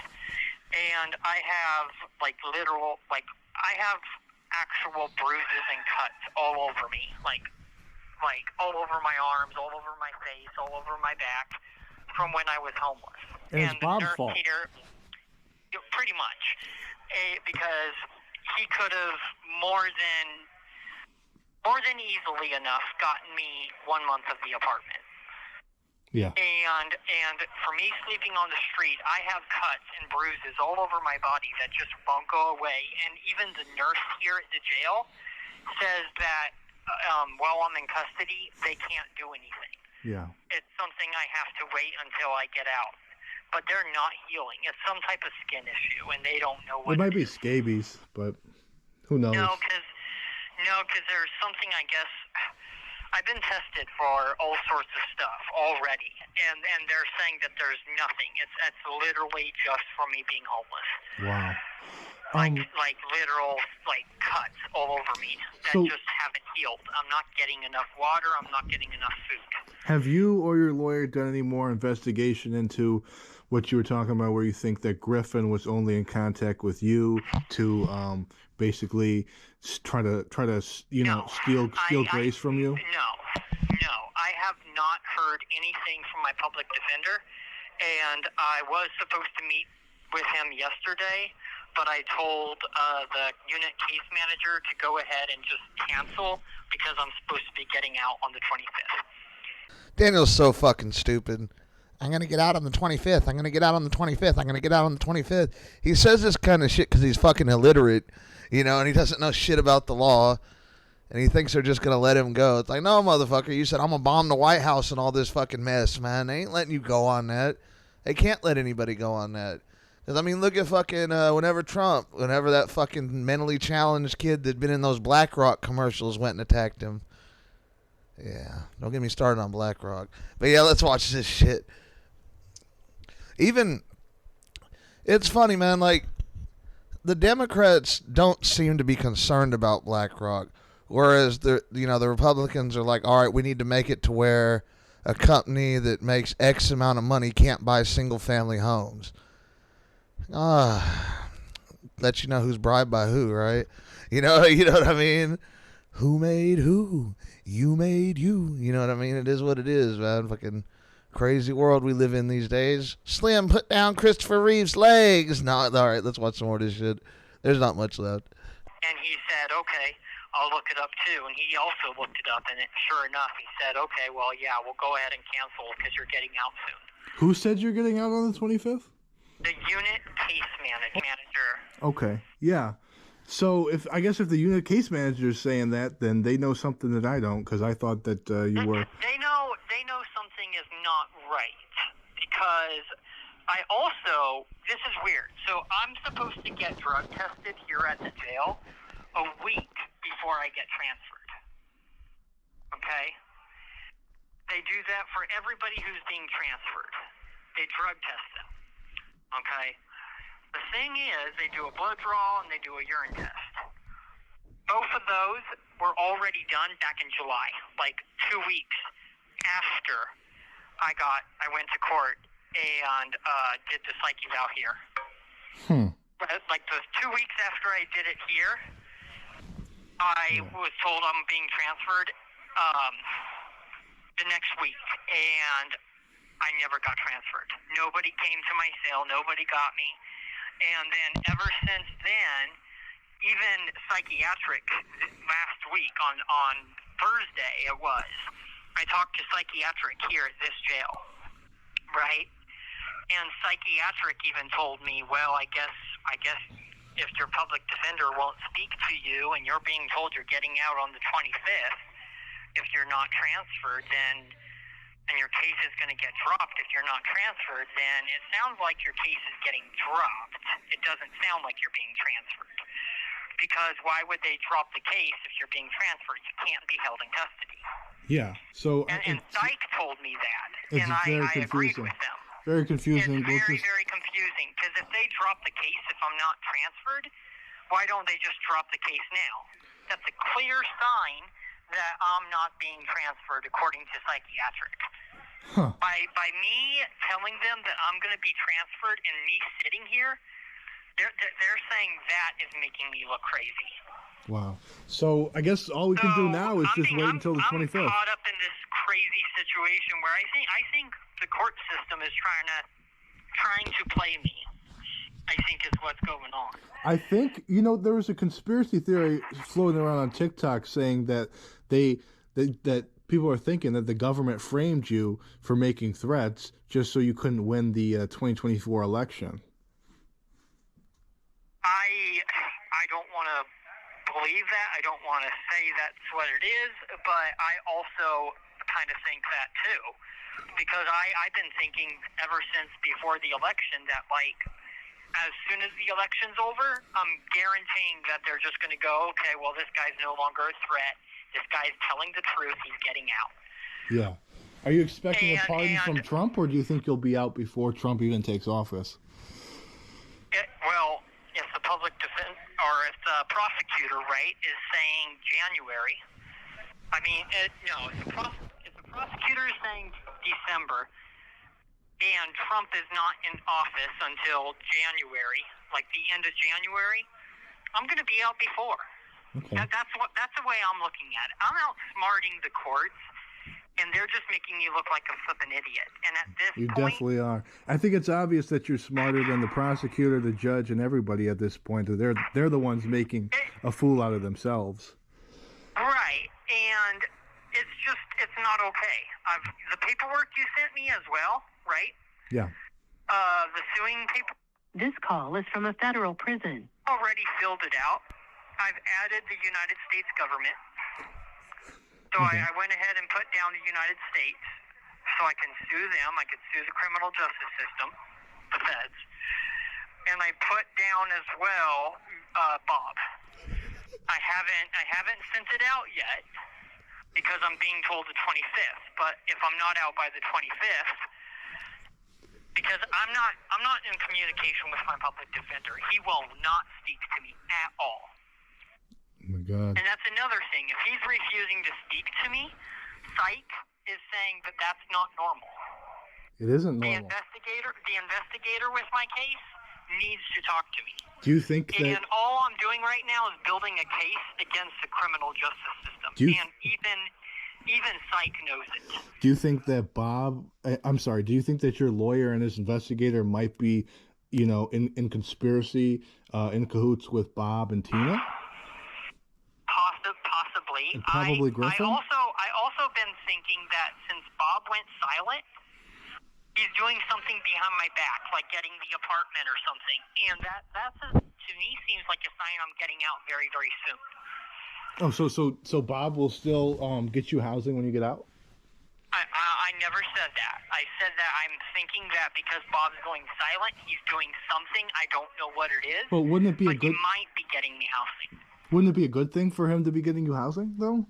And I have I have actual bruises and cuts all over me, like all over my arms, all over my face, all over my back, from when I was homeless. And it's Bob's fault. Here, pretty much, because he could have more than easily enough gotten me 1 month of the apartment. Yeah. And for me sleeping on the street, I have cuts and bruises all over my body that just won't go away. And even the nurse here at the jail says that while I'm in custody, they can't do anything. Yeah. It's something I have to wait until I get out. But they're not healing. It's some type of skin issue, and they don't know what It might be scabies, but who knows? No, because there's something, I guess. I've been tested for all sorts of stuff already, and they're saying that there's nothing. It's literally just from me being homeless. Wow. Like literal cuts all over me that just haven't healed. I'm not getting enough water. I'm not getting enough food. Have you or your lawyer done any more investigation into what you were talking about, where you think that Griffin was only in contact with you to basically try to steal Grace from you? No. I have not heard anything from my public defender, and I was supposed to meet with him yesterday, but I told the unit case manager to go ahead and just cancel because I'm supposed to be getting out on the 25th. Daniel's so fucking stupid. I'm going to get out on the 25th. I'm going to get out on the 25th. I'm going to get out on the 25th. He says this kind of shit because he's fucking illiterate, and he doesn't know shit about the law, and he thinks they're just going to let him go. It's like, no, motherfucker, you said I'm going to bomb the White House and all this fucking mess, man. They ain't letting you go on that. They can't let anybody go on that. Because, I mean, look at fucking whenever that fucking mentally challenged kid that'd been in those BlackRock commercials went and attacked him. Yeah, don't get me started on BlackRock. But yeah, let's watch this shit. Even, it's funny, man, like the Democrats don't seem to be concerned about BlackRock, whereas the Republicans are like, all right, we need to make it to where a company that makes X amount of money can't buy single family homes. Let you know who's bribed by who, right? You know what I mean? Who made who? You made you. You know what I mean? It is what it is, man. Fucking crazy world we live in these days. Slim, put down Christopher Reeve's legs. No, all right, let's watch some more of this shit. There's not much left. And he said, okay, I'll look it up too. And he also looked it up, and sure enough, he said, okay, well, yeah, we'll go ahead and cancel because you're getting out soon. Who said you're getting out on the 25th? The unit case manager. Okay, yeah. So if the unit case manager is saying that, then they know something that I don't, because I thought that you were. They know something is not right, because I also, this is weird. So I'm supposed to get drug tested here at the jail a week before I get transferred. Okay? They do that for everybody who's being transferred. They drug test them. Okay? The thing is, they do a blood draw and they do a urine test. Both of those were already done back in July, like 2 weeks after I went to court and did the psyches out here. Like those 2 weeks after I did it here, I was told I'm being transferred the next week, and I never got transferred. Nobody came to my cell. Nobody got me. And then ever since then, even psychiatric last week on Thursday it was, I talked to psychiatric here at this jail, right? And psychiatric even told me, well, I guess if your public defender won't speak to you and you're being told you're getting out on the 25th, if you're not transferred, then and your case is going to get dropped if you're not transferred, then it sounds like your case is getting dropped. It doesn't sound like you're being transferred. Because why would they drop the case if you're being transferred? You can't be held in custody. Yeah. So. And Psych told me that, and I agreed with them. Very confusing. It's very confusing, because if they drop the case if I'm not transferred, why don't they just drop the case now? That's a clear sign that I'm not being transferred according to psychiatric. By me telling them that I'm going to be transferred and me sitting here, they're saying that is making me look crazy. Wow. So I guess all we can do now is just wait until the 25th. I'm caught up in this crazy situation where I think the court system is trying to play me. I think is what's going on. I think there was a conspiracy theory floating around on TikTok saying that that people are thinking that the government framed you for making threats just so you couldn't win the 2024 election. I don't want to believe that. I don't want to say that's what it is, but I also kind of think that too, because I've been thinking ever since before the election that as soon as the election's over, I'm guaranteeing that they're just going to go, okay, well, this guy's no longer a threat. This guy's telling the truth. He's getting out. Yeah. Are you expecting a pardon from Trump, or do you think you'll be out before Trump even takes office? Well, if the public defense or if the prosecutor, right, is saying January, I mean, if the prosecutor is saying December, and Trump is not in office until January, like the end of January, I'm going to be out before. Okay. That's the way I'm looking at it. I'm outsmarting the courts, and they're just making me look like a flippin' idiot. And at this You point, definitely are. I think it's obvious that you're smarter than the prosecutor, the judge, and everybody at this point. They're the ones making a fool out of themselves. Right, and it's not okay. The paperwork you sent me as well, right? Yeah. The suing people. This call is from a federal prison. Already filled it out. I've added the United States government. So Okay. I went ahead and put down the United States so I can sue them. I could sue the criminal justice system, the feds. And I put down as well Bob. I haven't sent it out yet because I'm being told the 25th. But if I'm not out by the 25th, because I'm not in communication with my public defender. He will not speak to me at all. Oh my God. And that's another thing. If he's refusing to speak to me, psych is saying that that's not normal. It isn't The normal. investigator with my case needs to talk to me. Do you think that? And all I'm doing right now is building a case against the criminal justice system. And even psych knows it. Do you think that I'm sorry, do you think that your lawyer and this investigator might be, in conspiracy, in cahoots with Bob and Tina? Possibly. And probably Griffin? I also been thinking that since Bob went silent, he's doing something behind my back, like getting the apartment or something. And that's to me seems like a sign I'm getting out very, very soon. Oh, so Bob will still get you housing when you get out? I never said that. I said that I'm thinking that because Bob's going silent, he's doing something. I don't know what it is. But wouldn't it be he might be getting me housing. Wouldn't it be a good thing for him to be getting you housing, though?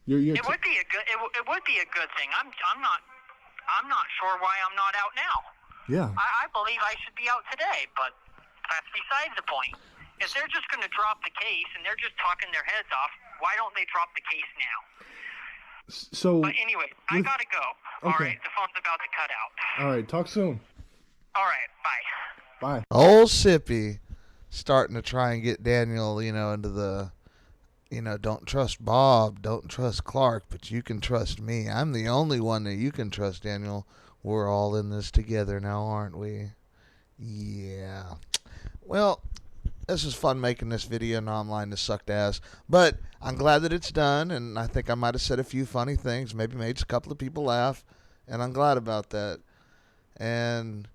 It would be a good thing. I'm not sure why I'm not out now. Yeah. I believe I should be out today, but that's besides the point. If they're just going to drop the case and they're just talking their heads off, why don't they drop the case now? So. But anyway, I gotta go. Okay. All right, the phone's about to cut out. All right, talk soon. All right, bye. Bye. Old Sippy starting to try and get Daniel, into the, don't trust Bob, don't trust Clark, but you can trust me. I'm the only one that you can trust, Daniel. We're all in this together now, aren't we? Yeah. Well, this is fun making this video and online. This sucked ass. But I'm glad that it's done, and I think I might have said a few funny things, maybe made a couple of people laugh, and I'm glad about that. And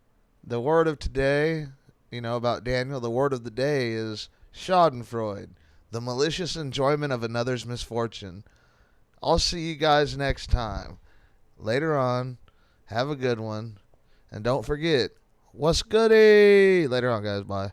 the word of today, about Daniel, the word of the day is schadenfreude, the malicious enjoyment of another's misfortune. I'll see you guys next time. Later on, have a good one. And don't forget, what's goody? Later on, guys. Bye.